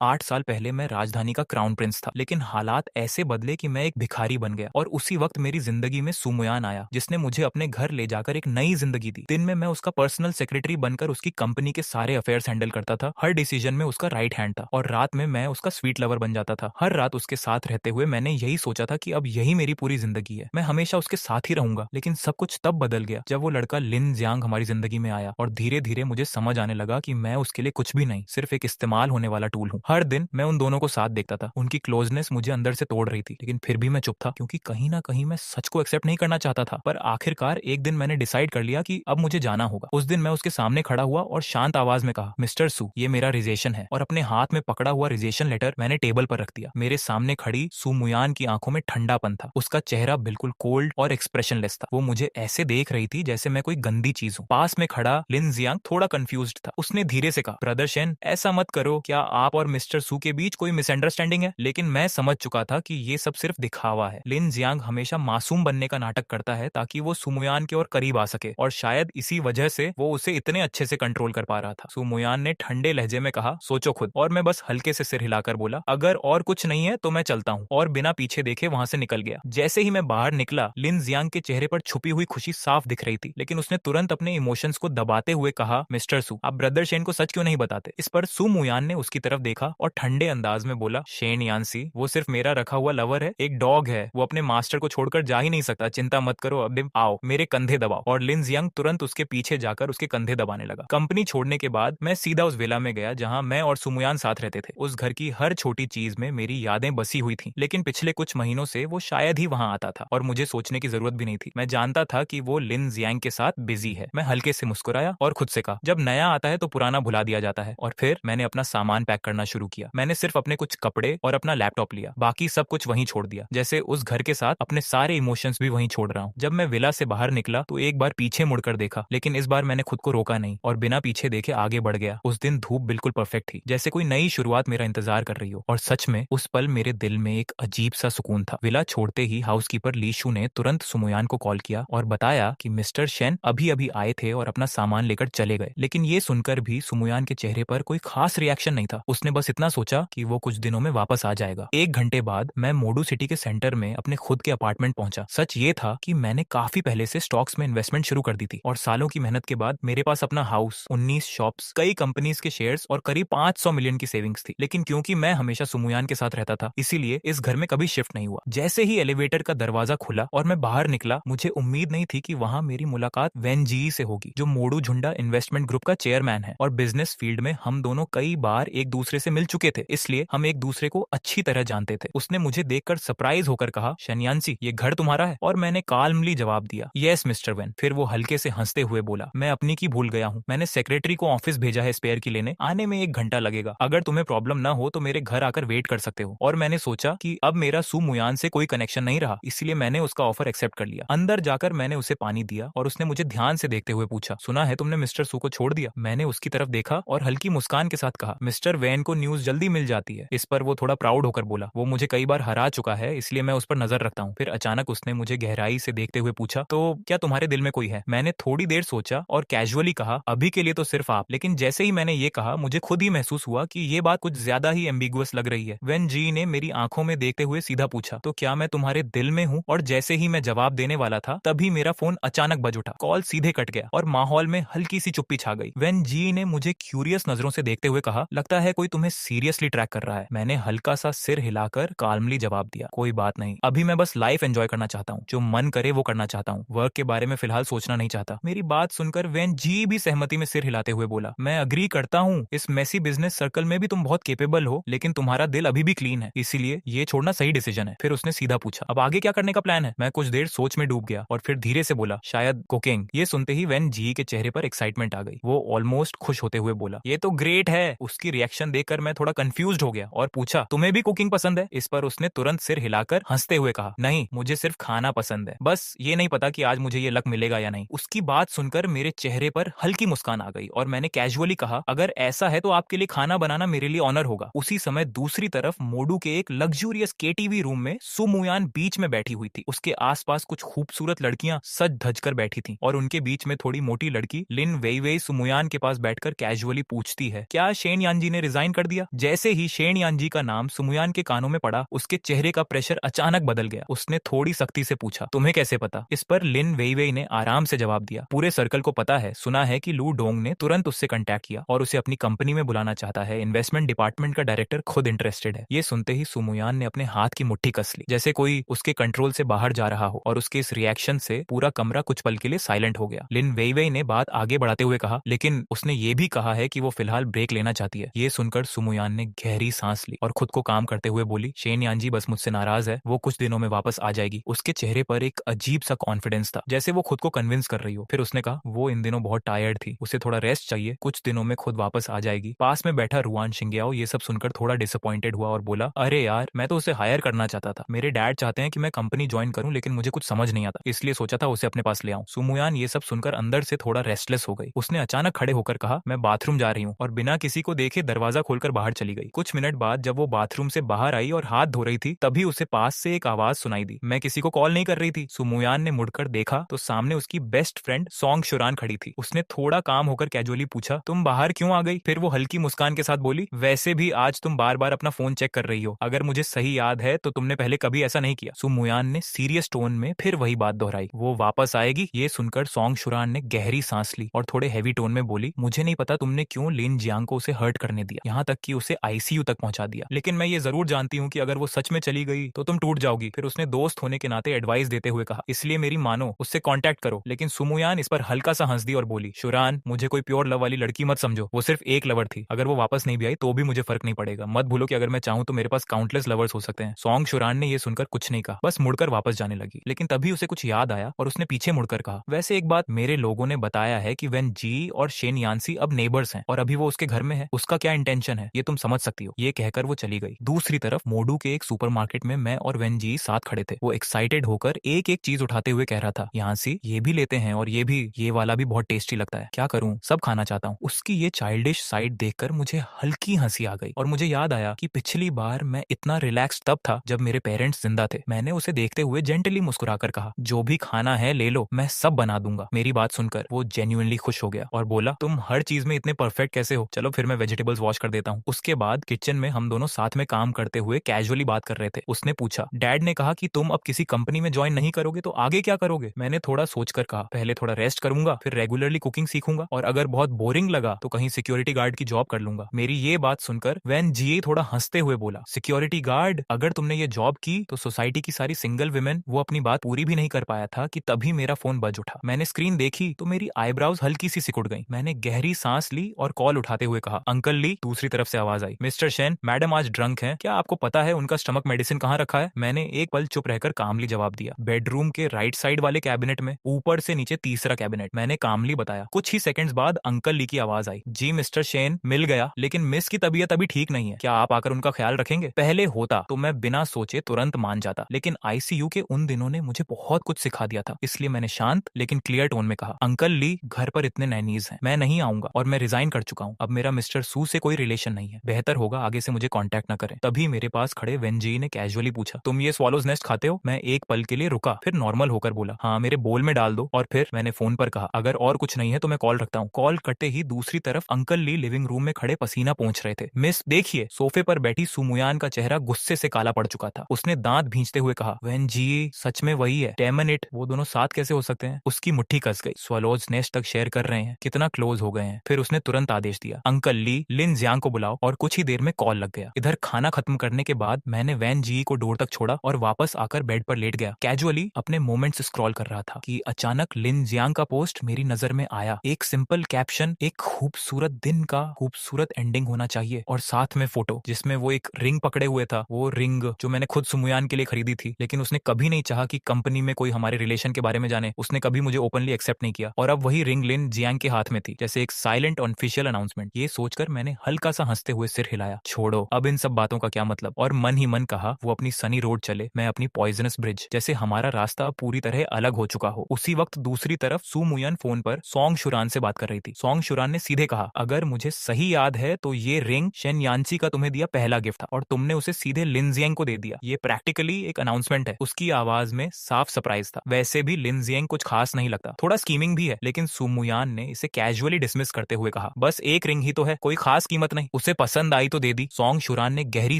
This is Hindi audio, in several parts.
8 साल पहले मैं राजधानी का क्राउन प्रिंस था, लेकिन हालात ऐसे बदले कि मैं एक भिखारी बन गया। और उसी वक्त मेरी जिंदगी में सुमुयान आया, जिसने मुझे अपने घर ले जाकर एक नई जिंदगी दी। दिन में मैं उसका पर्सनल सेक्रेटरी बनकर उसकी कंपनी के सारे अफेयर्स हैंडल करता था, हर डिसीजन में उसका राइट हैंड था। और रात में मैं उसका स्वीट लवर बन जाता था। हर रात उसके साथ रहते हुए मैंने यही सोचा था कि अब यही मेरी पूरी जिंदगी है, मैं हमेशा उसके साथ ही रहूंगा। लेकिन सब कुछ तब बदल गया जब वो लड़का लिन जियांग हमारी जिंदगी में आया, और धीरे धीरे मुझे समझ आने लगा कि मैं उसके लिए कुछ भी नहीं, सिर्फ एक इस्तेमाल होने वाला टूल हूँ। हर दिन मैं उन दोनों को साथ देखता था, उनकी क्लोजनेस मुझे अंदर से तोड़ रही थी, लेकिन फिर भी मैं चुप था, क्योंकि कहीं ना कहीं मैं सच को एक्सेप्ट नहीं करना चाहता था। पर आखिरकार एक दिन मैंने डिसाइड कर लिया कि अब मुझे जाना होगा। उस दिन मैं उसके सामने खड़ा हुआ और शांत आवाज में कहा, मिस्टर सू, ये मेरा रिजेशन है। और अपने हाथ में पकड़ा हुआ रिजेशन लेटर मैंने टेबल पर रख दिया। मेरे सामने खड़ी सू मुयान की आंखों में ठंडापन था, उसका चेहरा बिल्कुल कोल्ड और एक्सप्रेशनलेस था। वो मुझे ऐसे देख रही थी जैसे मैं कोई गंदी चीज हूँ। पास में खड़ा लिन जियांग थोड़ा कंफ्यूज्ड था। उसने धीरे से कहा, ब्रदर शेन, ऐसा मत करो, क्या आप और मिस्टर सू के बीच कोई मिसअंडरस्टैंडिंग है? लेकिन मैं समझ चुका था कि ये सब सिर्फ दिखावा है। लिन जियांग हमेशा मासूम बनने का नाटक करता है ताकि वो सुमुयान के और करीब आ सके, और शायद इसी वजह से वो उसे इतने अच्छे से कंट्रोल कर पा रहा था। सुमुयान ने ठंडे लहजे में कहा, सोचो खुद। और मैं बस हल्के से सिर हिलाकर बोला, अगर और कुछ नहीं है तो मैं चलता हूँ। और बिना पीछे देखे वहां से निकल गया। जैसे ही मैं बाहर निकला, लिन जियांग के चेहरे पर छुपी हुई खुशी साफ दिख रही थी, लेकिन उसने तुरंत अपने इमोशंस को दबाते हुए कहा, मिस्टर सू, आप ब्रदर शेन को सच क्यों नहीं बताते? इस पर सू मुयान ने उसकी तरफ देखा और ठंडे अंदाज में बोला, शेन यानसी, वो सिर्फ मेरा रखा हुआ लवर है, एक डॉग है, वो अपने मास्टर को छोड़कर जा ही नहीं सकता। चिंता मत करो, अब आओ मेरे कंधे दबाओ। और लिन जियांग तुरंत उसके पीछे जाकर उसके कंधे दबाने लगा। कंपनी छोड़ने के बाद मैं सीधा उस विला में गया जहां मैं और सुमुयान साथ रहते थे। उस घर की हर छोटी चीज में मेरी यादें बसी हुई थी, लेकिन पिछले कुछ महीनों से वो शायद ही वहां आता था, और मुझे सोचने की जरूरत भी नहीं थी। मैं जानता था कि वो लिन जियांग के साथ बिजी है। मैं हल्के से मुस्कुराया और खुद से कहा, जब नया आता है तो पुराना भुला दिया जाता है। और फिर मैंने अपना सामान पैक करना शुरू किया। मैंने सिर्फ अपने कुछ कपड़े और अपना लैपटॉप लिया, बाकी सब कुछ वहीं छोड़ दिया। जैसे उस घर के साथ अपने सारे इमोशंस भी वहीं छोड़ रहा हूँ। जब मैं विला से बाहर निकला तो एक बार पीछे मुड़कर देखा, लेकिन इस बार मैंने खुद को रोका नहीं और बिना पीछे देखे आगे बढ़ गया। उस दिन धूप बिल्कुल परफेक्ट थी, जैसे कोई नई शुरुआत मेरा इंतजार कर रही हो। और सच में उस पल मेरे दिल में एक अजीब सा सुकून था। विला छोड़ते ही हाउसकीपर लीशु ने तुरंत सुमुयान को कॉल किया और बताया कि मिस्टर शेन अभी अभी आए थे और अपना सामान लेकर चले गए। लेकिन ये सुनकर भी सुमुयान के चेहरे पर कोई खास रिएक्शन नहीं था। उसने बस इतना सोचा कि वो कुछ दिनों में वापस आ जाएगा। 1 घंटे बाद मैं मोडू सिटी के सेंटर में अपने खुद के अपार्टमेंट पहुंचा। सच ये था कि मैंने काफी पहले से स्टॉक्स में इन्वेस्टमेंट शुरू कर दी थी, और सालों की मेहनत के बाद मेरे पास अपना हाउस, 19 शॉप्स, कई कंपनीज के शेयर्स और करीब 500 मिलियन की सेविंग्स थी। लेकिन क्योंकि मैं हमेशा सुमुयान के साथ रहता था, इसीलिए इस घर में कभी शिफ्ट नहीं हुआ। जैसे ही एलिवेटर का दरवाजा खुला और मैं बाहर निकला, मुझे उम्मीद नहीं थी कि वहां मेरी मुलाकात वेन जी से होगी, जो मोडू झुंडा इन्वेस्टमेंट ग्रुप का चेयरमैन है। और बिजनेस फील्ड में हम दोनों कई बार एक दूसरे से मिल चुके थे, इसलिए हम एक दूसरे को अच्छी तरह जानते थे। उसने मुझे देखकर सरप्राइज होकर कहा, शन्यान्सी, ये घर तुम्हारा है? और मैंने काल्मली जवाब दिया, यस मिस्टर वेन। फिर वो हल्के से हंसते हुए बोला, मैं अपनी की भूल गया हूँ, मैंने सेक्रेटरी को ऑफिस भेजा है स्पेयर की लेने, आने में 1 घंटा लगेगा। अगर तुम्हें प्रॉब्लम ना हो तो मेरे घर आकर वेट कर सकते हो। और मैंने सोचा कि अब मेरा सू मुयान से कोई कनेक्शन नहीं रहा, इसलिए मैंने उसका ऑफर एक्सेप्ट कर लिया। अंदर जाकर मैंने उसे पानी दिया और उसने मुझे ध्यान से देखते हुए पूछा, सुना है तुमने मिस्टर सू को छोड़ दिया? मैंने उसकी तरफ देखा और हल्की मुस्कान के साथ कहा, मिस्टर वैन को न्यूज जल्दी मिल जाती है। इस पर वो थोड़ा प्राउड होकर बोला, वो मुझे कई बार हरा चुका है, इसलिए मैं उस पर नजर रखता हूँ। फिर अचानक उसने मुझे गहराई से देखते हुए पूछा, तो क्या तुम्हारे दिल में कोई है? मैंने थोड़ी देर सोचा और कैजुअली कहा, अभी के लिए तो सिर्फ आप। लेकिन जैसे ही मैंने ये कहा, मुझे खुद ही महसूस हुआ कि ये बात कुछ ज्यादा ही एम्बिगुअस लग रही है। वेन जी ने मेरी आंखों में देखते हुए सीधा पूछा, तो क्या मैं तुम्हारे दिल में हूँ? और जैसे ही मैं जवाब देने वाला था, तभी मेरा फोन अचानक बज उठा। कॉल सीधे कट गया और माहौल में हल्की सी चुप्पी छा गई। वेन जी ने मुझे क्यूरियस नजरों से देखते हुए कहा, लगता है कोई तुम्हें सीरियसली ट्रैक कर रहा है। मैंने हल्का सा सिर हिलाकर काल्मली जवाब दिया, कोई बात नहीं, अभी मैं बस लाइफ एंजॉय करना चाहता हूँ, जो मन करे वो करना चाहता हूँ, वर्क के बारे में फिलहाल सोचना नहीं चाहता। मेरी बात सुनकर वेन जी भी सहमति में सिर हिलाते हुए बोला, मैं अग्री करता हूँ, इस मेसी बिजनेस सर्कल में भी तुम बहुत केपेबल हो, लेकिन तुम्हारा दिल अभी भी क्लीन है, इसीलिए ये छोड़ना सही डिसीजन है। फिर उसने सीधा पूछा, अब आगे क्या करने का प्लान है? मैं कुछ देर सोच में डूब गया और फिर धीरे से बोला, शायद कुकिंग। ये सुनते ही वेन जी के चेहरे पर एक्साइटमेंट आ गई। वो ऑलमोस्ट खुश होते हुए बोला, ये तो ग्रेट है। उसकी रिएक्शन देखकर मैं थोड़ा कंफ्यूज्ड हो गया और पूछा, तुम्हें भी कुकिंग पसंद है? इस पर उसने तुरंत सिर हिलाकर हंसते हुए कहा, नहीं, मुझे सिर्फ खाना पसंद है, बस ये नहीं पता कि आज मुझे ये लक मिलेगा या नहीं। उसकी बात सुनकर मेरे चेहरे पर हल्की मुस्कान आ गई और मैंने कैजुअली कहा, अगर ऐसा है तो आपके लिए खाना बनाना मेरे लिए ऑनर होगा। उसी समय दूसरी तरफ मोडू के एक लग्जूरियस केटीवी रूम में सुमुयान बीच में बैठी हुई थी। उसके आसपास कुछ खूबसूरत लड़कियां सज धज कर बैठी थीं और उनके बीच में थोड़ी मोटी लड़की लिन वेईवेई सुमुयान के पास बैठकर कैजुअली पूछती है, क्या शेन यानजी ने रिजाइन कर दिया? दिया। जैसे ही शेन यानजी का नाम सुमुयान के कानों में पड़ा, उसके चेहरे का प्रेशर अचानक बदल गया। उसने थोड़ी सख्ती से पूछा, तुम्हें कैसे पता? इस पर लिन वेइवेई ने आराम से जवाब दिया, पूरे सर्कल को पता है, सुना है कि लू डोंग ने तुरंत उससे कांटेक्ट किया और उसे अपनी कंपनी में बुलाना चाहता है। इन्वेस्टमेंट डिपार्टमेंट का डायरेक्टर खुद इंटरेस्टेड है। ये सुनते ही सुमुयान ने अपने हाथ की मुट्ठी कस ली, जैसे कोई उसके कंट्रोल से बाहर जा रहा हो, और उसके इस रिएक्शन से पूरा कमरा कुछ पल के लिए साइलेंट हो गया। लिन वेइवेई ने बात आगे बढ़ाते हुए कहा, लेकिन उसने ये भी कहा है कि वो फिलहाल ब्रेक लेना चाहती है। ये सुनकर सुमुयान ने गहरी सांस ली और खुद को काम करते हुए बोली, शेन यानजी बस मुझसे नाराज है, वो कुछ दिनों में वापस आ जाएगी। उसके चेहरे पर एक अजीब सा कॉन्फिडेंस था, जैसे वो खुद को कन्विंस कर रही हो। फिर उसने कहा, वो इन दिनों बहुत टायर्ड थी, उसे थोड़ा रेस्ट चाहिए, कुछ दिनों में खुद वापस आ जाएगी। पास में बैठा रुआन शिंग्याओ ये सब सुनकर थोड़ा डिसअपॉइंटेड हुआ और बोला, अरे यार, मैं तो उसे हायर करना चाहता था। मेरे डैड चाहते हैं कि मैं कंपनी ज्वाइन करूं, लेकिन मुझे कुछ समझ नहीं आता, इसलिए सोचा था उसे अपने पास ले आऊं। सुमुयान ये सब सुनकर अंदर से थोड़ा रेस्टलेस हो गई। उसने अचानक खड़े होकर कहा, मैं बाथरूम जा रही हूँ, और बिना किसी को देखे दरवाजा खोलकर बाहर चली गई। कुछ मिनट बाद जब वो बाथरूम से बाहर आई और हाथ धो रही थी, तभी उसे पास से एक आवाज सुनाई दी, मैं किसी को कॉल नहीं कर रही थी। सुमुयान ने मुड़कर देखा तो सामने उसकी बेस्ट फ्रेंड सोंग शुरान खड़ी थी। उसने थोड़ा काम होकर कैजुअली पूछा, तुम बाहर क्यों आ गई? फिर वो हल्की मुस्कान के साथ बोली, वैसे भी आज तुम बार बार अपना फोन चेक कर रही हो, अगर मुझे सही याद है तो तुमने पहले कभी ऐसा नहीं किया। सुमुयान ने सीरियस टोन में फिर वही बात दोहराई, वो वापस आएगी। ये सुनकर सोंग शुरान ने गहरी सांस ली और थोड़े हैवी टोन में बोली, मुझे नहीं पता तुमने क्यों लिन जियांग को उसे हर्ट करने दिया, यहाँ तक कि उसे आईसीयू तक पहुंचा दिया, लेकिन मैं ये जरूर जानती हूँ कि अगर वो सच में चली गई तो तुम टूट जाओगी। फिर उसने दोस्त होने के नाते एडवाइस देते हुए कहा, इसलिए मेरी मानो, उससे कांटेक्ट करो। लेकिन सुमुयान इस पर हल्का सा हंस दी और बोली, शुरान, मुझे कोई प्योर लव वाली लड़की मत समझो, वो सिर्फ एक लवर थी, अगर वो वापस नहीं भी आई तो भी मुझे फर्क नहीं पड़ेगा। मत भूलो कि अगर मैं चाहूं तो मेरे पास काउंटलेस लवर्स हो सकते हैं। सोंग शुरान ने ये सुनकर कुछ नहीं कहा, बस मुड़कर वापस जाने लगी। लेकिन तभी उसे कुछ याद आया और उसने पीछे मुड़कर कहा, वैसे एक बात, मेरे लोगों ने बताया है कि वेन जी और शेन यानसी अब नेबर्स हैं और अभी वो उसके घर में है, उसका क्या इंटेंशन है ये तुम समझ सकती हो। ये कहकर वो चली गई। दूसरी तरफ मोडू के एक सुपरमार्केट में मैं और वेन जी साथ खड़े थे। वो एक्साइटेड होकर एक एक चीज उठाते हुए कह रहा था, यानसी ये भी लेते हैं, और ये भी, ये वाला भी बहुत टेस्टी लगता है, क्या करूं, सब खाना चाहता हूँ। उसकी ये चाइल्डिश साइड देखकर मुझे हल्की हंसी आ गई और मुझे याद आया कि पिछली बार मैं इतना रिलैक्स तब था जब मेरे पेरेंट्स जिंदा थे। मैंने उसे देखते हुए जेंटली मुस्कुराकर कहा, जो भी खाना है ले लो, मैं सब बना दूंगा। मेरी बात सुनकर वो जेन्युइनली खुश हो गया और बोला, तुम हर चीज में इतने परफेक्ट कैसे हो? चलो फिर मैं वेजिटेबल्स वॉश कर देता हूँ। उसके बाद किचन में हम दोनों साथ में काम करते हुए कैजुअली बात कर रहे थे। उसने पूछा, डैड ने कहा कि तुम अब किसी कंपनी में ज्वाइन नहीं करोगे तो आगे क्या करोगे? मैंने थोड़ा सोचकर कहा, पहले थोड़ा रेस्ट करूंगा, फिर रेगुलरली कुकिंग सीखूंगा, और अगर बहुत बोरिंग लगा तो कहीं सिक्योरिटी गार्ड की जॉब कर लूंगा। मेरी ये बात सुनकर वैन जी थोड़ा हंसते हुए बोला, सिक्योरिटी गार्ड? अगर तुमने ये जॉब की तो सोसाइटी की सारी सिंगल विमेन, वो अपनी बात पूरी भी नहीं कर पाया था कि तभी मेरा फोन बज उठा। मैंने स्क्रीन देखी तो मेरी आईब्राउज हल्की सी सिकुड़ गई। मैंने गहरी सांस ली और कॉल उठाते हुए कहा, अंकल ली। दूसरी तरफ से आवाज आई, मिस्टर शेन, मैडम आज ड्रंक है, क्या आपको पता है उनका स्टमक मेडिसिन कहाँ रखा है? मैंने एक पल चुप रहकर कामली जवाब दिया, बेडरूम के राइट साइड वाले कैबिनेट में, ऊपर से नीचे तीसरा कैबिनेट, मैंने कामली बताया। कुछ ही सेकंड्स बाद अंकल ली की आवाज आई, जी मिस्टर शेन, मिल गया, लेकिन मिस की तबीयत अभी ठीक नहीं है, क्या आप आकर उनका ख्याल रखेंगे? पहले होता तो मैं बिना सोचे तुरंत मान जाता, लेकिन आईसीयू के उन दिनों ने मुझे बहुत कुछ सिखा दिया था, इसलिए मैंने शांत लेकिन क्लियर टोन में कहा, अंकल ली, घर पर इतने नैनीज हैं, मैं नहीं आऊंगा, और मैं रिजाइन कर चुका हूँ। अब मेरा मिस्टर सू से कोई रिलेशन नहीं है, बेहतर होगा आगे से मुझे कांटेक्ट न करें। तभी मेरे पास खड़े वेनजी ने कैजुअली पूछा, तुम ये स्वॉलोज नेस्ट खाते हो? मैं एक पल के लिए रुका, फिर नॉर्मल होकर बोला, हाँ मेरे बोल में डाल दो। और फिर मैंने फोन पर कहा, अगर और कुछ नहीं है तो मैं कॉल रखता हूँ। कॉल कटते ही दूसरी तरफ अंकल ली लिविंग रूम में खड़े पसीना पोंछ रहे थे। मिस देखिए, सोफे पर बैठी सुमुयान का चेहरा गुस्से से काला पड़ चुका था। उसने दांत भींचते हुए कहा, वेनजी सच में वही है, डैम इट, वो दोनों साथ कैसे हो सकते हैं? उसकी मुट्ठी कस गई। स्वॉलोज नेस्ट तक शेयर कर रहे हैं, कितना क्लोज हो गए हैं। फिर उसने तुरंत आदेश दिया, अंकल ली, लिन जियांग को बुलाओ, और कुछ ही देर में कॉल लग गया। इधर खाना खत्म करने के बाद मैंने वैन जी को डोर तक छोड़ा और वापस आकर बेड पर लेट गया। कैजुअली अपने मोमेंट्स स्क्रॉल कर रहा था कि अचानक लिन जियांग का पोस्ट मेरी नजर में आया। एक सिंपल कैप्शन, एक खूबसूरत दिन का खूबसूरत एंडिंग होना चाहिए, और साथ में फोटो जिसमें वो एक रिंग पकड़े हुए था। वो रिंग जो मैंने खुद सुमुयान के लिए खरीदी थी, लेकिन उसने कभी नहीं चाहा कि कंपनी में कोई हमारे रिलेशन के बारे में जाने। उसने कभी मुझे ओपनली एक्सेप्ट नहीं किया, और अब वही रिंग लिन जियांग के हाथ में थी, जैसे एक साइलेंट ऑफिशियल अनाउंसमेंट। ये सोचकर मैंने हल्का सा हंसते हुए सिर हिलाया, छोड़ो अब इन सब बातों का क्या मतलब, और मन ही मन कहा, वो अपनी सनी रोड चले, मैं अपनी पॉइजनस ब्रिज, जैसे हमारा रास्ता पूरी तरह अलग हो चुका हो। उसी वक्त दूसरी तरफ सू मुयन फोन पर सोंग शुरान से बात कर रही थी। सोंग शुरान ने सीधे कहा, अगर मुझे सही याद है तो ये रिंग शेन यानसी का तुम्हें दिया पहला गिफ्ट था, और तुमने उसे सीधे लिन जियांग को दे दिया। ये प्रैक्टिकली एक अनाउंसमेंट है। उसकी आवाज में साफ सरप्राइज था। वैसे भी लिन जियांग कुछ खास नहीं लगता, थोड़ा स्कीमिंग भी है, लेकिन सुमुयान ने इसे कैजुअली डिसमिस करते हुए कहा, बस एक रिंग ही तो है, कोई खास कीमत नहीं। उसे पसंद आई तो दे दी। सॉन्ग शुरान ने गहरी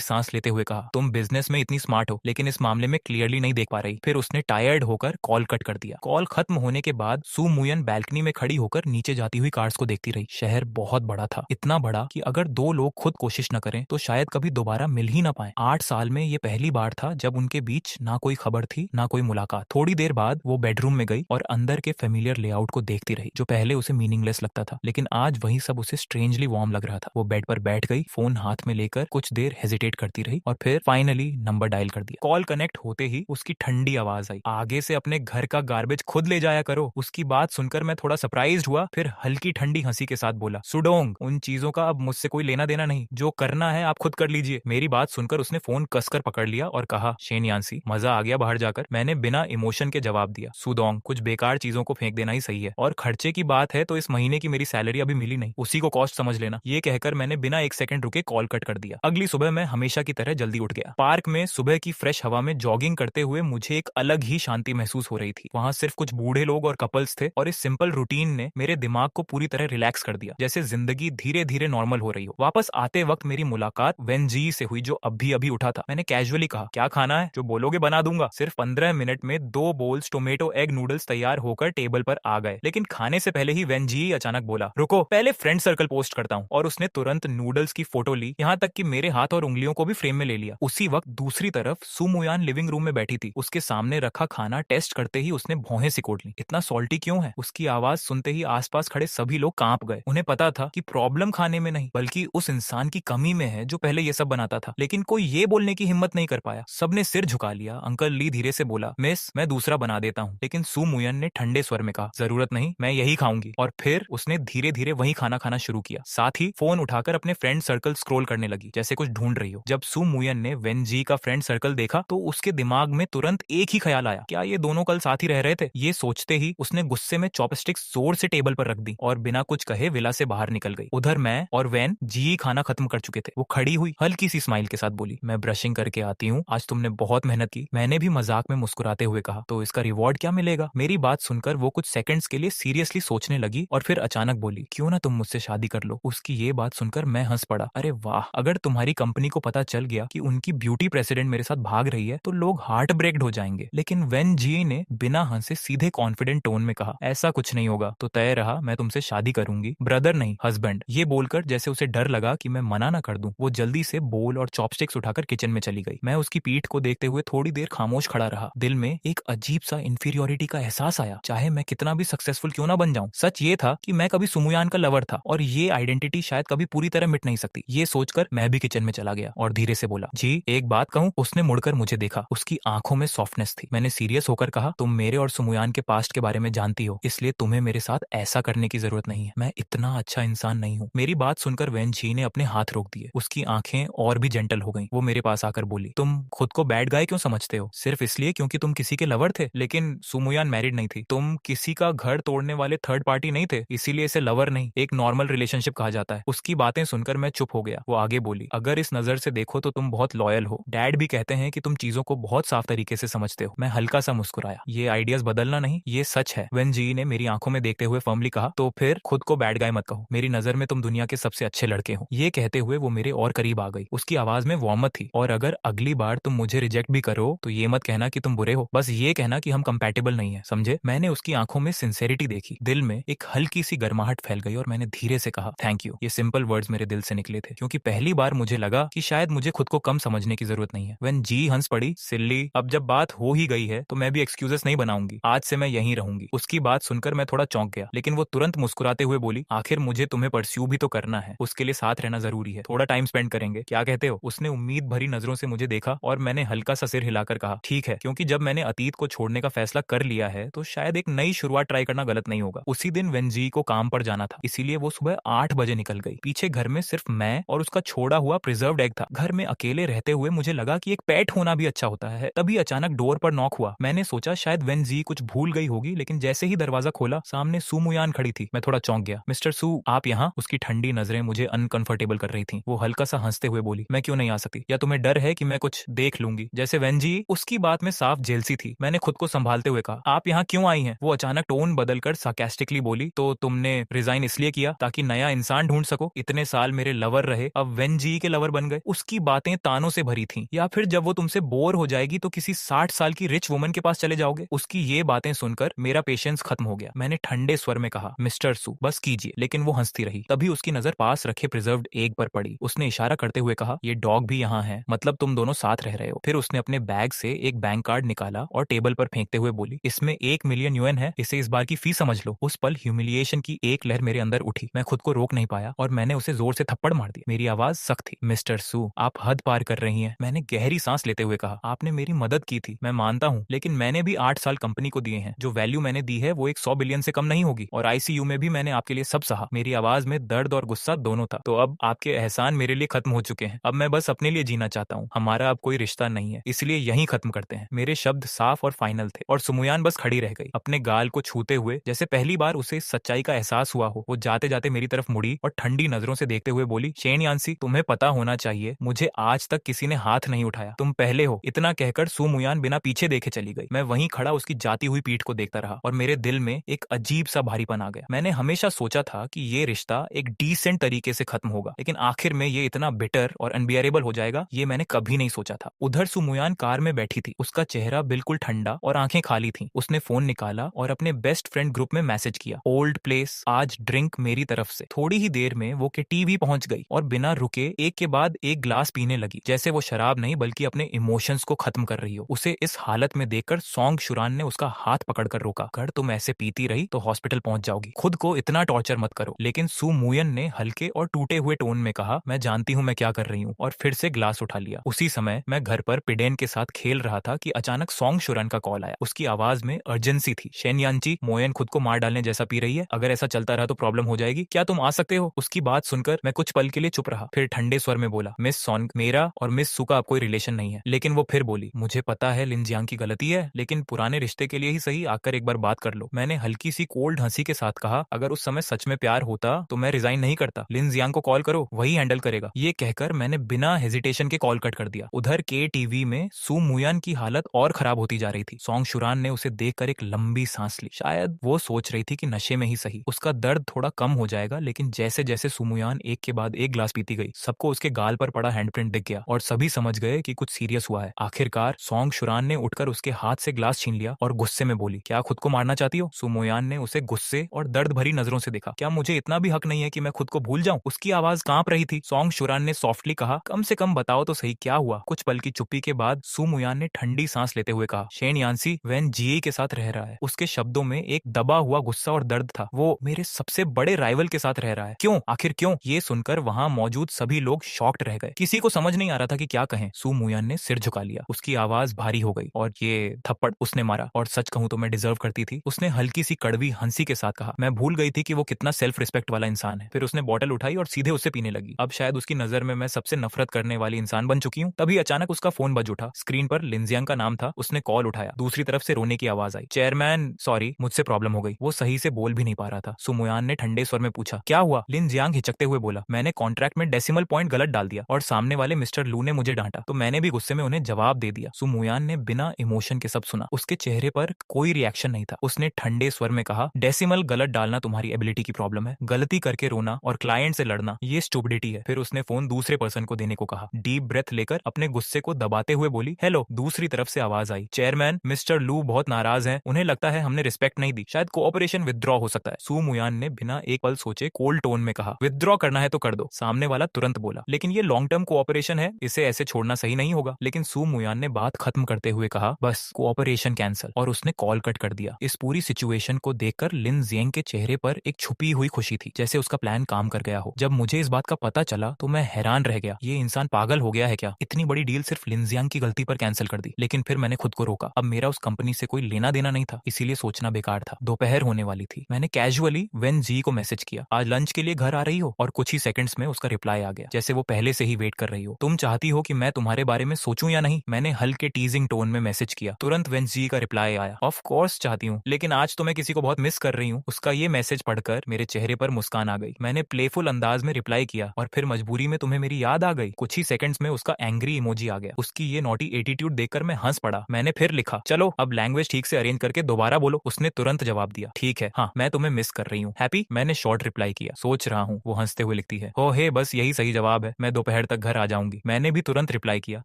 सांस लेते हुए कहा, तुम बिजनेस में इतनी स्मार्ट हो लेकिन इस मामले में क्लियरली नहीं देख पा रही। फिर उसने टायर्ड होकर कॉल कट कर दिया। कॉल खत्म होने के बाद सू मुयन बैल्कनी में खड़ी होकर नीचे जाती हुई कार्स को देखती रही। शहर बहुत बड़ा था, इतना बड़ा कि अगर दो लोग खुद कोशिश न करें तो शायद कभी दोबारा मिल ही ना पाए। 8 साल में ये पहली बार था जब उनके बीच ना कोई खबर थी ना कोई मुलाकात। थोड़ी देर बाद वो बेडरूम में गई और अंदर के फेमिलियर लेआउट को देखती रही जो पहले उसे मीनिंगलेस लगता था, लेकिन आज वही सब उसे स्ट्रेंजली वार्म लग रहा था। वो बेड पर बैठ गई, फोन हाथ में लेकर कुछ देर हेजिटेट करती रही और फिर फाइनली नंबर डायल कर दिया। कॉल कनेक्ट होते ही उसकी ठंडी आवाज आई, आगे से अपने घर का गार्बेज खुद ले जाया करो। उसकी बात सुनकर मैं थोड़ा सरप्राइज्ड हुआ, फिर हल्की ठंडी हंसी के साथ बोला, सुडोंग, उन चीजों का अब मुझसे कोई लेना देना नहीं, जो करना है आप खुद कर लीजिए। मेरी बात सुनकर उसने फोन कसकर पकड़ लिया और कहा, शेन यान्सी, मजा आ गया बाहर जाकर। मैंने बिना इमोशन के जवाब दिया, सुडोंग, कुछ बेकार चीजों को फेंक देना ही सही है, और खर्चे की बात है तो इस महीने की मेरी सैलरी अभी मिली नहीं, उसी को कॉस्ट समझ लेना। ये कहकर मैंने बिना एक सेकंड रुके कॉल कट कर दिया। अगली सुबह मैं हमेशा की तरह जल्दी उठ गया। पार्क में सुबह की फ्रेश हवा में जॉगिंग करते हुए मुझे एक अलग ही शांति महसूस हो रही थी। वहां सिर्फ कुछ बूढ़े लोग और कपल्स थे और इस सिंपल रूटीन ने मेरे दिमाग को पूरी तरह रिलैक्स कर दिया, जैसे जिंदगी धीरे धीरे नॉर्मल हो रही हो। वापस आते वक्त मेरी मुलाकात वेनजी से हुई जो अभी अभी उठा था। मैंने कैजुअली कहा, क्या खाना है, जो बोलोगे बना दूंगा। सिर्फ 15 मिनट में 2 बोल्स टोमेटो एग नूडल्स तैयार होकर टेबल पर आ गए, लेकिन खाने से पहले ही वेनजी अचानक बोला, रुको, पहले फ्रेंड सर्कल पोस्ट करता हूँ। और उसने तुरंत नूडल्स की फोटो ली, यहाँ तक कि मेरे हाथ और उंगलियों को भी फ्रेम में ले लिया। उसी वक्त दूसरी तरफ सुमुयान लिविंग रूम में बैठी थी। उसके सामने रखा खाना टेस्ट करते ही उसने भौहें सिकोड़ ली। इतना सॉल्टी क्यों है? उसकी आवाज सुनते ही आसपास खड़े सभी लोग कांप गए। उन्हें पता था कि प्रॉब्लम खाने में नहीं बल्कि उस इंसान की कमी में है जो पहले ये सब बनाता था, लेकिन कोई ये बोलने की हिम्मत नहीं कर पाया। सबने सिर झुका लिया। अंकल ली धीरे से बोला, मिस, मैं दूसरा बना देता हूँ। लेकिन सू मुयन ने ठंडे स्वर में कहा, जरूरत नहीं, मैं यही खाऊंगी। और फिर उसने धीरे धीरे वही खाना खाना शुरू किया, साथ ही फोन उठाकर अपने फ्रेंड सर्कल स्क्रॉल करने लगी जैसे कुछ ढूंढ रही हो। जब सू मुयन ने वेनजी का फ्रेंड सर्कल देखा तो उसके दिमाग में तुरंत एक ही ख्याल आया, क्या ये दोनों कल साथ ही रह रहे थे? ये सोचते ही उसने गुस्से में चॉपस्टिक्स जोर से टेबल पर रख दी और बिना कुछ कहे विला से बाहर निकल गई। उधर मैं और वैन जी खाना खत्म कर चुके थे। वो खड़ी हुई हल्की सी स्माइल के साथ बोली, मैं ब्रशिंग करके आती हूँ, आज तुमने बहुत मेहनत की। मैंने भी मजाक में मुस्कुराते हुए कहा, तो इसका रिवॉर्ड क्या मिलेगा? मेरी बात सुनकर वो कुछ सेकंड्स के लिए सीरियसली सोचने लगी और फिर अचानक बोली, क्यों ना तुम मुझसे शादी कर लो। उसकी ये बात सुनकर मैं हंस पड़ा। अरे वाह, अगर तुम्हारी कंपनी को पता चल गया कि उनकी ब्यूटी प्रेसिडेंट मेरे साथ भाग रही है तो लोग हार्ट ब्रेक्ड हो जाएंगे। लेकिन वेन जी ने बिना हंसे सीधे कॉन्फिडेंट टोन में कहा, ऐसा कुछ नहीं होगा, तो तय रहा, मैं तुमसे शादी करूंगी, ब्रदर नहीं हस्बैंड। ये बोलकर जैसे उसे डर लगा कि मैं मना ना कर दूं, वो जल्दी से बोल और चॉपस्टिक्स उठाकर किचन में चली गई। मैं उसकी पीठ को देखते हुए थोड़ी देर खामोश खड़ा रहा। दिल में एक अजीब सा इंफीरियोरिटी का एहसास आया। चाहे मैं कितना भी सक्सेसफुल क्यों ना बन जाऊं, सच ये था कि मैं कभी सुमुयान का लवर था और ये आइडेंटिटी शायद कभी पूरी तरह मिट नहीं सकती। ये सोचकर मैं भी किचन में चला गया और धीरे से बोला, जी एक बात कहूं? उसने मुड़कर मुझे देखा। उसकी आंखों में सॉफ्टनेस थी। मैंने सीरियस होकर कहा, तुम मेरे और सुमुयान के पास्ट के बारे में जानती हो, इसलिए तुम्हें मेरे साथ ऐसा करने की जरूरत नहीं है। मैं इतना अच्छा इंसान नहीं हूँ। मेरी बात सुनकर वेन जी ने अपने हाथ रोक दिए। उसकी आंखें और भी जेंटल हो गईं। वो मेरे पास आकर बोली, तुम खुद को बैड गाय क्यों समझते हो? सिर्फ इसलिए क्योंकि तुम किसी के लवर थे? लेकिन सुमुयान मैरिड नहीं थी। तुम किसी का घर तोड़ने वाले थर्ड पार्टी नहीं थे, इसीलिए इसे लवर नहीं, एक नॉर्मल रिलेशनशिप कहा जाता है। उसकी बातें सुनकर मैं चुप हो गया। वो आगे बोली, अगर इस नजर से देखो तो तुम बहुत लॉयल हो। डैड भी कहते हैं कि तुम चीजों को बहुत साफ तरीके से समझते हो। मैं हल्का सा मुस्कुराया। ये आइडियाज बदलना नहीं, ये सच है। वेन जी ने मेरी आंखों में देखते हुए फर्मली कहा, तो फिर खुद को बैड गाय मत कहो। मेरी नजर में तुम दुनिया के सबसे अच्छे लड़के हो। ये कहते हुए वो मेरे और करीब आ गई। उसकी आवाज में वार्मथ थी। और अगर अगली बार तुम मुझे रिजेक्ट भी करो तो ये मत कहना कि तुम बुरे हो, बस ये कहना कि हम कंपैटिबल नहीं है, समझे? मैंने उसकी आंखों में सिंसेरिटी देखी। दिल में एक हल्की सी गर्माहट फैल गई और मैंने धीरे से कहा, थैंक यू। ये सिंपल वर्ड्स मेरे दिल से निकले थे, क्योंकि पहली बार मुझे लगा कि शायद मुझे खुद को कम समझने की जरूरत नहीं है। वेन जी हंस पड़ी, सिल्ली, अब जब बात हो ही गई है तो मैं भी एक्सक्यूजेस नहीं बनाऊंगी, आज से मैं यहीं रहूंगी। उसकी बात सुनकर मैं थोड़ा चौंक गया, लेकिन वो तुरंत मुस्कुराते हुए बोली, आखिर मुझे तुम्हें परस्यू भी तो करना है, उसके लिए साथ रहना जरूरी है, थोड़ा टाइम स्पेंड करेंगे, क्या कहते हो? उसने उम्मीद भरी नजरों से मुझे देखा और मैंने हल्का सा सिर हिलाकर कहा, ठीक है, क्योंकि जब मैंने अतीत को छोड़ने का फैसला कर लिया है तो शायद एक नई शुरुआत ट्राई करना गलत नहीं होगा। उसी दिन वेनजी को काम पर जाना था, इसीलिए वो सुबह 8 बजे निकल गई। पीछे घर में सिर्फ मैं और उसका छोड़ा हुआ प्रिजर्व्ड एग था। घर में अकेले रहते हुए मुझे लगा कि एक पेट होना भी अच्छा होता है। तभी अचानक डोर पर नॉक हुआ। मैंने सोचा शायद वेनजी कुछ भूल गई होगी, लेकिन जैसे ही दरवाजा खोला सामने सुमुयान खड़ी थी। मैं थोड़ा चौंक गया। मिस्टर सू, आप यहाँ? उसकी ठंडी नजरें मुझे अनकंफर्टेबल कर रही थी। वो हल्का सा हंसते हुए बोली, मैं क्यों नहीं आ सकती? या तुम्हें डर है कि मैं कुछ देख लूंगी जैसे वेनजी? उसकी बात में साफ जेलसी थी। मैंने खुद को संभालते हुए कहा, आप यहाँ क्यों आई हैं? वो अचानक टोन बदलकर सार्कास्टिकली बोली, तो तुमने रिजाइन इसलिए किया ताकि नया इंसान ढूंढ सको? इतने साल साल मेरे लवर रहे अब वेन जी के लवर बन गए। उसकी बातें तानों से भरी थी। या फिर जब वो तुमसे बोर हो जाएगी तो किसी 60 साल की रिच वुमन के पास चले जाओगे। उसकी ये बातें सुनकर मेरा पेशेंस खत्म हो गया। मैंने ठंडे स्वर में कहा, मिस्टर सू बस कीजिए। लेकिन वो हंसती रही। तभी उसकी नजर पास रखे प्रिजर्व्ड एग पर पड़ी। उसने इशारा करते हुए कहा, ये डॉग भी यहाँ है, मतलब तुम दोनों साथ रह रहे हो। फिर उसने अपने बैग से एक बैंक कार्ड निकाला और टेबल पर फेंकते हुए बोली, इसमें 1 मिलियन यूएन है, इसे इस बार की फीस समझ लो। उस पल ह्यूमिलिएशन की एक लहर मेरे अंदर उठी। मैं खुद को रोक नहीं पाया और मैंने उसे जोर से थप्पड़ मार दिया। मेरी आवाज सख्त थी। मिस्टर सू आप हद पार कर रही हैं। मैंने गहरी सांस लेते हुए कहा, आपने मेरी मदद की थी, मैं मानता हूँ, लेकिन मैंने भी 8 साल कंपनी को दिए हैं। जो वैल्यू मैंने दी है वो एक 100 बिलियन से कम नहीं होगी। और आईसीयू में भी मैंने आपके लिए सब सहा। मेरी आवाज में दर्द और गुस्सा दोनों था। तो अब आपके एहसान मेरे लिए खत्म हो चुके हैं। अब मैं बस अपने लिए जीना चाहता हूँ। हमारा अब कोई रिश्ता नहीं है, इसलिए यहीं खत्म करते हैं। मेरे शब्द साफ और फाइनल थे और सुमुयान बस खड़ी रह गई, अपने गाल को छूते हुए, जैसे पहली बार उसे सच्चाई का एहसास हुआ हो। वो जाते जाते मेरी तरफ मुड़ी और ठंडी नजरों से देखते हुए बोली, शेन यान्सी तुम्हें पता होना चाहिए, मुझे आज तक किसी ने हाथ नहीं उठाया, तुम पहले हो। इतना कहकर सुमुयान बिना पीछे देखे चली गई। मैं वहीं खड़ा उसकी जाती हुई पीठ को देखता रहा और मेरे दिल में एक अजीब सा भारीपन आ गया। मैंने हमेशा सोचा था कि ये रिश्ता एक डिसेंट तरीके से खत्म होगा, लेकिन आखिर में ये इतना बिटर और अनबियरेबल हो जाएगा, ये मैंने कभी नहीं सोचा था। उधर सुमुयान कार में बैठी थी। उसका चेहरा बिल्कुल ठंडा और आंखें खाली थीं। उसने फोन निकाला और अपने बेस्ट फ्रेंड ग्रुप में मैसेज किया, ओल्ड प्लेस, आज ड्रिंक मेरी तरफ से। थोड़ी ही देर में वो के टीवी पहुंच गई और बिना रुके एक के बाद एक ग्लास पीने लगी, जैसे वो शराब नहीं बल्कि अपने इमोशंस को खत्म कर रही हो। उसे इस हालत में देखकर सॉन्ग शुरान ने उसका हाथ पकड़कर रोका, अगर तुम ऐसे पीती रही तो हॉस्पिटल पहुंच जाओगी, खुद को इतना टॉर्चर मत करो। लेकिन सू मुयन ने हल्के और टूटे हुए टोन में कहा, मैं जानती हूँ मैं क्या कर रही हूँ, और फिर से ग्लास उठा लिया। उसी समय मैं घर पर पिडेन के साथ खेल रहा था कि अचानक सॉन्ग शुरान का कॉल आया। उसकी आवाज में अर्जेंसी थी। शेन यान्ची, मोयन खुद को मार डालने जैसा पी रही है, अगर ऐसा चलता रहा तो प्रॉब्लम हो जाएगी, क्या तुम आ सकते हो? उसकी बात सुनकर मैं कुछ पल के लिए चुप रहा, फिर ठंडे स्वर में बोला, मिस सॉन्ग, मेरा और मिस सू का अब कोई रिलेशन नहीं है। लेकिन वो फिर बोली, मुझे पता है लिन जियांग की गलती है, लेकिन पुराने रिश्ते के लिए ही सही आकर एक बार बात कर लो। मैंने हल्की सी कोल्ड हंसी के साथ कहा, अगर उस समय सच में प्यार होता तो मैं रिजाइन नहीं करता, लिन जियांग को कॉल करो, वही हैंडल करेगा। ये कहकर मैंने बिना हेजिटेशन के कॉल कट कर दिया। उधर के टीवी में सू मुयान की हालत और खराब होती जा रही थी। सॉन्ग शुरान ने उसे देखकर एक लंबी सांस ली। शायद वो सोच रही थी कि नशे में ही सही उसका दर्द थोड़ा कम हो जाएगा, लेकिन जैसे जैसे सुमुयान एक के बाद एक ग्लास पीती गई, सबको उसके गाल पर पड़ा हैंडप्रिंट दिख गया और सभी समझ गए कि कुछ सीरियस हुआ है। आखिरकार सॉन्ग शुरान ने उठकर उसके हाथ से ग्लास छीन लिया और गुस्से में बोली, क्या खुद को मारना चाहती हो? सुमुयान ने उसे गुस्से और दर्द भरी नजरों से देखा। क्या मुझे इतना भी हक नहीं है कि मैं खुद को भूल जाऊं? उसकी आवाज कांप रही थी। सॉन्ग शुरान ने सॉफ्टली कहा, कम से कम बताओ तो सही क्या हुआ? कुछ पल की चुप्पी के बाद सुमुयान ने ठंडी सांस लेते हुए कहा, शेन यान्सी वैन जीई के साथ रह रहा है। उसके शब्दों में एक दबा हुआ गुस्सा और दर्द था। वो मेरे सबसे बड़े राइवल के साथ रह रहा है। क्यों? आखिर क्यों? ये सुनकर वहां मौजूद सभी लोग शॉक्ड रह गए। किसी को समझ नहीं आ रहा था कि क्या कहें। सुमुयान ने सिर झुका लिया। उसकी आवाज भारी हो गई, और ये थप्पड़ उसने मारा, और सच कहूं तो मैं डिजर्व करती थी। उसने हल्की सी कड़वी हंसी के साथ कहा, मैं भूल गई थी कि वो कितना सेल्फ रिस्पेक्ट वाला इंसान है। फिर उसने बॉटल उठाई और सीधे उससे पीने लगी। अब शायद उसकी नजर में मैं सबसे नफरत करने वाली इंसान बन चुकी हूँ। तभी अचानक उसका फोन बज उठा। स्क्रीन पर लिन जियांग का नाम था। उसने कॉल उठाया। दूसरी तरफ से रोने की आवाज आई, चेयरमैन सॉरी, मुझसे प्रॉब्लम हो गई। वो सही से बोल भी नहीं पा रहा था। सुमुयान ने ठंडे स्वर में पूछा, क्या हुआ? लिन जियांग हिचकते हुए बोला, मैंने कॉन्ट्रैक्ट में डेसिमल पॉइंट गलत डाल दिया और सामने वाले मिस्टर लू ने मुझे डांटा, तो मैंने भी गुस्से में उन्हें जवाब दे दिया। सुमुयान ने बिना इमोशन के सब सुना। उसके चेहरे पर कोई रिएक्शन नहीं था। उसने ठंडे स्वर में कहा, डेसिमल गलत डालना तुम्हारी एबिलिटी की प्रॉब्लम है, गलती करके रोना और क्लाइंट से लड़ना ये स्टुपिडिटी है। फिर उसने फोन दूसरे पर्सन को देने को कहा। डीप ब्रेथ लेकर अपने गुस्से को दबाते हुए बोली, हेलो। दूसरी तरफ से आवाज आई, चेयरमैन मिस्टर लू बहुत नाराज हैं, उन्हें लगता है हमने रिस्पेक्ट नहीं दी, शायद कोऑपरेशन विथड्रॉ हो सकता है। सुमुयान ने बिना एक पल सोचे कोल्ड टोन में कहा, विथड्रॉ करना है तो कर दो। सामने वाला तुरंत बोला, लेकिन ये लॉन्ग टर्म कोऑपरेशन है, इसे ऐसे छोड़ना सही नहीं होगा। लेकिन सुमुयान ने बात खत्म करते हुए कहा, बस कोऑपरेशन कैंसिल, और उसने कॉल कट कर दिया। इस पूरी सिचुएशन को देखकर लिन जियांग के चेहरे पर एक छुपी हुई खुशी थी, जैसे उसका प्लान काम कर गया हो। जब मुझे इस बात का पता चला तो मैं हैरान रह गया। ये इंसान पागल हो गया है क्या? इतनी बड़ी डील सिर्फ लिन जियांग की गलती पर कैंसिल कर दी। लेकिन फिर मैंने खुद को रोका। अब मेरा उस कंपनी से कोई लेना देना नहीं था, इसीलिए सोचना बेकार था। दोपहर होने वाली थी। मैंने कैजुअली वेन जी को मैसेज किया, आज लंच के लिए घर आ रही हो? और कुछ ही सेकंड्स में उसका रिप्लाई आ गया, जैसे वो पहले से ही वेट कर रही हो। तुम चाहती हो कि मैं तुम्हारे बारे में सोचूं या नहीं? मैंने हल्के टीजिंग टोन में मैसेज किया। तुरंत वेन जी का रिप्लाई आया, ऑफ कोर्स चाहती हूँ, लेकिन आज तो मैं किसी को बहुत मिस कर रही हूँ। उसका ये मैसेज पढ़कर मेरे चेहरे पर मुस्कान आ गई। मैंने प्लेफुल अंदाज में रिप्लाई किया, और फिर मजबूरी में तुम्हें मेरी याद आ गई। कुछ ही सेकंड्स में उसका एंग्री इमोजी आ गया। उसकी ये नॉटी एटीट्यूड देखकर मैं हंस पड़ा। मैंने फिर लिखा, चलो अब लैंग्वेज ठीक से अरेंज करके दोबारा बोलो। उसने तुरंत जवाब दिया, ठीक है, हाँ मैं तुम्हें मिस कर रही हूँ, हैप्पी। मैंने शॉर्ट रिप्लाई किया, सोच रहा हूँ। वो हंसते हुए हुए लिखती है, हो हे बस यही सही जवाब है, मैं दोपहर तक घर आ जाऊंगी। मैंने भी तुरंत रिप्लाई किया,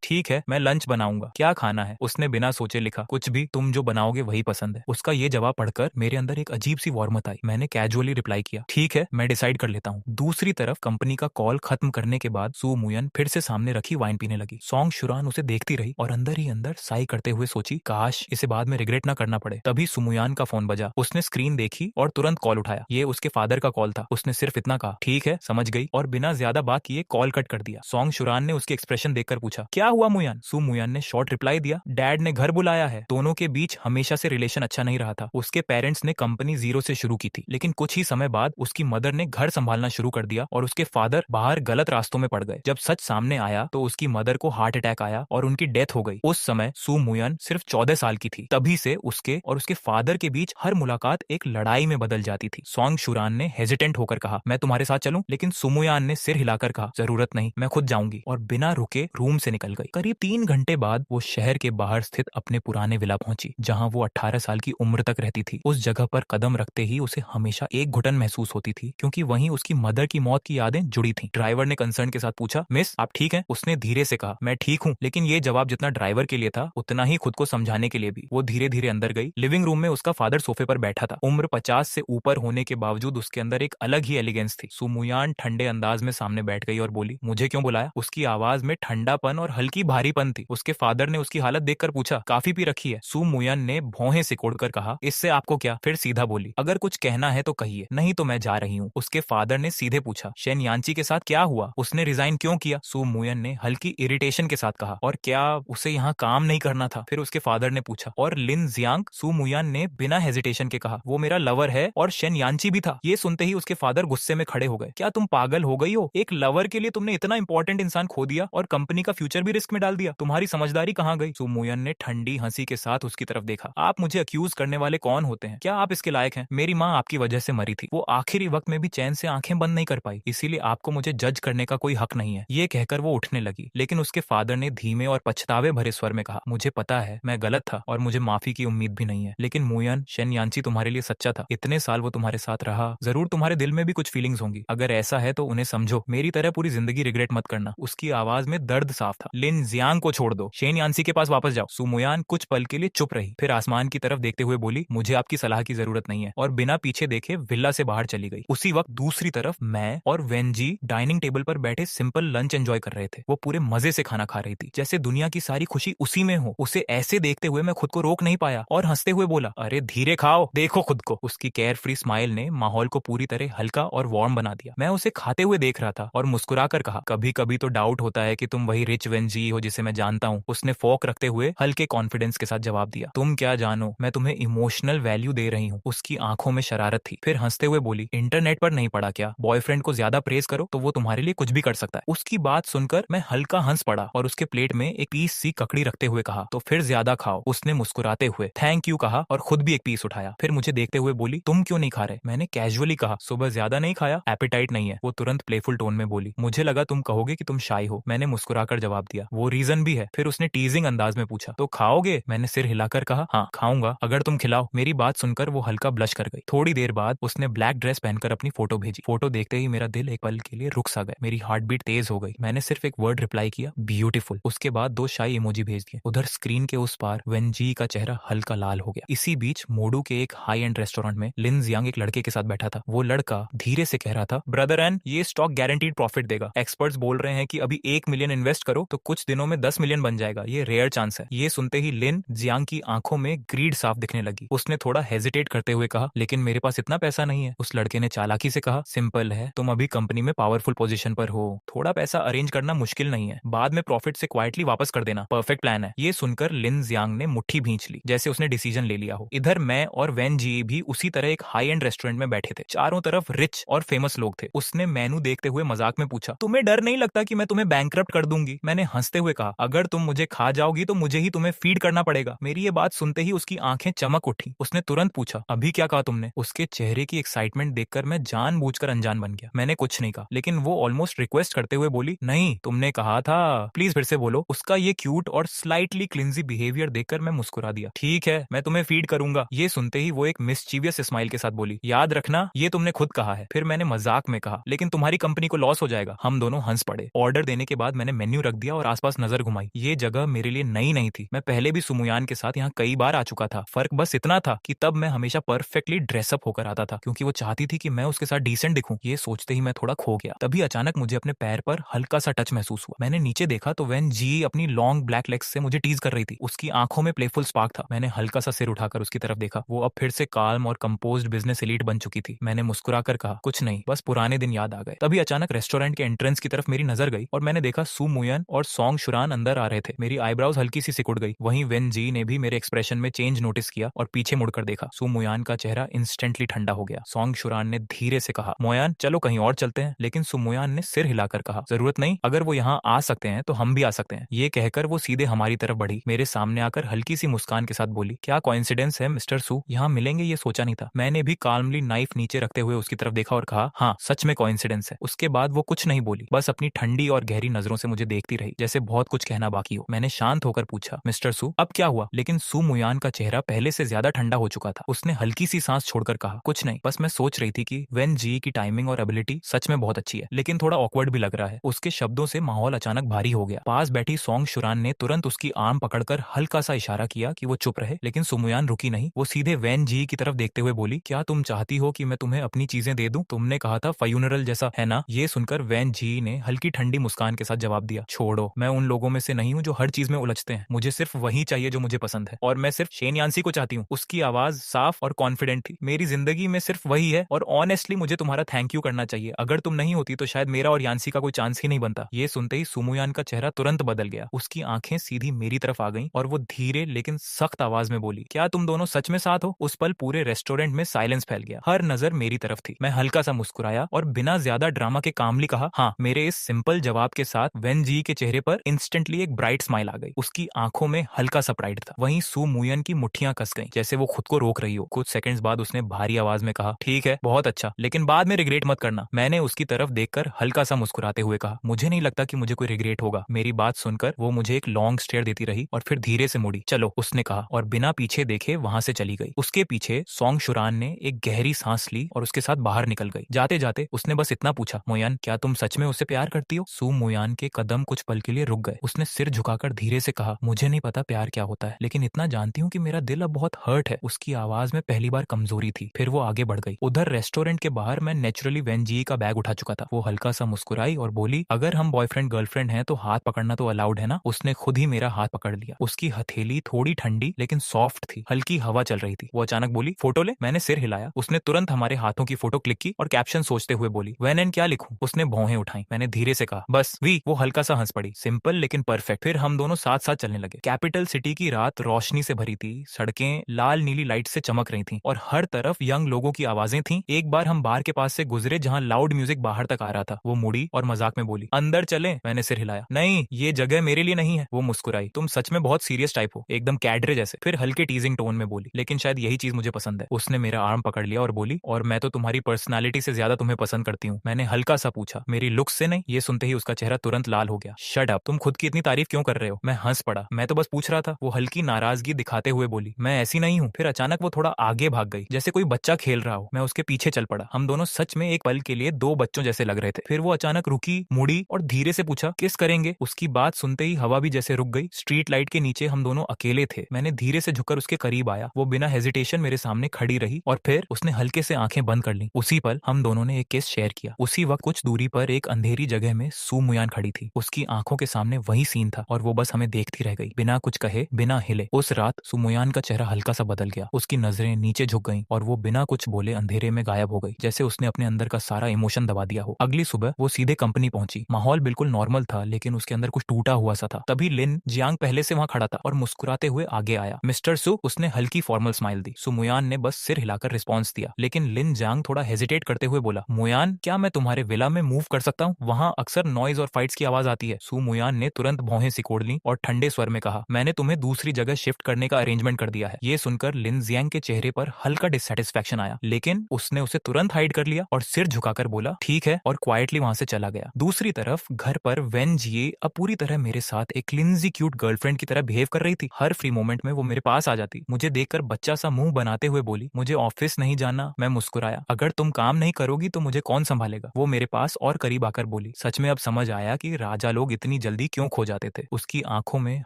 ठीक है मैं लंच बनाऊंगा, क्या खाना है? उसने बिना सोचे लिखा, कुछ भी, तुम जो बनाओगे वही पसंद है। उसका ये जवाब पढ़कर मेरे अंदर एक अजीब सी वार्मत आई। मैंने कैजुअली रिप्लाई किया, ठीक है मैं डिसाइड कर लेता हूँ। दूसरी तरफ कंपनी का कॉल खत्म करने के बाद सू मुयन फिर से सामने रखी वाइन पीने लगी। सॉन्ग शुरान उसे देखती रही और अंदर ही अंदर साई करते हुए सोची, काश इसे बाद में रिग्रेट ना करना पड़े। तभी सुमुयान का फोन बजा। उसने स्क्रीन देखी और तुरंत कॉल उठाया। ये उसके फादर का कॉल था। उसने सिर्फ इतना कहा, ठीक है समझ गई, और बिना ज्यादा बात किए कॉल कट कर दिया। सॉन्ग शुरान ने उसके एक्सप्रेशन देखकर पूछा, क्या हुआ मुयान? सू मुयान ने शॉर्ट रिप्लाई दिया, डैड ने घर बुलाया है। दोनों के बीच हमेशा से रिलेशन अच्छा नहीं रहा था। उसके पेरेंट्स ने कंपनी जीरो से शुरू की थी, लेकिन कुछ ही समय बाद उसकी मदर ने घर संभालना शुरू कर दिया और उसके फादर बाहर गलत रास्तों में पड़ गए। जब सच सामने आया तो उसकी मदर को हार्ट अटैक आया और उनकी डेथ हो गई। उस समय सू मुयन सिर्फ 14 साल की थी। तभी से उसके और उसके फादर के बीच हर मुलाकात एक लड़ाई में बदल जाती थी। सॉन्ग शुरान ने हेजिटेंट होकर कहा, मैं तुम्हारे साथ चलूं? लेकिन सुमुयान ने सिर हिलाकर कहा, जरूरत नहीं, मैं खुद जाऊंगी, और बिना रुके रूम से निकल गई। करीब 3 घंटे बाद वो शहर के बाहर स्थित अपने पुराने विला पहुंची, जहां वो 18 साल की उम्र तक रहती थी। उस जगह पर कदम रखते ही उसे हमेशा एक घुटन महसूस होती थी, क्योंकि वहीं उसकी मदर की मौत की यादें जुड़ी थी। ड्राइवर ने कंसर्न के साथ पूछा, मिस आप ठीक हैं? उसने धीरे से कहा, मैं ठीक हूँ। लेकिन ये जवाब जितना ड्राइवर के लिए था उतना ही खुद को समझाने के लिए भी। वो धीरे धीरे अंदर गई। लिविंग रूम में उसका फादर सोफे पर बैठा था। उम्र 50 से ऊपर होने के बावजूद उसके अंदर एक अलग ही एलिगेंस थी। सुमुयान ठंडे अंदाज में सामने बैठ गई और बोली, मुझे क्यों बुलाया? उसकी आवाज में ठंडापन और हल्की भारीपन थी। उसके फादर ने उसकी हालत देखकर पूछा, काफी पी रखी है? सू मुयन ने भौहें सिकोड़कर कहा, इससे आपको क्या? फिर सीधा बोली, अगर कुछ कहना है तो कहिए, नहीं तो मैं जा रही हूँ। उसके फादर ने सीधे पूछा, शेन यांची के साथ क्या हुआ? उसने रिजाइन क्यों किया? सू मुयन ने हल्की इरिटेशन के साथ कहा, और क्या उसे यहाँ काम नहीं करना था? फिर उसके फादर ने पूछा, और लिन जियांग? सू मुयन ने बिना हेजिटेशन के कहा, वो मेरा लवर है और शेन यांची भी था। ये सुनते ही उसके फादर गुस्से में खड़े हो गए। क्या तुम पागल हो गई हो? एक लवर के लिए तुमने इतना इंपॉर्टेंट इंसान खो दिया और कंपनी का फ्यूचर भी रिस्क में डाल दिया। तुम्हारी समझदारी कहाँ गई? सू मुयन ने ठंडी हंसी के साथ उसकी तरफ देखा। आप मुझे अक्यूज करने वाले कौन होते हैं? क्या आप इसके लायक हैं? मेरी माँ आपकी वजह से मरी थी। वो आखिरी वक्त में भी चैन से आंखें बंद नहीं कर पाई, इसीलिए आपको मुझे जज करने का कोई हक नहीं है। ये कहकर वो उठने लगी, लेकिन उसके फादर ने धीमे और पछतावे भरे स्वर में कहा, मुझे पता है मैं गलत था और मुझे माफी की उम्मीद भी नहीं है, लेकिन मुयन, शेन यांची तुम्हारे लिए सच्चा था। इतने साल वो तुम्हारे साथ रहा, जरूर तुम्हारे दिल में भी कुछ फीलिंग्स होंगी। अगर ऐसा है तो उन्हें समझो, मेरी तरह पूरी जिंदगी रिग्रेट मत करना। उसकी आवाज में दर्द साफ था। लिन जियांग को छोड़ दो, शेन यांसी के पास वापस जाओ। सुमुयान कुछ पल के लिए चुप रही, फिर आसमान की तरफ देखते हुए बोली, मुझे आपकी सलाह की जरूरत नहीं है, और बिना पीछे देखे विला से बाहर चली गई। उसी वक्त दूसरी तरफ मैं और वेनजी डाइनिंग टेबल पर बैठे सिंपल लंच एंजॉय कर रहे थे। वो पूरे मजे से खाना खा रही थी, जैसे दुनिया की सारी खुशी उसी में हो। उसे ऐसे देखते हुए मैं खुद को रोक नहीं पाया और हंसते हुए बोला, अरे धीरे खाओ, देखो खुद को। उसकी केयर फ्री स्माइल ने माहौल को पूरी तरह हल्का और वार्म बना दिया। मैं उसे खाते हुए देख रहा था और मुस्कुराकर कहा, कभी कभी तो डाउट होता है कि तुम वही रिच वेनजी हो जिसे मैं जानता हूँ। उसने फोक रखते हुए हल्के कॉन्फिडेंस के साथ जवाब दिया, तुम क्या जानो, मैं तुम्हें इमोशनल वैल्यू दे रही हूँ। उसकी आंखों में शरारत थी। फिर हंसते हुए बोली, इंटरनेट पर नहीं पढ़ा क्या, बॉयफ्रेंड को ज्यादा प्रेज करो तो वो तुम्हारे लिए कुछ भी कर सकता है। उसकी बात सुनकर मैं हल्का हंस पड़ा और उसके प्लेट में एक पीस सी ककड़ी रखते हुए कहा, तो फिर ज्यादा खाओ। उसने मुस्कुराते हुए थैंक यू कहा और खुद भी एक पीस उठाया। फिर मुझे देखते हुए बोली, तुम क्यों नहीं खा रहे? मैंने कैजुअली कहा, सुबह ज्यादा नहीं खाया, एपेटाइट नहीं है। वो तुरंत प्लेफुल टोन में बोली, मुझे लगा तुम कहोगे कि तुम शाई हो। मैंने मुस्कुराकर जवाब दिया, वो रीजन भी है। फिर उसने टीजिंग अंदाज में पूछा, तो खाओगे? मैंने सिर हिलाकर कहा, हाँ खाऊंगा, अगर तुम खिलाओ। मेरी बात सुनकर वो हल्का ब्लश कर गई। थोड़ी देर बाद उसने ब्लैक ड्रेस पहनकर अपनी फोटो भेजी। फोटो देखते ही मेरा दिल एक पल के लिए रुक सा गया, मेरी हार्ट बीट तेज हो गई। मैंने सिर्फ एक वर्ड रिप्लाई किया, ब्यूटीफुल। उसके बाद 2 शाई इमोजी भेज दिए। उधर स्क्रीन के उस पार वेनजी का चेहरा हल्का लाल हो गया। इसी बीच मोडू के एक हाई एंड रेस्टोरेंट में लिन जियांग एक लड़के के साथ बैठा था। वो लड़का धीरे से कह रहा था, ब्रदर एन, ये स्टॉक गारंटीड प्रॉफिट देगा। एक्सपर्ट्स बोल रहे हैं कि अभी 1 मिलियन इन्वेस्ट करो तो कुछ दिनों में 10 मिलियन बन जाएगा। ये रेयर चांस है। ये सुनते ही लिन जियांग की आंखों में ग्रीड साफ दिखने लगी। उसने थोड़ा हेजिटेट करते हुए कहा, लेकिन मेरे पास इतना पैसा नहीं है। उस लड़के ने चालाकी से कहा, सिंपल है, तुम अभी कंपनी में पावरफुल पोजीशन पर हो, थोड़ा पैसा अरेंज करना मुश्किल नहीं है, बाद में प्रॉफिट से क्वाइटली वापस कर देना, परफेक्ट प्लान है। ये सुनकर लिन जियांग ने मुट्ठी भींच ली, जैसे उसने डिसीजन ले लिया हो। इधर मैं और वेन जी भी उसी तरह एक हाई एंड रेस्टोरेंट में बैठे थे। चारों तरफ रिच और फेमस लोग थे। उसने मेनू देखते हुए मजाक में पूछा, तुम्हें डर नहीं लगता कि मैं तुम्हें बैंकरप्ट कर दूंगी? मैंने हंसते हुए कहा, अगर तुम मुझे खा जाओगी तो मुझे ही तुम्हें फीड करना पड़ेगा। मेरी ये बात सुनते ही उसकी आंखें चमक उठी। उसने तुरंत पूछा, अभी क्या कहा तुमने? उसके चेहरे की एक्साइटमेंट देखकर मैं जानबूझकर अनजान बन गया। मैंने कुछ नहीं कहा, लेकिन वो ऑलमोस्ट रिक्वेस्ट करते हुए बोली, नहीं तुमने कहा था, प्लीज फिर से बोलो। उसका ये क्यूट और स्लाइटली क्लिंजी बिहेवियर देखकर मैं मुस्कुरा दिया। ठीक है, मैं तुम्हें फीड करूंगा। ये सुनते ही वो एक मिस्चीवियस स्माइल के साथ बोली, याद रखना ये तुमने खुद कहा है। फिर मैंने मजाक में कहा, कहा, लेकिन तुम्हारी कंपनी को लॉस हो जाएगा। हम दोनों हंस पड़े। ऑर्डर देने के बाद मैंने मेन्यू रख दिया और आसपास नजर घुमाई। ये जगह मेरे लिए नई नहीं थी, मैं पहले भी सुमुयान के साथ यहाँ कई बार आ चुका था। फर्क बस इतना था कि तब मैं हमेशा परफेक्टली ड्रेसअप होकर आता था, क्योंकि वो चाहती थी कि मैं उसके साथ डिसेंट दिखूं। ये सोचते ही मैं थोड़ा खो गया। तभी अचानक मुझे अपने पैर पर हल्का सा टच महसूस हुआ। मैंने नीचे देखा तो वैन जी अपनी लॉन्ग ब्लैक लेग्स से मुझे टीज कर रही थी। उसकी आंखों में प्लेफुल स्पार्क था। मैंने हल्का सा सिर उठाकर उसकी तरफ देखा। वो अब फिर से काल्म और कंपोज्ड बिजनेस एलीट बन चुकी थी। मैंने मुस्कुराकर कहा, कुछ नहीं, बस पुराने दिन याद आ गए। तभी अचानक रेस्टोरेंट के एंट्रेंस की तरफ मेरी नजर गई और मैंने देखा सू मुयन और सॉन्ग शुरान अंदर आ रहे थे। मेरी आईब्राउज हल्की सी सिकुड़ गई। वहीं वेन जी ने भी मेरे एक्सप्रेशन में चेंज नोटिस किया और पीछे मुड़कर देखा। सू मुयान का चेहरा इंस्टेंटली ठंडा हो गया। सॉन्ग शुरान ने धीरे से कहा, मोयान चलो कहीं और चलते हैं। लेकिन सू मुयान ने सिर हिलाकर कहा, जरूरत नहीं, अगर वो यहाँ आ सकते हैं तो हम भी आ सकते हैं। ये कहकर वो सीधे हमारी तरफ बढ़ी। मेरे सामने आकर हल्की सी मुस्कान के साथ बोली, क्या कोइंसिडेंस है मिस्टर सू, यहाँ मिलेंगे ये सोचा नहीं था। मैंने भी काल्मली नाइफ नीचे रखते हुए उसकी तरफ देखा और कहा, हाँ सच में कोइंसिडेंस है। उसके बाद वो कुछ नहीं बोली, बस अपनी ठंडी और गहरी नजरों से मुझे देखती रही, जैसे बहुत कुछ कहना बाकी हो। मैंने शांत होकर पूछा, मिस्टर सू अब क्या हुआ? लेकिन सू मुयान का चेहरा पहले से ज्यादा ठंडा हो चुका था। उसने हल्की सी सांस छोड़कर कहा, कुछ नहीं, बस मैं सोच रही थी कि वेन जी की टाइमिंग और एबिलिटी सच में बहुत अच्छी है, लेकिन थोड़ा ऑकवर्ड भी लग रहा है। उसके शब्दों से माहौल अचानक भारी हो गया। पास बैठी सॉन्ग शुरान ने तुरंत उसकी आर्म पकड़कर हल्का सा इशारा किया कि वो चुप रहे, लेकिन सुमुयान रुकी नहीं। वो सीधे वैन जी की तरफ देखते हुए बोली, क्या तुम चाहती हो कि मैं तुम्हें अपनी चीजें दे दूं? तुमने कहा था फ्यूनरल जैसा, है ना? ये सुनकर वैन जी ने हल्की ठंडी मुस्कान के साथ जवाब दिया, छोड़ो, मैं उन लोगों में से नहीं हूँ जो हर चीज में उलझते हैं। मुझे सिर्फ वही चाहिए जो मुझे पसंद है, और मैं सिर्फ शेन यान्सी को चाहती हूँ। उसकी आवाज साफ और कॉन्फिडेंट थी। मेरी जिंदगी में सिर्फ वही है, और ऑनेस्टली मुझे तुम्हारा थैंक यू करना चाहिए। अगर तुम नहीं होती तो शायद मेरा और यान्सी का कोई चांस ही नहीं बनता। ये सुनते ही सुमुयान का चेहरा तुरंत बदल गया। उसकी आंखें सीधी मेरी तरफ आ गईं और वो धीरे लेकिन सख्त आवाज में बोली, क्या तुम दोनों सच में साथ हो? उस पल पूरे रेस्टोरेंट में साइलेंस फैल गया। हर नजर मेरी तरफ थी। मैं हल्का सा मुस्कुराया और बिना ज्यादा ड्रामा के कामली कहा, हाँ। मेरे इस सिंपल जवाब के साथ वेन जी के चेहरे पर इंस्टेंटली एक ब्राइट स्माइल आ गई। उसकी आंखों में हल्का सा प्राइड था। वहीं सू मुयन की मुट्ठियां कस गईं, जैसे वो खुद को रोक रही हो। कुछ सेकंड्स बाद उसने भारी आवाज में कहा, ठीक है, बहुत अच्छा, लेकिन बाद में रिग्रेट मत करना। मैंने उसकी तरफ देखकर हल्का सा मुस्कुराते हुए कहा, मुझे नहीं लगता कि मुझे कोई रिग्रेट होगा। मेरी बात सुनकर वो मुझे एक लॉन्ग स्टेयर देती रही और फिर धीरे से मुड़ी। चलो, उसने कहा और बिना पीछे देखे वहां से चली गई। उसके पीछे सॉन्ग शुरान ने एक गहरी सांस ली और उसके साथ बाहर निकल गई। जाते जाते उसने बस इतना पूछा, मोयान क्या तुम सच में उससे प्यार करती हो? सू मोयान के कदम कुछ पल के लिए रुक गए। उसने सिर झुकाकर धीरे से कहा, मुझे नहीं पता प्यार क्या होता है, लेकिन इतना जानती हूँ कि मेरा दिल अब बहुत हर्ट है। उसकी आवाज में पहली बार कमजोरी थी। फिर वो आगे बढ़ गई। उधर रेस्टोरेंट के बाहर मैं नेचुरली वेन जी का बैग उठा चुका था। वो हल्का सा मुस्कुराई और बोली, अगर हम बॉयफ्रेंड गर्लफ्रेंड हैं तो हाथ पकड़ना तो अलाउड है ना? उसने खुद ही मेरा हाथ पकड़ लिया। उसकी हथेली थोड़ी ठंडी लेकिन सॉफ्ट थी। हल्की हवा चल रही थी। वो अचानक बोली, फोटो ले। मैंने सिर हिलाया। उसने तुरंत हमारे हाथों की फोटो क्लिक की और कैप्शन सोचते हुए बोली, वेन एंड क्या लिखूं? उसने भौहें उठाई। मैंने धीरे से कहा, बस वी। वो हल्का सा हंस पड़ी। सिंपल लेकिन परफेक्ट। फिर हम दोनों साथ साथ चलने लगे। कैपिटल सिटी की रात रोशनी से भरी थी। सड़कें लाल नीली लाइट से चमक रही थी और हर तरफ यंग लोगों की आवाजें थी। एक बार हम बार के पास से गुजरे जहाँ लाउड म्यूजिक बाहर तक आ रहा था। वो मुड़ी और मजाक में बोली, अंदर चले? मैंने सिर हिलाया, नहीं, ये जगह मेरे लिए नहीं है। वो मुस्कुराई, तुम सच में बहुत सीरियस टाइप हो, एकदम कैडरे जैसे। फिर हल्के टीजिंग टोन में बोली, लेकिन शायद यही चीज मुझे पसंद है। उसने मेरा आर्म पकड़ लिया और बोली, और मैं तो तुम्हारी पर्सनालिटी से ज्यादा तुम्हें पसंद करती हूँ। मैंने हल्का सा पूछा, मेरी लुक्स से नहीं? ये सुनते ही उसका चेहरा तुरंत लाल हो गया। शट अप, तुम खुद की इतनी तारीफ क्यों कर रहे हो? मैं हंस पड़ा, मैं तो बस पूछ रहा था। वो हल्की नाराजगी दिखाते हुए बोली, मैं ऐसी नहीं हूँ। फिर अचानक वो थोड़ा आगे भाग गई, जैसे कोई बच्चा खेल रहा हो। मैं उसके पीछे चल पड़ा। हम दोनों सच में एक पल के लिए दो बच्चों जैसे लग रहे थे। फिर वो अचानक रुकी, मुड़ी और धीरे से पूछा, किस करेंगे? उसकी बात सुनते ही हवा भी जैसे रुक गई। स्ट्रीट लाइट के नीचे हम दोनों अकेले थे। मैंने धीरे से झुककर उसके करीब आया। वो बिना हेजिटेशन मेरे सामने खड़ी रही और फिर उसने हल्के से आंखें बंद कर ली। उसी पल हम दोनों ने एक किस शेयर किया। उसी वक्त कुछ दूरी पर एक अंधेरी जगह में सू मुयान खड़ी थी। उसकी आंखों के सामने वही सीन था और वो बस हमें देखती रह गई, बिना कुछ कहे, बिना हिले। उस रात सू मुयान का चेहरा हल्का सा बदल गया। उसकी नजरें नीचे झुक गईं और वो बिना कुछ बोले अंधेरे में गायब हो गई, जैसे उसने अपने अंदर का सारा इमोशन दबा दिया हो। अगली सुबह वो सीधे कंपनी पहुंची। माहौल बिल्कुल नॉर्मल था, लेकिन उसके अंदर कुछ टूटा हुआ सा था। तभी लिन जियांग पहले से वहां खड़ा था और मुस्कुराते हुए आगे आया। मिस्टर सू, उसने हल्की फॉर्मल स्माइल दी। सू मुयान ने बस सिर हिलाकर रिस्पॉन्स दिया, लेकिन लिन जियांग थोड़ा हेजिटेट करते हुए बोला, मुयान, क्या मैं तुम्हारे विला में मूव कर सकता हूँ? वहाँ अक्सर नॉइज और फाइट्स की आवाज आती है। सू मुयान ने तुरंत भौहें सिकोड़ ली और ठंडे स्वर में कहा, मैंने तुम्हें दूसरी जगह शिफ्ट करने का अरेंजमेंट कर दिया है। ये सुनकर लिन जियांग के चेहरे पर हल्का डिससेटिस्फैक्शन आया, लेकिन उसने उसे तुरंत हाइड कर लिया और सिर झुकाकर बोला, ठीक है, और क्वाइटली वहां से चला गया। दूसरी तरफ घर पर वेन जिए अब पूरी तरह मेरे साथ एक क्लिंजी क्यूट गर्लफ्रेंड की तरह बिहेव कर रही थी। हर फ्री मोमेंट में वो मेरे पास आ जाती। मुझे देखकर बच्चा सा मुंह बनाते हुए बोली, मुझे ऑफिस नहीं जाना। मैं मुस्कुराया, अगर तुम काम नहीं करोगी तो मुझे कौन संभालेगा? वो मेरे पास और करीब आकर बोली, सच में अब समझ आया कि राजा लोग इतनी जल्दी क्यों खो जाते थे। उसकी आंखों में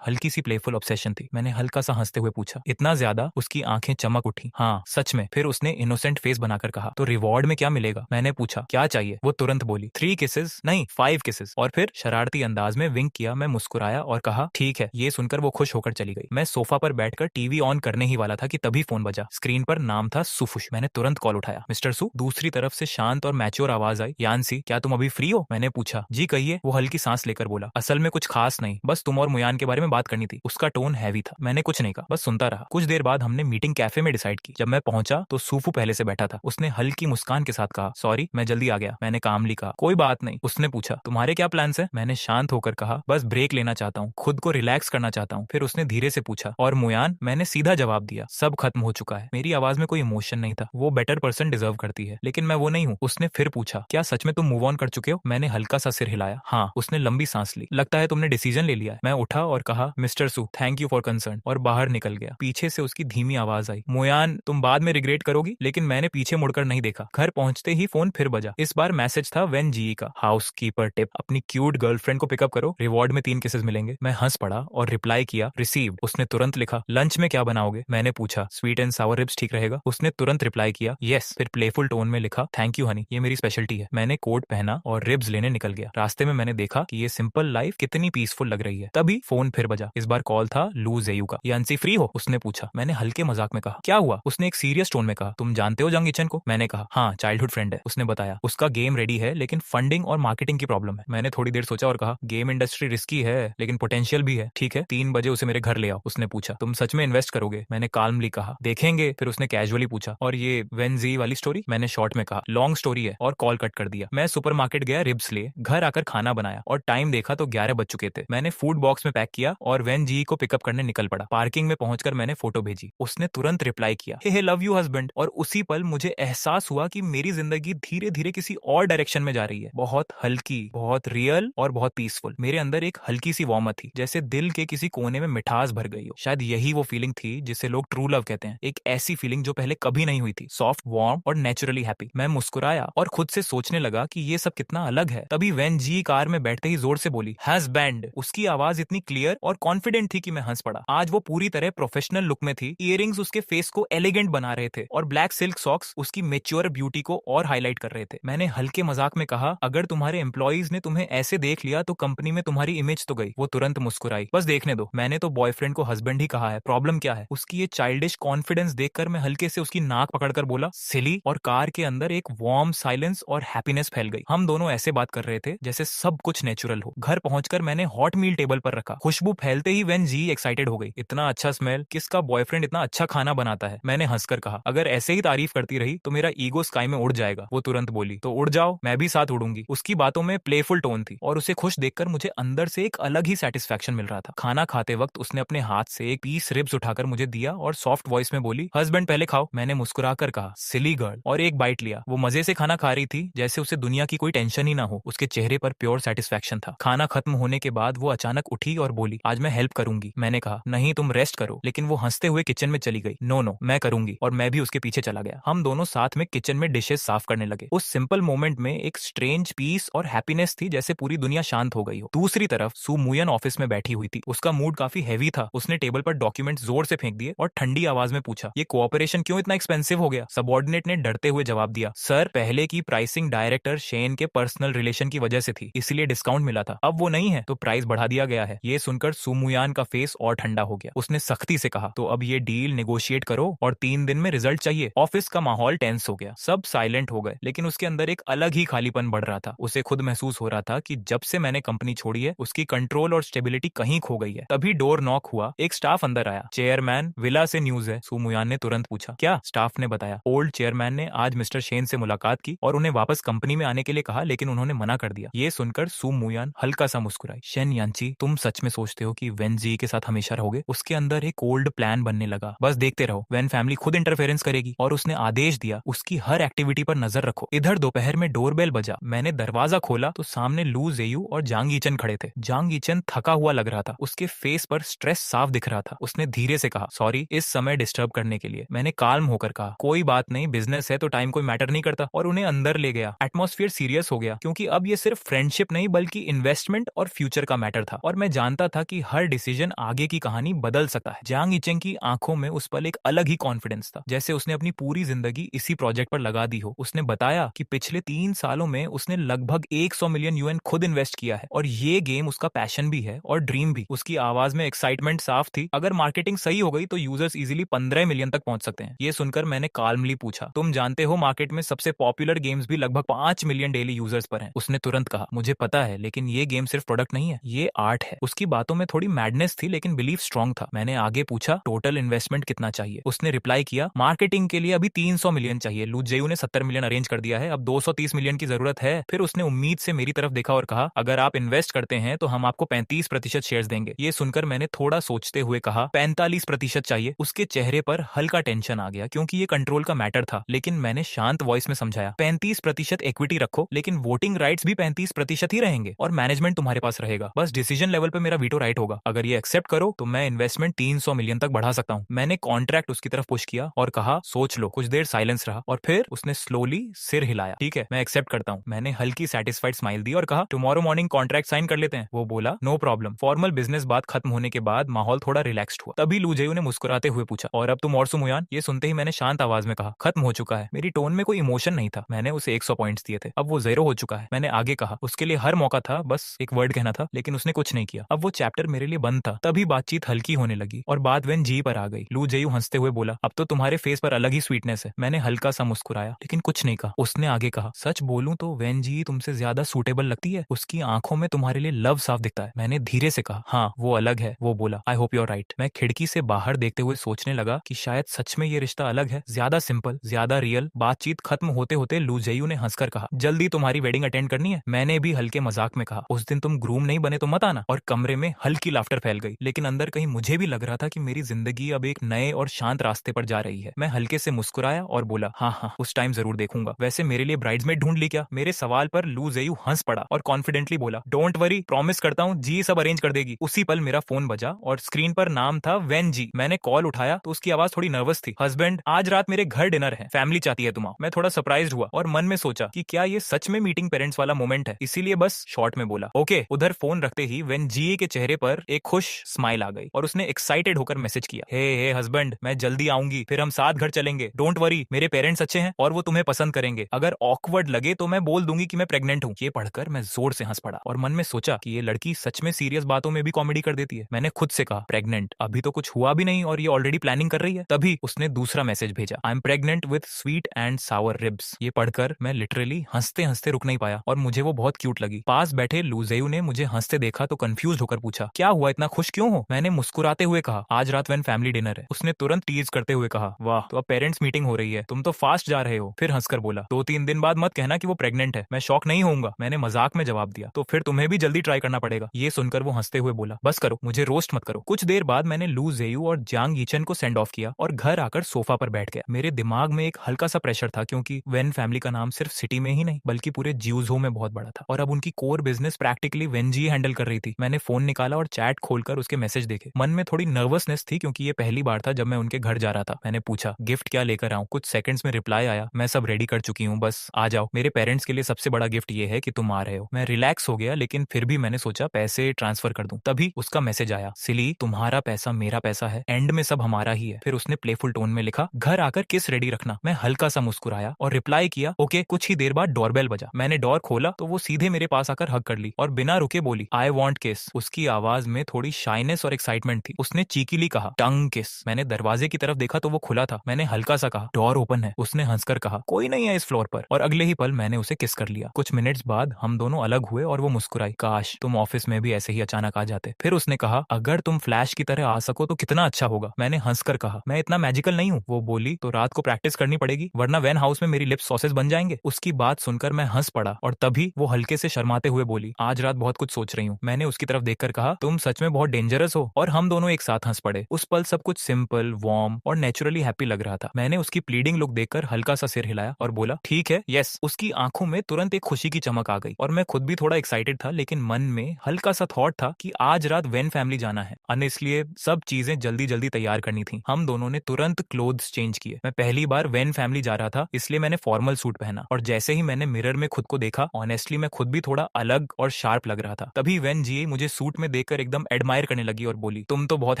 हल्की सी प्लेफुल ऑब्सेशन थी। मैंने हल्का सा हंसते हुए पूछा, इतना ज्यादा? उसकी आंखें चमक उठी। हाँ सच में। फिर उसने इनोसेंट फेस बनाकर कहा, तो रिवॉर्ड में क्या मिलेगा? मैंने पूछा, क्या चाहिए? वो तुरंत बोली, 3 किसेस नहीं 5 किसेस। और फिर शरारती अंदाज में विंक किया। मैं मुस्कुराया और कहा, ठीक है। ये सुनकर वो खुश होकर चली गई। मैं सोफा पर बैठकर टीवी ऑन करने ही वाला था कि तभी फोन बजा। स्क्रीन पर नाम था सुफुश। मैंने तुरंत कॉल उठाया। मिस्टर सु? दूसरी तरफ से शांत और मैच्योर आवाज आई, यानसी क्या तुम अभी फ्री हो? मैंने पूछा, जी कहिए। वो हल्की सांस लेकर बोला, असल में कुछ खास नहीं, बस तुम और मुयान के बारे में बात करनी थी। उसका टोन हैवी था। मैंने कुछ नहीं कहा, बस सुनता रहा। कुछ देर बाद हमने मीटिंग कैफे में डिसाइड की। जब मैं पहुंचा तो सूफू पहले से बैठा था। उसने हल्की मुस्कान के साथ कहा, सॉरी मैं जल्दी आ गया। मैंने कामली कहा, कोई बात नहीं। उसने पूछा, तुम्हारे क्या प्लान्स हैं? मैंने शांत होकर कहा, बस ब्रेक लेना चाहता हूँ, खुद को रिलैक्स करना चाहता हूँ। फिर उसने धीरे से पूछा, और मुयान? मैंने सीधा जवाब दिया, सब खत्म हो चुका है। मेरी आवाज में कोई इमोशन नहीं था। वो बेटर पर्सन डिजर्व करती है, लेकिन मैं वो नहीं हूँ। उसने फिर पूछा, क्या सच में तुम मूव ऑन कर चुके हो? मैंने हल्का सा सिर हिलाया, हाँ। उसने लंबी सांस ली, लगता है तुमने डिसीजन ले लिया है। मैं उठा और कहा, मिस्टर सु थैंक यू फॉर कंसर्न, और बाहर निकल गया। पीछे से उसकी धीमी आवाज आई, मुयान तुम बाद में रिग्रेट करोगी। लेकिन मैंने पीछे मुड़कर नहीं देखा। घर पहुंचते ही फोन फिर बजा। इस बार मैसेज था वेन जी का, हाउसकीपर टिप, अपनी क्यूट गर्लफ्रेंड को पिकअप करो, रिवॉर्ड में 3 किसेस मिलेंगे। मैं हंस पड़ा और रिप्लाई किया, रिसीव्ड। उसने तुरंत लिखा, लंच में क्या बनाओगे? मैंने पूछा, स्वीट एंड सावर रिब्स ठीक रहेगा? उसने तुरंत रिप्लाई किया, यस। फिर प्लेफुल टोन में लिखा, थैंक यू हनी, ये मेरी स्पेशलिटी है। मैंने कोट पहना और रिब्स लेने निकल गया। रास्ते में मैंने देखा कि ये सिंपल लाइफ कितनी पीसफुल लग रही है। तभी फोन फिर बजा। इस बार कॉल था लू जेयू का। यान्सी फ्री हो? उसने पूछा। मैंने हल्के मजाक में कहा, क्या हुआ? उसने एक सीरियस टोन में कहा, तुम जानते हो जंग इचन को? मैंने कहा, हाँ चाइल्डहुड फ्रेंड है। उसने बताया, उसका गेम रेडी है लेकिन फंडिंग और मार्केटिंग की प्रॉब्लम है। मैंने थोड़ी देर सोचा और कहा, गेम इंडस्ट्री रिस्की है लेकिन पोटेंशियल भी है। ठीक है 3 बजे उसे मेरे घर ले आओ। उसने पूछा, तुम सच में इन्वेस्ट करोगे? मैंने काल्मली कहा, देखेंगे। फिर उसने कैजुअली पूछा, और ये वेनजी वाली स्टोरी? मैंने शॉर्ट में कहा, लॉन्ग स्टोरी है, और कॉल कट कर दिया। मैं सुपरमार्केट गया रिब्स लिए। घर आकर खाना बनाया और टाइम देखा तो 11 बज चुके थे। मैंने फूड बॉक्स में पैक किया और वेन जी को पिकअप करने निकल पड़ा। पार्किंग में पहुंचकर मैंने फोटो भेजी। उसने तुरंत रिप्लाई किया, हे लव यू हस्बैंड। और उसी पल मुझे एहसास हुआ कि मेरी जिंदगी धीरे धीरे किसी और डायरेक्शन में जा रही है, बहुत हल्की, बहुत रियल और बहुत पीसफुल। मेरे अंदर एक हल्की सी वार्मथ थी, जैसे दिल के किसी कोने में मिठास भर गई हो। शायद यही वो फीलिंग थी जिसे लोग ट्रू लव कहते हैं। एक ऐसी फीलिंग जो पहले कभी नहीं हुई थी, सॉफ्ट, वार्म और नेचुरली हैप्पी। मैं मुस्कुराया और खुद से सोचने लगा कि ये सब कितना अलग है। तभी वेन जी कार में बैठते ही जोर से बोली, हस्बैंड। उसकी आवाज इतनी क्लियर और कॉन्फिडेंट थी कि मैं हंस पड़ा। आज वो पूरी तरह प्रोफेशनल लुक में थी। इयररिंग्स उसके फेस को एलिगेंट बना रहे थे और ब्लैक सिल्क सॉक्स उसकी मेच्योर ब्यूटी को और हाईलाइट कर रहे थे। मैंने हल्के मजाक में कहा, अगर तुम्हारे एम्प्लॉइज ने तुम्हें ऐसे देख लिया तो कंपनी में तुम्हारी इमेज तो गई। वो तुरंत मुस्कुराई, बस देखने दो, मैंने तो बॉयफ्रेंड को हस्बैंड ही कहा है, प्रॉब्लम क्या है? उसकी ये चाइल्डिश कॉन्फिडेंस देखकर मैं हल्के से उसकी नाक पकड़कर बोला, सिली। और कार के अंदर एक वार्म साइलेंस और हैप्पीनेस फैल गई। हम दोनों ऐसे बात कर रहे थे जैसे सब कुछ नेचुरल हो। घर पहुंचकर मैंने हॉट मील टेबल पर रखा। खुशबू फैलते ही वेन जी एक्साइटेड हो गई, इतना अच्छा स्मेल, किसका बॉयफ्रेंड इतना अच्छा खाना बनाता है? मैंने हंसकर कहा, अगर ऐसे ही तारीफ करती रही तो मेरा ईगो स्काई में उड़ जाएगा। वो तुरंत बोली, तो उड़ जाओ, मैं भी साथ उड़ूंगी। उसकी बातों में प्लेफुल टोन थी और उसे खुश देखकर मुझे अंदर से एक अलग ही सेटिस्फैक्शन मिल रहा था। खाना खाते वक्त उसने अपने हाथ से एक पीस रिब्स उठाकर मुझे दिया और सॉफ्ट वॉइस में बोली, हस्बैंड पहले खाओ। मैंने मुस्कुराकर कहा, सिली गर्ल, और एक बाइट लिया। वो मजे से खाना खा रही थी जैसे उसे दुनिया की कोई टेंशन ही ना हो। उसके चेहरे पर प्योर सेटिस्फैक्शन था। खाना खत्म होने के बाद वो अचानक उठी और बोली, आज मैं हेल्प करूंगी। मैंने कहा, नहीं तुम रेस्ट करो। लेकिन वो हंसते हुए किचन में चली गई। नो नो मैं करूंगी, और मैं भी उसके पीछे चला गया। हम दोनों साथ में किचन में डिशेस साफ करने लगे। उस सिंपल मोमेंट में एक स्ट्रेंज पीस और हैप्पीनेस थी, जैसे पूरी दुनिया शांत हो गई हो। दूसरी तरफ सू मुयन ऑफिस में बैठी हुई थी। उसका मूड काफी हैवी था। उसने टेबल पर डॉक्यूमेंट जोर से फेंक दिए और ठंडी आवाज में पूछा, ये कोऑपरेशन क्यों इतना एक्सपेंसिव हो गया? सबऑर्डिनेट ने डरते हुए जवाब दिया, सर पहले की प्राइसिंग डायरेक्टर शेन के पर्सनल रिलेशन की वजह से थी, इसलिए डिस्काउंट मिला था। अब वो नहीं है तो प्राइस बढ़ा दिया गया है। ये सुनकर सुमुयान का फेस और ठंडा हो गया। उसने सख्ती से कहा, तो अब ये डील नेगोशिएट करो और 3 दिन में रिजल्ट चाहिए। ऑफिस का माहौल टेंस हो गया। सब साइलेंट हो गए, लेकिन उसके अंदर एक अलग ही खालीपन बढ़ रहा था। उसे खुद महसूस हो रहा था कि जब से मैंने कंपनी छोड़ी है उसकी कंट्रोल और स्टेबिलिटी कहीं खो गई है। तभी डोर नॉक हुआ। एक स्टाफ अंदर आया। चेयरमैन, विला से न्यूज है। सुमुयान ने तुरंत पूछा, क्या? स्टाफ ने बताया, ओल्ड चेयरमैन ने आज मिस्टर शेन से मुलाकात की और उन्हें वापस कंपनी में आने के लिए कहा, लेकिन उन्होंने मना कर दिया। ये सुनकर सुमुयान हल्का सा मुस्कुराई। शेन यांची, तुम सच में सोचते हो कि वेन जी के साथ हमेशा रहोगे? उसके अंदर एक कोल्ड प्लान बनने लगा। बस देखते रहो, वेन फैमिली खुद इंटरफेरेंस करेगी। और उसने आदेश दिया, उसकी हर एक्टिविटी पर नजर रखो। इधर दोपहर में डोरबेल बजा। मैंने दरवाजा खोला तो सामने लू जेयू और जांग ईचन खड़े थे। जांग ईचन थका हुआ लग रहा था। उसके फेस पर स्ट्रेस साफ दिख रहा था। उसने धीरे से कहा, सॉरी इस समय डिस्टर्ब करने के लिए। मैंने काल्म होकर कहा, कोई बात नहीं, बिजनेस है तो टाइम कोई मैटर नहीं करता। और उन्हें उन्हें अंदर ले गया। एटमॉस्फेयर सीरियस हो गया क्योंकि अब ये सिर्फ फ्रेंडशिप नहीं बल्कि इन्वेस्टमेंट और फ्यूचर का मैटर था और मैं जानता था कि हर डिसीजन आगे की कहानी बदल सकता है। जांग इचेंग की आंखों में उस पल एक अलग ही कॉन्फिडेंस था, जैसे उसने अपनी पूरी जिंदगी इसी प्रोजेक्ट पर लगा दी हो। उसने बताया कि पिछले 3 सालों में उसने लगभग 100 मिलियन यूएन खुद इन्वेस्ट किया है और ये गेम उसका पैशन भी है और ड्रीम भी। उसकी आवाज में एक्साइटमेंट साफ थी। अगर मार्केटिंग सही हो गई तो यूजर्स इजीली 15 मिलियन तक पहुंच सकते हैं। ये सुनकर मैंने काल्मली पूछा, तुम जानते हो मार्केट में सबसे पॉपुलर गेम्स भी लगभग 5 मिलियन डेली यूजर्स पर हैं। उसने तुरंत कहा, मुझे पता है, लेकिन ये गेम सिर्फ प्रोडक्ट नहीं है, ये आर्ट है। उसकी बातों में थोड़ी मैडनेस थी लेकिन बिलीफ स्ट्रांग था। मैंने आगे पूछा, टोटल इन्वेस्टमेंट कितना चाहिए? उसने रिप्लाई किया, मार्केटिंग के लिए अभी 300 मिलियन चाहिए। लू जेयू ने 70 मिलियन अरेंज कर दिया है, अब 230 मिलियन की जरूरत है। फिर उसने उम्मीद से मेरी तरफ देखा और कहा, अगर आप इन्वेस्ट करते हैं तो हम आपको 35% शेयर्स देंगे। ये सुनकर मैंने थोड़ा सोचते हुए कहा, 45% चाहिए। उसके चेहरे पर हल्का टेंशन आ गया क्योंकि ये कंट्रोल का मैटर था, लेकिन मैंने शांत वॉइस में समझाया, 35% इक्विटी रखो, लेकिन वोटिंग राइट्स भी 35% ही रहेंगे और मैनेजमेंट तुम्हारे पास रहेगा। बस डिसीजन लेवल पे मेरा वीटो राइट होगा। अगर ये एक्सेप्ट करो तो मैं इन्वेस्टमेंट 300 मिलियन तक बढ़ा सकता हूँ। मैंने कॉन्ट्रैक्ट उसकी तरफ पुश किया और कहा, सोच लो। कुछ देर साइलेंस रहा और फिर उसने स्लोली सिर हिलाया। ठीक है, मैं एक्सेप्ट करता हूँ। मैंने हल्की सेटिस्फाइड स्माइल दी और कहा, टुमारो मॉर्निंग कॉन्ट्रैक्ट साइन कर लेते हैं। वो बोला, नो प्रॉब्लम। फॉर्मल बिजनेस बात खत्म होने के बाद माहौल थोड़ा रिलैक्स्ड हुआ। तभी लू जेयू ने मुस्कुराते हुए पूछा, और अब तुम और सु मुयान? ये सुनते ही मैंने शांत आवाज में कहा, खत्म हो चुका है। मेरी टोन में कोई इमोशन नहीं था। मैंने उसे 100 पॉइंट्स दिए थे, अब वो 0 हो चुका है। मैंने आगे कहा, उसके लिए हर मौका था, बस एक वर्ड कहना था, लेकिन उसने कुछ नहीं किया। अब वो चैप्टर मेरे लिए बंद था। तभी बातचीत हल्की होने लगी और बात वेन जी पर आ गई। लू जेयू हंसते हुए बोला, अब तो तुम्हारे फेस पर अलग ही स्वीटनेस है। मैंने हल्का सा मुस्कुराया लेकिन कुछ नहीं कहा। उसने आगे कहा, सच बोलूं तो वेन जी तुमसे ज्यादा सूटेबल लगती है। उसकी आंखों में तुम्हारे लिए लव साफ दिखता है। मैंने धीरे से कहा, हाँ वो अलग है। वो बोला, I hope you are right. मैं खिड़की से बाहर देखते हुए सोचने लगा कि शायद सच में ये रिश्ता अलग है, ज्यादा सिंपल, ज्यादा रियल। बातचीत खत्म होते होते लू जेयू ने हंसकर कहा, जल्दी तुम्हारी वेडिंग अटेंड करनी है? मैंने भी हल्के मजाक में कहा, उस दिन तुम ग्रूम नहीं बने तो मत आना। और कमरे में हल्की लाफ्टर फैल गई, लेकिन अंदर कहीं मुझे भी लग रहा था कि मेरी जिंदगी अब एक नए और शांत रास्ते पर जा रही है। मैं हल्के से मुस्कुराया और बोला, हाँ हाँ उस टाइम जरूर देखूंगा। वैसे मेरे लिए ब्राइड्समेड ढूंढ ली क्या? मेरे सवाल पर लू जेयू हंस पड़ा और कॉन्फिडेंटली बोला, डोंट वरी, प्रॉमिस करता हूँ जी सब अरेंज कर देगी। उसी पल मेरा फोन बजा और स्क्रीन पर नाम था वेन जी। मैंने कॉल उठाया तो उसकी आवाज थोड़ी नर्वस थी। हस्बैंड, आज रात मेरे घर डिनर है, फैमिली चाहती है तुम्हारा। मैं थोड़ा सरप्राइज्ड हुआ और मन में सोचा कि क्या ये सच में मीटिंग पेरेंट्स वाला मोमेंट है, इसीलिए बस शॉर्ट में बोला, ओके। उधर फोन रखते ही वेन जी के चेहरे पर एक खुश स्माइल आ गई और उसने एक्साइटेड होकर मैसेज किया, हे हस्बैंड, मैं जल्दी आऊंगी, फिर हम साथ घर चलेंगे। डोंट वरी, मेरे पेरेंट्स अच्छे हैं और वो तुम्हें पसंद करेंगे। अगर ऑकवर्ड लगे तो मैं बोल दूंगी कि मैं प्रेग्नेंट हूँ। ये पढ़कर मैं जोर से हंस पड़ा और मन में सोचा कि ये लड़की सच में सीरियस बातों में भी कॉमेडी कर देती है। मैंने खुद से कहा, प्रेग्नेंट? अभी तो कुछ हुआ भी नहीं और ये ऑलरेडी प्लानिंग कर रही है। तभी उसने दूसरा मैसेज भेजा, I am pregnant with sweet and Sawar ribs. ये पढ़कर मैं लिटरली हंसते हंसते रुक नहीं पाया और मुझे वो बहुत क्यूट लगी। पास बैठे लू जेयू ने मुझे हंसते देखा तो कंफ्यूज होकर पूछा, क्या हुआ, इतना खुश क्यों हो? मैंने मुस्कुराते हुए कहा, आज रात वेन फैमिली डिनर है। उसने तुरंत टीज करते हुए कहा, वाह, तो अब पेरेंट्स मीटिंग हो रही है, तुम तो फास्ट जा रहे हो। फिर हंसकर बोला, 2-3 दिन बाद मत कहना कि वो प्रेग्नेंट है, मैं शॉक नहीं होऊंगा। मैंने मजाक में जवाब दिया, तो फिर तुम्हें भी जल्दी ट्राई करना पड़ेगा। ये सुनकर वो हंसते हुए बोला, बस करो, मुझे रोस्ट मत करो। कुछ देर बाद मैंने लू जेयू और जांग यीचन को सेंड ऑफ किया और घर आकर सोफा पर बैठ गया। मेरे दिमाग में एक हल्का सा प्रेशर था क्योंकि वेन फैमिली का नाम सिर्फ सिटी में ही नहीं बल्कि पूरे ज्यूजो में बहुत बड़ा था और अब उनकी कोर बिजनेस प्रैक्टिकली वेन जी हैंडल कर रही थी। मैंने फोन निकाला और चैट खोलकर उसके मैसेज देखे। मन में थोड़ी नर्वसनेस थी क्योंकि ये पहली बार था जब मैं उनके घर जा रहा था। मैंने पूछा, गिफ्ट क्या लेकर आऊं? कुछ सेकंड्स में रिप्लाई आया, मैं सब रेडी कर चुकी हूँ, बस आ जाओ। मेरे पेरेंट्स के लिए सबसे बड़ा गिफ्ट ये है कि तुम आ रहे हो। मैं रिलैक्स हो गया लेकिन फिर भी मैंने सोचा पैसे ट्रांसफर कर दूं। तभी उसका मैसेज आया, सिली, तुम्हारा पैसा मेरा पैसा है, एंड में सब हमारा ही है। फिर उसने प्लेफुल टोन में लिखा, घर आकर किस रेडी रखना। मैं हल्का सा मुस्कुराया और रिप्लाई किया, ओके। कुछ ही देर बाद डोरबेल बजा। मैंने डोर खोला तो वो सीधे मेरे पास आकर हग कर ली और बिना रुके बोली, आई वांट किस। उसकी आवाज में थोड़ी शाइनेस और एक्साइटमेंट थी। उसने चीकीली कहा, टंग किस। मैंने दरवाजे की तरफ देखा तो वो खुला था। मैंने हल्का सा कहा, डोर ओपन है। उसने हंसकर कहा, कोई नहीं है इस फ्लोर पर, और अगले ही पल मैंने उसे किस कर लिया। कुछ मिनट्स बाद हम दोनों अलग हुए और वो मुस्कुराई, काश तुम ऑफिस में भी ऐसे ही अचानक आ जाते। फिर उसने कहा, अगर तुम फ्लैश की तरह आ सको तो कितना अच्छा होगा। मैंने हंसकर कहा, मैं इतना मैजिकल नहीं हूँ। वो बोली, तो रात को प्रैक्टिस करनी पड़ेगी वरना वैन हाउस में मेरी लिप्स सॉसेज बन जाएंगे। उसकी बात सुनकर मैं हंस पड़ा और तभी वो हल्के से शर्माते हुए बोली, आज रात बहुत कुछ सोच रही हूँ। मैंने उसकी तरफ देखकर कहा, तुम सच में बहुत डेंजरस हो। और हम दोनों एक साथ हंस पड़े। उस पल सब कुछ सिंपल, वार्म और नेचुरली हैप्पी लग रहा था। मैंने उसकी प्लीडिंग लुक देखकर हल्का सा सिर हिलाया और बोला, ठीक है, यस। उसकी आंखों में तुरंत एक खुशी की चमक आ गई और मैं खुद भी थोड़ा एक्साइटेड था, लेकिन मन में हल्का सा थॉट था कि आज रात वेन फैमिली जाना है और इसलिए सब चीजें जल्दी जल्दी तैयार करनी थी। हम दोनों ने तुरंत क्लोथ्स चेंज किए। मैं पहली बार वेन फैमिली जा रहा था इसलिए मैंने फॉर्मल फॉर्मल सूट पहना और जैसे ही मैंने मिरर में खुद को देखा, ऑनेस्टली मैं खुद भी थोड़ा अलग और शार्प लग रहा था। तभी वेन जी मुझे सूट में देखकर एकदम एडमायर करने लगी और बोली, तुम तो बहुत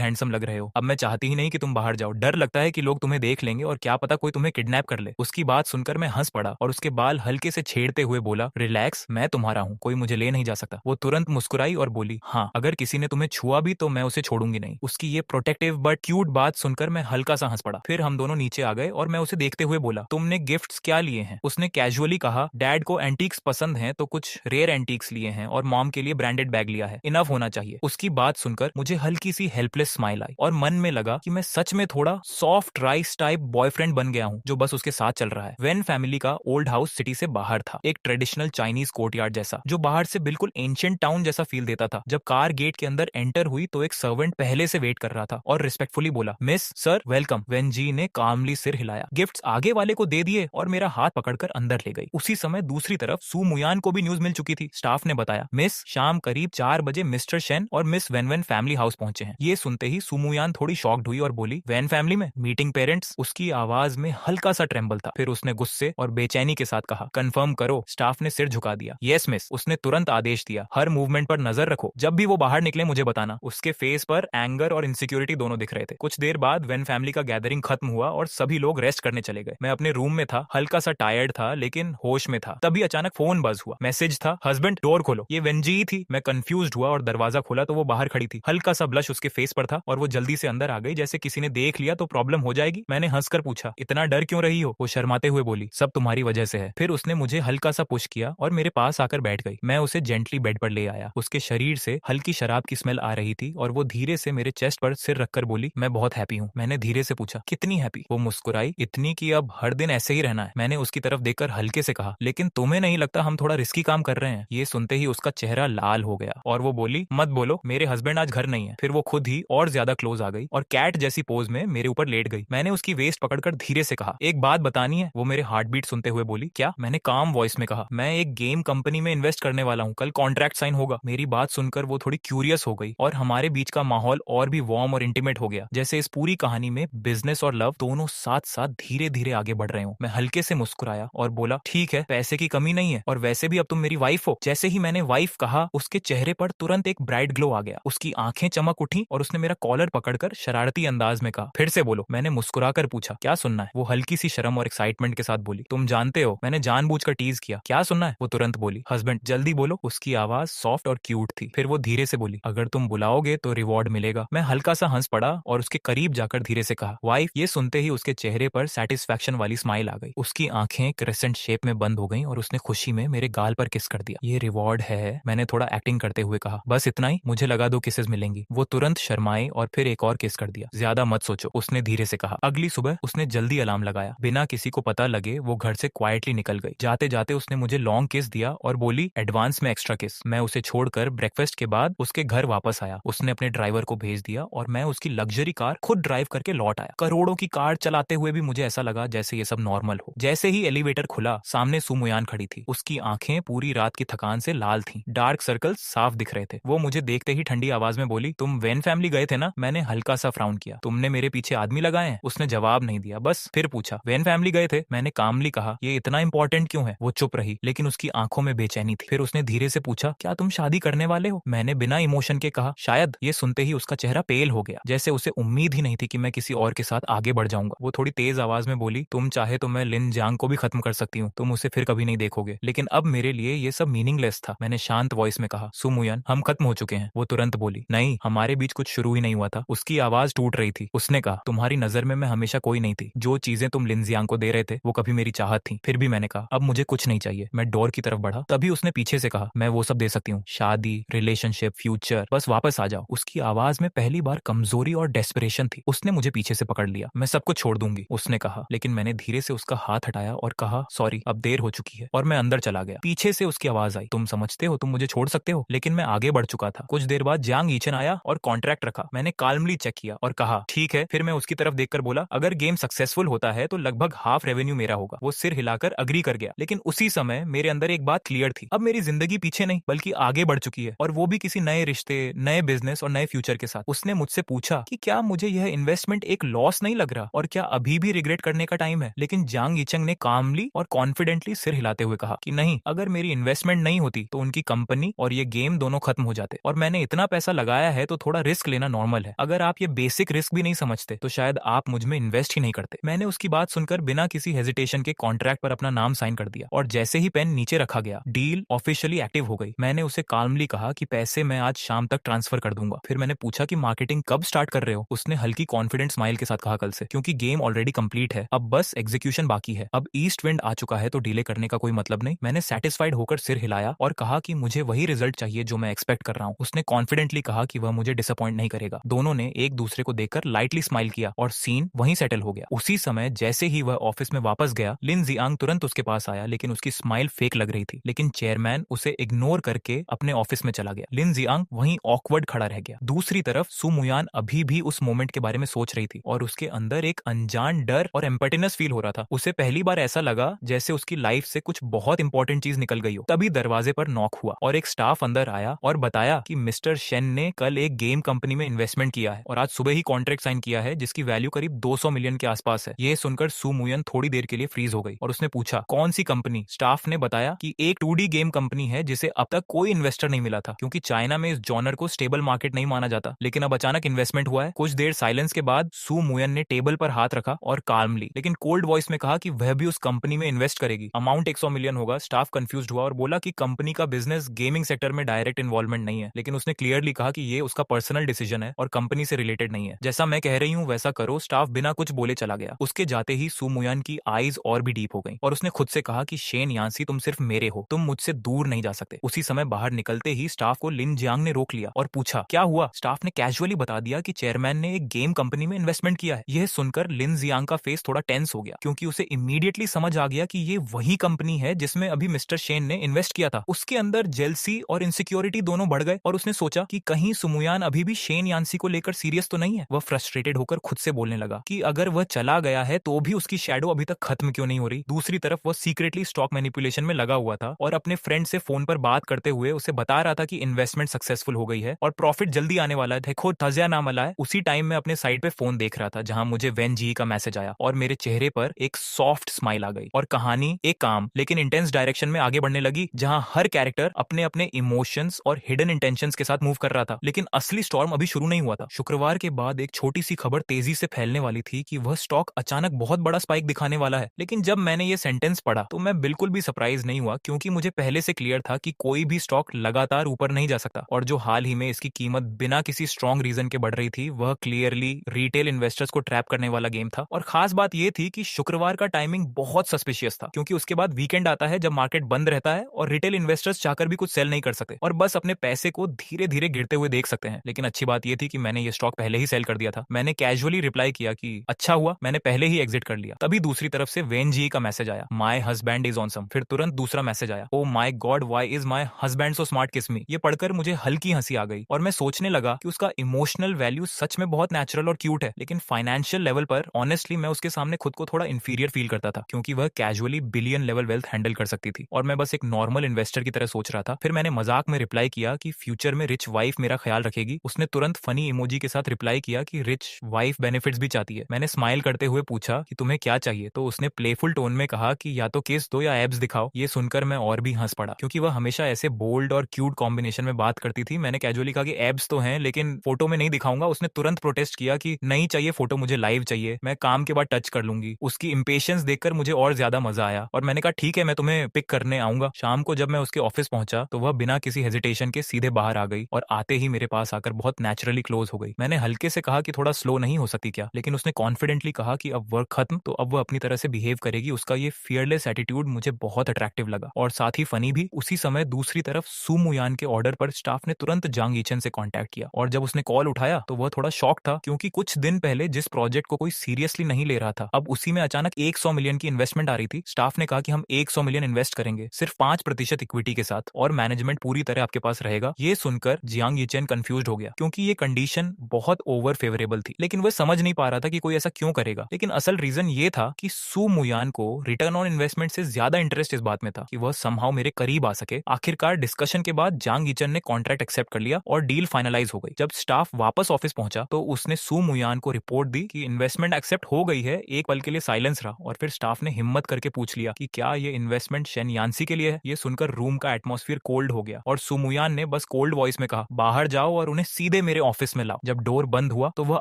हैंडसम लग रहे हो, अब मैं चाहती ही नहीं कि तुम बाहर जाओ, डर लगता है कि लोग तुम्हें देख लेंगे और क्या पता कोई तुम्हें किडनैप कर ले। उसकी बात सुनकर मैं हंस पड़ा और उसके बाल हल्के से छेड़ते हुए बोला, रिलैक्स, मैं तुम्हारा हूँ, कोई मुझे ले नहीं जा सकता। वो तुरंत मुस्कुराई और बोली, हाँ, अगर किसी ने तुम्हें छुआ भी तो मैं उसे छोड़ूंगी नहीं। उसकी ये प्रोटेक्टिव बट क्यूट बात सुनकर मैं हल्का सा हंस पड़ा। फिर हम दोनों नीचे आ गए और मैं उसे देखते हुए बोला, तुमने गिफ्ट्स क्या लिए हैं? उसने कैजुअली कहा, डैड को एंटीक्स पसंद हैं तो कुछ रेयर एंटीक्स लिए हैं और मॉम के लिए ब्रांडेड बैग लिया है, इनफ होना चाहिए। उसकी बात सुनकर मुझे हल्की सी हेल्पलेस स्माइल आई और मन में लगा कि मैं सच में थोड़ा सॉफ्ट राइस टाइप बॉयफ्रेंड बन गया हूँ जो बस उसके साथ चल रहा है। वेन फैमिली का ओल्ड हाउस सिटी से बाहर था, एक ट्रेडिशनल चाइनीज कोर्टयार्ड जैसा जो बाहर से बिल्कुल एंशिएंट टाउन जैसा फील देता था। जब कार गेट के अंदर एंटर हुई तो एक सर्वेंट पहले से वेट कर रहा था और रिस्पेक्टफुली बोला, मिस सर वेलकम। वेन जी ने कामली सिर हिलाया, गिफ्ट्स आगे वाले को दे दिए और मेरा हाथ पकड़कर अंदर ले गई। उसी समय दूसरी तरफ सू मुयान को भी न्यूज मिल चुकी थी। स्टाफ ने बताया, मिस, शाम करीब 4 बजे मिस्टर शेन और miss when when family house पहुंचे हैं। ये सुनते ही सू मुयान थोड़ी शॉक्ड हुई और बोली, वेन फैमिली में मीटिंग पेरेंट्स? उसकी आवाज में हल्का सा ट्रेंबल था। फिर उसने गुस्से और बेचैनी के साथ कहा, कंफर्म करो। स्टाफ ने सिर झुका दिया। Yes miss. उसने तुरंत आदेश दिया, हर मूवमेंट पर नजर रखो, जब भी वो बाहर निकले मुझे बताना। उसके फेस पर एंगर और इनसिक्योरिटी दोनों दिख रहे थे। कुछ देर बाद वेन फैमिली का गैदरिंग खत्म हुआ और सभी लोग रेस्ट करने चले गए। मैं अपने रूम में था, हल्का सा टायर्ड था लेकिन होश में था। तभी अचानक फोन बज हुआ। मैसेज था, हस्बैंड डोर खोलो। ये वेंजी थी। मैं कंफ्यूज्ड हुआ और दरवाजा खोला तो वो बाहर खड़ी थी। हल्का सा ब्लश उसके फेस पर था और वो जल्दी से अंदर आ गई, जैसे किसी ने देख लिया तो प्रॉब्लम हो जाएगी। मैंने हंसकर पूछा, इतना डर क्यों रही हो? वो शर्माते हुए बोली, सब तुम्हारी वजह से है। फिर उसने मुझे हल्का सा पुश किया और मेरे पास आकर बैठ गई। मैं उसे जेंटली बेड पर ले आया। उसके शरीर से हल्की शराब की स्मेल आ रही थी और वो धीरे से मेरे चेस्ट पर सिर रखकर बोली, मैं बहुत हैप्पी हूँ। मैंने धीरे से पूछा, कितनी हैप्पी? वो मुस्कुराई, इतनी कि अब हर दिन ऐसे ही रहना है। मैंने उसकी तरफ देखकर हल्के से कहा, लेकिन तुम्हें नहीं लगता हम थोड़ा रिस्की काम कर रहे हैं? ये सुनते ही उसका चेहरा लाल हो गया और वो बोली, मत बोलो, मेरे हस्बैंड आज घर नहीं है। फिर वो खुद ही और ज्यादा क्लोज आ गई और कैट जैसी पोज में मेरे ऊपर लेट गई। मैंने उसकी वेस्ट पकड़कर धीरे से कहा, एक बात बतानी है? वो मेरे हार्ट बीट सुनते हुए बोली, क्या? मैंने काम वॉइस में कहा, मैं एक गेम कंपनी में इन्वेस्ट करने वाला हूँ, कल कॉन्ट्रैक्ट साइन होगा। मेरी बात सुनकर वो थोड़ी क्यूरियस हो गई और हमारे बीच का माहौल और भी वार्म और इंटीमेट हो गया, जैसे इस पूरी कहानी में बिजनेस और लव दोनों साथ साथ धीरे धीरे आगे बढ़ रहे हो। मैं हल्के से मुस्कुराया और बोला, ठीक है, पैसे की कमी नहीं है और वैसे भी अब तुम मेरी वाइफ हो। जैसे ही मैंने वाइफ कहा, उसके चेहरे पर तुरंत एक ब्राइट ग्लो आ गया। उसकी आंखें चमक उठी और उसने मेरा कॉलर पकड़कर शरारती अंदाज में कहा, फिर से बोलो। मैंने मुस्कुराकर पूछा, क्या सुनना है? वो हल्की सी शर्म और एक्साइटमेंट के साथ बोली, तुम जानते हो मैंने जानबूझकर टीज किया। क्या सुनना है? वो तुरंत बोली, हस्बैंड जल्दी बोलो। उसकी आवाज सॉफ्ट और क्यूट थी। फिर वो धीरे से बोली, अगर तुम बुलाओगे तो रिवॉर्ड मिलेगा। मैं हल्का सा हंस पड़ा और उसके करीब जाकर धीरे से कहा, वाइफ। ये सुनते ही उसके चेहरे पर सेटिस्फैक्शन वाली स्माइल आ गई। उसकी आंखें क्रेसेंट शेप में बंद हो गईं और उसने खुशी में मेरे गाल पर किस कर दिया। ये रिवॉर्ड है, मैंने थोड़ा एक्टिंग करते हुए कहा। बस इतना ही? मुझे लगा 2 किसेस मिलेंगी। वो तुरंत शर्माई और फिर एक और किस कर दिया। ज्यादा मत सोचो, उसने धीरे से कहा। अगली सुबह उसने जल्दी अलार्म लगाया। बिना किसी को पता लगे वो घर से क्वाइटली निकल गई। जाते जाते उसने मुझे लॉन्ग किस दिया और बोली, एडवांस में एक्स्ट्रा किस। मैं उसे छोड़कर ब्रेकफास्ट के बाद उसके घर वापस आया। उसने अपने ड्राइवर को भेज दिया और मैं उसकी लग्जरी कार खुद ड्राइव करके लौट आया। करोड़ों की कार चलाते हुए भी मुझे ऐसा लगा जैसे ये सब नॉर्मल हो। जैसे ही एलिवेटर खुला, सामने सुमुयान खड़ी थी। उसकी आंखें पूरी रात की थकान से लाल थीं। डार्क सर्कल साफ दिख रहे थे। वो मुझे देखते ही ठंडी आवाज में बोली, तुम वेन फैमिली गए थे ना? मैंने हल्का सा फ्राउन किया। तुमने मेरे पीछे आदमी लगाए हैं? उसने जवाब नहीं दिया, बस फिर पूछा, वेन फैमिली गए थे? मैंने कामली कहा, ये इतना इंपॉर्टेंट क्यों है? वो चुप रही लेकिन उसकी आंखों में बेचैनी थी। फिर उसने धीरे से पूछा, क्या तुम शादी करने वाले हो? मैंने बिना इमोशन के कहा, शायद। ये सुनते ही उसका चेहरा पेल हो गया, जैसे उसे उम्मीद ही नहीं थी कि मैं किसी और के साथ आगे बढ़ जाऊंगा। वो थोड़ी तेज आवाज में बोली, तुम चाहे तो मैं लिन जांग को भी खत्म कर सकती हूँ, तुम उसे फिर कभी नहीं देखोगे, लेकिन अब मेरे लिए ये सब मीनिंगलेस था। मैंने शांत वॉइस में कहा, सुमुयन, हम खत्म हो चुके हैं। वो तुरंत बोली, नहीं, हमारे बीच कुछ शुरू ही नहीं हुआ था। उसकी आवाज टूट रही थी। उसने कहा, तुम्हारी नजर में मैं हमेशा कोई नहीं थी। जो चीजें तुम लिन जियांग को दे रहे थे वो कभी मेरी चाहत थी। फिर भी मैंने कहा, अब मुझे कुछ नहीं चाहिए। मैं डोर की तरफ बढ़ा, तभी उसने पीछे से कहा, मैं वो सब दे सकती हूँ, शादी, रिलेशनशिप, फ्यूचर, बस वापस आ जाओ। उसकी आवाज में पहली बार कमजोरी और डेस्परेशन थी। उसने मुझे पीछे से पकड़ लिया। मैं सब कुछ छोड़ दूंगी, उसने कहा, लेकिन मैंने धीरे से उसका हाथ हटाया और कहा, सॉरी, अब देर हो चुकी है, और मैं अंदर चला गया। पीछे से उसकी आवाज आई, तुम समझते हो तुम मुझे छोड़ सकते हो? लेकिन मैं आगे बढ़ चुका था। कुछ देर बाद जांग यीचन आया और कॉन्ट्रैक्ट रखा। मैंने काल्मली चेक किया और कहा, ठीक है। फिर मैं उसकी तरफ देखकर बोला, अगर गेम सक्सेसफुल होता है तो लगभग हाफ रेवेन्यू मेरा होगा। वो सिर हिलाकर अग्री कर गया, लेकिन उसी समय मेरे अंदर एक बात क्लियर थी। अब मेरी जिंदगी पीछे नहीं बल्कि आगे बढ़ चुकी है, और वो भी किसी नए रिश्ते, नए बिजनेस और नए फ्यूचर के साथ। उसने मुझसे पूछा कि क्या मुझे यह इन्वेस्टमेंट एक लॉस नहीं लग रहा और क्या अभी भी रिग्रेट करने का टाइम है? लेकिन जांग यीचन ने कामली और कॉन्फिडेंटली सिर हिलाते हुए कहा कि नहीं, अगर मेरी इन्वेस्टमेंट नहीं होती तो उनकी कंपनी और ये गेम दोनों खत्म हो जाते, और मैंने इतना पैसा लगाया है तो थोड़ा रिस्क लेना नॉर्मल है। अगर आप ये बेसिक रिस्क भी नहीं समझते तो शायद आप मुझ में इन्वेस्ट ही नहीं करते। मैंने उसकी बात सुनकर बिना किसी हेजिटेशन के कॉन्ट्रैक्ट पर अपना नाम साइन कर दिया, और जैसे ही पेन नीचे रखा गया डील ऑफिशियली एक्टिव हो गई। मैंने उसे काल्मली कहा कि पैसे मैं आज शाम तक ट्रांसफर कर दूंगा। फिर मैंने पूछा कि मार्केटिंग कब स्टार्ट कर रहे हो। उसने हल्की कॉन्फिडेंट स्माइल के साथ कहा कल से, क्योंकि गेम ऑलरेडी कंप्लीट है, अब बस एग्जीक्यूशन बाकी है। अब ईस्ट विंड आ चुका है तो डिले करने का कोई मतलब नहीं। मैंने सेटिस्फाइड होकर सिर हिलाया और कहा कि मुझे वही रिजल्ट चाहिए जो मैं एक्सपेक्ट कर रहा हूँ। उसने कॉन्फिडेंटली कहा कि वह मुझे डिसअपॉइंट नहीं करेगा। दोनों ने एक दूसरे को देखकर लाइटली स्माइल किया और सीन वहीं सेटल हो गया। उसी समय जैसे ही वह ऑफिस में वापस गया, लिन जियांग तुरंत उसके पास आया, लेकिन उसकी स्माइल फेक लग रही थी। लेकिन चेयरमैन उसे इग्नोर करके अपने ऑफिस में चला गया। लिन जियांग वहीं ऑकवर्ड खड़ा रह गया। दूसरी तरफ सु मुयान अभी भी उस मोमेंट के बारे में सोच रही थी और उसके अंदर एक अनजान डर और एम्पटीनेस फील हो रहा था। उसे पहली बार ऐसा लगा जैसे उसकी लाइफ से कुछ बहुत इंपॉर्टेंट चीज निकल गई हो। तभी दरवाजे पर नॉक हुआ और एक स्टाफ अंदर आया और बताया कि मिस्टर शेन ने कल एक गेम कंपनी में इन्वेस्टमेंट किया है और आज सुबह ही कॉन्ट्रैक्ट साइन किया है जिसकी वैल्यू करीब 200 मिलियन के आसपास है। यह सुनकर सु मुयन थोड़ी देर के लिए फ्रीज हो गई और उसने पूछा कौन सी कंपनी। स्टाफ ने बताया कि एक 2D गेम कंपनी है जिसे अब तक कोई इन्वेस्टर नहीं मिला था, क्योंकि चाइना में इस जॉनर को स्टेबल मार्केट नहीं माना जाता। लेकिन अब अचानक इन्वेस्टमेंट हुआ है। कुछ देर साइलेंस के बाद सु मुयन ने टेबल पर हाथ रखा और काल्मली लेकिन कोल्ड वॉइस में कहा कि वह भी उस कंपनी में इन्वेस्ट करेगी। अमाउंट 100 मिलियन होगा। स्टाफ कंफ्यूज्ड हुआ और बोला कि कंपनी का बिजनेस गेमिंग सेक्टर में डायरेक्ट इन्वॉल्वमेंट नहीं है, लेकिन उसने क्लियरली कहा कि ये उसका पर्सनल डिसीजन है और कंपनी से रिलेटेड नहीं है। जैसा मैं कह रही हूँ वैसा करो। स्टाफ बिना कुछ बोले चला गया। उसके जाते ही सु मुयान की आईज और भी डीप हो गई और उसने खुद से कहा कि शेन यान्सी, तुम सिर्फ मेरे हो, तुम मुझसे दूर नहीं जा सकते। उसी समय बाहर निकलते ही स्टाफ को लिन जियांग ने रोक लिया और पूछा क्या हुआ। स्टाफ ने कैजुअली बता दिया कि चेयरमैन ने एक गेम कंपनी में इन्वेस्टमेंट किया है। यह सुनकर लिन जियांग का फेस थोड़ा टेंस हो गया, क्योंकि उसे इमीडिएटली समझ आ गया कि ये वही कंपनी है जिसमें अभी मिस्टर शेन ने इन्वेस्ट किया था। उसके अंदर जेलसी और इनसिक्योरिटी दोनों बढ़ गए और उसने सोचा कि कहीं सुमुयान अभी भी शेन यान्सी को लेकर सीरियस तो नहीं है। वह फ्रस्ट्रेटेड होकर खुद से बोलने लगा कि अगर वह चला गया है तो भी उसकी शैडो अभी तक खत्म क्यों नहीं हो रही। दूसरी तरफ वह सीक्रेटली स्टॉक मैनिपुलेशन में लगा हुआ था और अपने फ्रेंड से फोन पर बात करते हुए उसे बता रहा था कि इन्वेस्टमेंट सक्सेसफुल हो गई है और प्रॉफिट जल्दी आने वाला है। देखो तजिया नाम वाला है। उसी टाइम में अपने साइड पे फोन देख रहा था जहां मुझे वेन जी का मैसेज आया और मेरे चेहरे पर एक सॉफ्ट स्माइल आ गई और कहानी एक काम लेकिन इंटेंस डायरेक्शन में आगे बढ़ने लगी, जहां हर कैरेक्टर अपने अपने इमोशंस और हिडन इंटेंशंस के साथ मूव कर रहा था। लेकिन असली स्टॉर्म अभी शुरू नहीं हुआ था। शुक्रवार के बाद एक छोटी सी खबर तेजी से फैलने वाली थी कि वह स्टॉक अचानक बहुत बड़ा स्पाइक दिखाने वाला है। लेकिन जब मैंने ये सेंटेंस पढ़ा तो मैं बिल्कुल भी सरप्राइज नहीं हुआ, क्योंकि मुझे पहले से क्लियर था कि कोई भी स्टॉक लगातार ऊपर नहीं जा सकता। और जो हाल ही में इसकी कीमत बिना किसी स्ट्रॉन्ग रीजन के बढ़ रही थी वह क्लियरली रिटेल इन्वेस्टर्स को ट्रैप करने वाला गेम था। और खास बात यह थी कि शुक्रवार का टाइमिंग बहुत सस्पिशियस था, क्योंकि उसके बाद वीकेंड आता है जब मार्केट बंद रहता है और रिटेल इन्वेस्टर्स चाहकर भी कुछ सेल नहीं कर सकते और बस अपने पैसे को धीरे धीरे गिरते हुए देख सकते हैं। लेकिन अच्छी बात यह थी कि मैंने ये स्टॉक पहले ही सेल कर दिया था। मैंने कैजुअली रिप्लाई किया कि अच्छा हुआ, मैंने पहले ही एग्जिट कर लिया। तभी दूसरी तरफ से वेन जी का मैसेज आया, माय हस्बैंड इज ऑनसम। फिर तुरंत दूसरा मैसेज आया, oh my God why is my husband so smart किस मी। ये पढ़कर मुझे हल्की हंसी आ गई और मैं सोचने लगा कि उसका इमोशनल वैल्यू सच में बहुत नेचुरल और क्यूट है, लेकिन फाइनेंशियल लेवल पर ऑनेस्टली मैं उसके सामने खुद को थोड़ा इंफीरियर फील करता था, क्योंकि वह casually billion level wealth handle कर सकती थी और मैं बस एक नॉर्मल इन्वेस्टर की तरह सोच रहा था। फिर मैंने मजाक में रिप्लाई किया कि फ्यूचर में रिच वाइफ मेरा ख्याल रखेगी। उसने तुरंत फनी इमोजी के साथ रिप्लाई किया कि रिच वाइफ बेनिफिट्स भी चाहती है। मैंने स्माइल करते हुए पूछा कि तुम्हें क्या चाहिए, तो उसने प्लेफुल टोन में कहा कि या तो किस दो या एब्स दिखाओ। ये सुनकर मैं और भी हंस पड़ा, क्योंकि वह हमेशा ऐसे बोल्ड और क्यूट कॉम्बिनेशन में बात करती थी। मैंने कैजुअली कहा कि एब्स तो हैं लेकिन फोटो में नहीं दिखाऊंगा। उसने तुरंत प्रोटेस्ट किया कि नहीं चाहिए फोटो, मुझे लाइव चाहिए, मैं काम के बाद टच कर लूंगी। उसकी इंपेशंस देखकर मुझे और ज्यादा मजा आया और मैंने कहा ठीक है, मैं तुम्हें पिक करने आऊंगा। शाम को जब मैं उसके ऑफिस पहुंचा तो वह बिना किसी हेजिटेशन के सीधे बाहर आ गई और आते ही मेरे पास आकर बहुत नेचुरली क्लोज हो गई। मैंने हल्के से कहा कि थोड़ा स्लो नहीं हो सकती क्या, लेकिन उसने कॉन्फिडेंटली कहा कि अब वर्क खत्म तो अब वह अपनी तरह से बिहेव करेगी। उसका ये फियरलेस एटीट्यूड मुझे बहुत अट्रैक्टिव लगा और साथ ही फनी भी। उसी समय दूसरी तरफ सु मुयान के ऑर्डर पर स्टाफ ने तुरंत जांग ईचन से कांटेक्ट किया और जब उसने कॉल उठाया तो वह थोड़ा शॉक था, क्योंकि कुछ दिन पहले जिस प्रोजेक्ट को कोई सीरियसली नहीं ले रहा था अब उसी में अचानक 100 मिलियन की इन्वेस्टमेंट आ रही थी। स्टाफ ने कहा कि हम 100 मिलियन इन्वेस्ट करेंगे, सिर्फ 5% इक्विटी के साथ, और मैनेजमेंट पूरी तरह आपके पास रहेगा। ये सुनकर जियांग ईचन कंफ्यूज्ड हो गया, क्योंकि ये कंडीशन बहुत ओवर फेवरेबल थी, लेकिन वह समझ नहीं पा रहा था कि कोई ऐसा क्यों करेगा। लेकिन असल रीजन ये था कि सु मुयान को रिटर्न ऑन इन्वेस्टमेंट से ज्यादा इंटरेस्ट इस बात में था कि वह समहाउ मेरे करीब आ सके। आखिरकार डिस्कशन के बाद जांग ईचन ने कॉन्ट्रैक्ट एक्सेप्ट कर लिया और डील फाइनलाइज हो गई। जब स्टाफ वापस ऑफिस पहुंचा तो उसने सु मुयान को रिपोर्ट दी कि इन्वेस्टमेंट एक्सेप्ट हो गई है। एक पल के लिए साइलेंस रहा और फिर स्टाफ स्टाफ ने हिम्मत करके पूछ लिया कि क्या ये इन्वेस्टमेंट शेन यान्सी के लिए है। ये सुनकर रूम का एटमॉस्फेयर कोल्ड हो गया और सुमुयान ने बस कोल्ड वॉइस में कहा, बाहर जाओ और उन्हें सीधे मेरे ऑफिस में लाओ। जब डोर बंद हुआ तो वह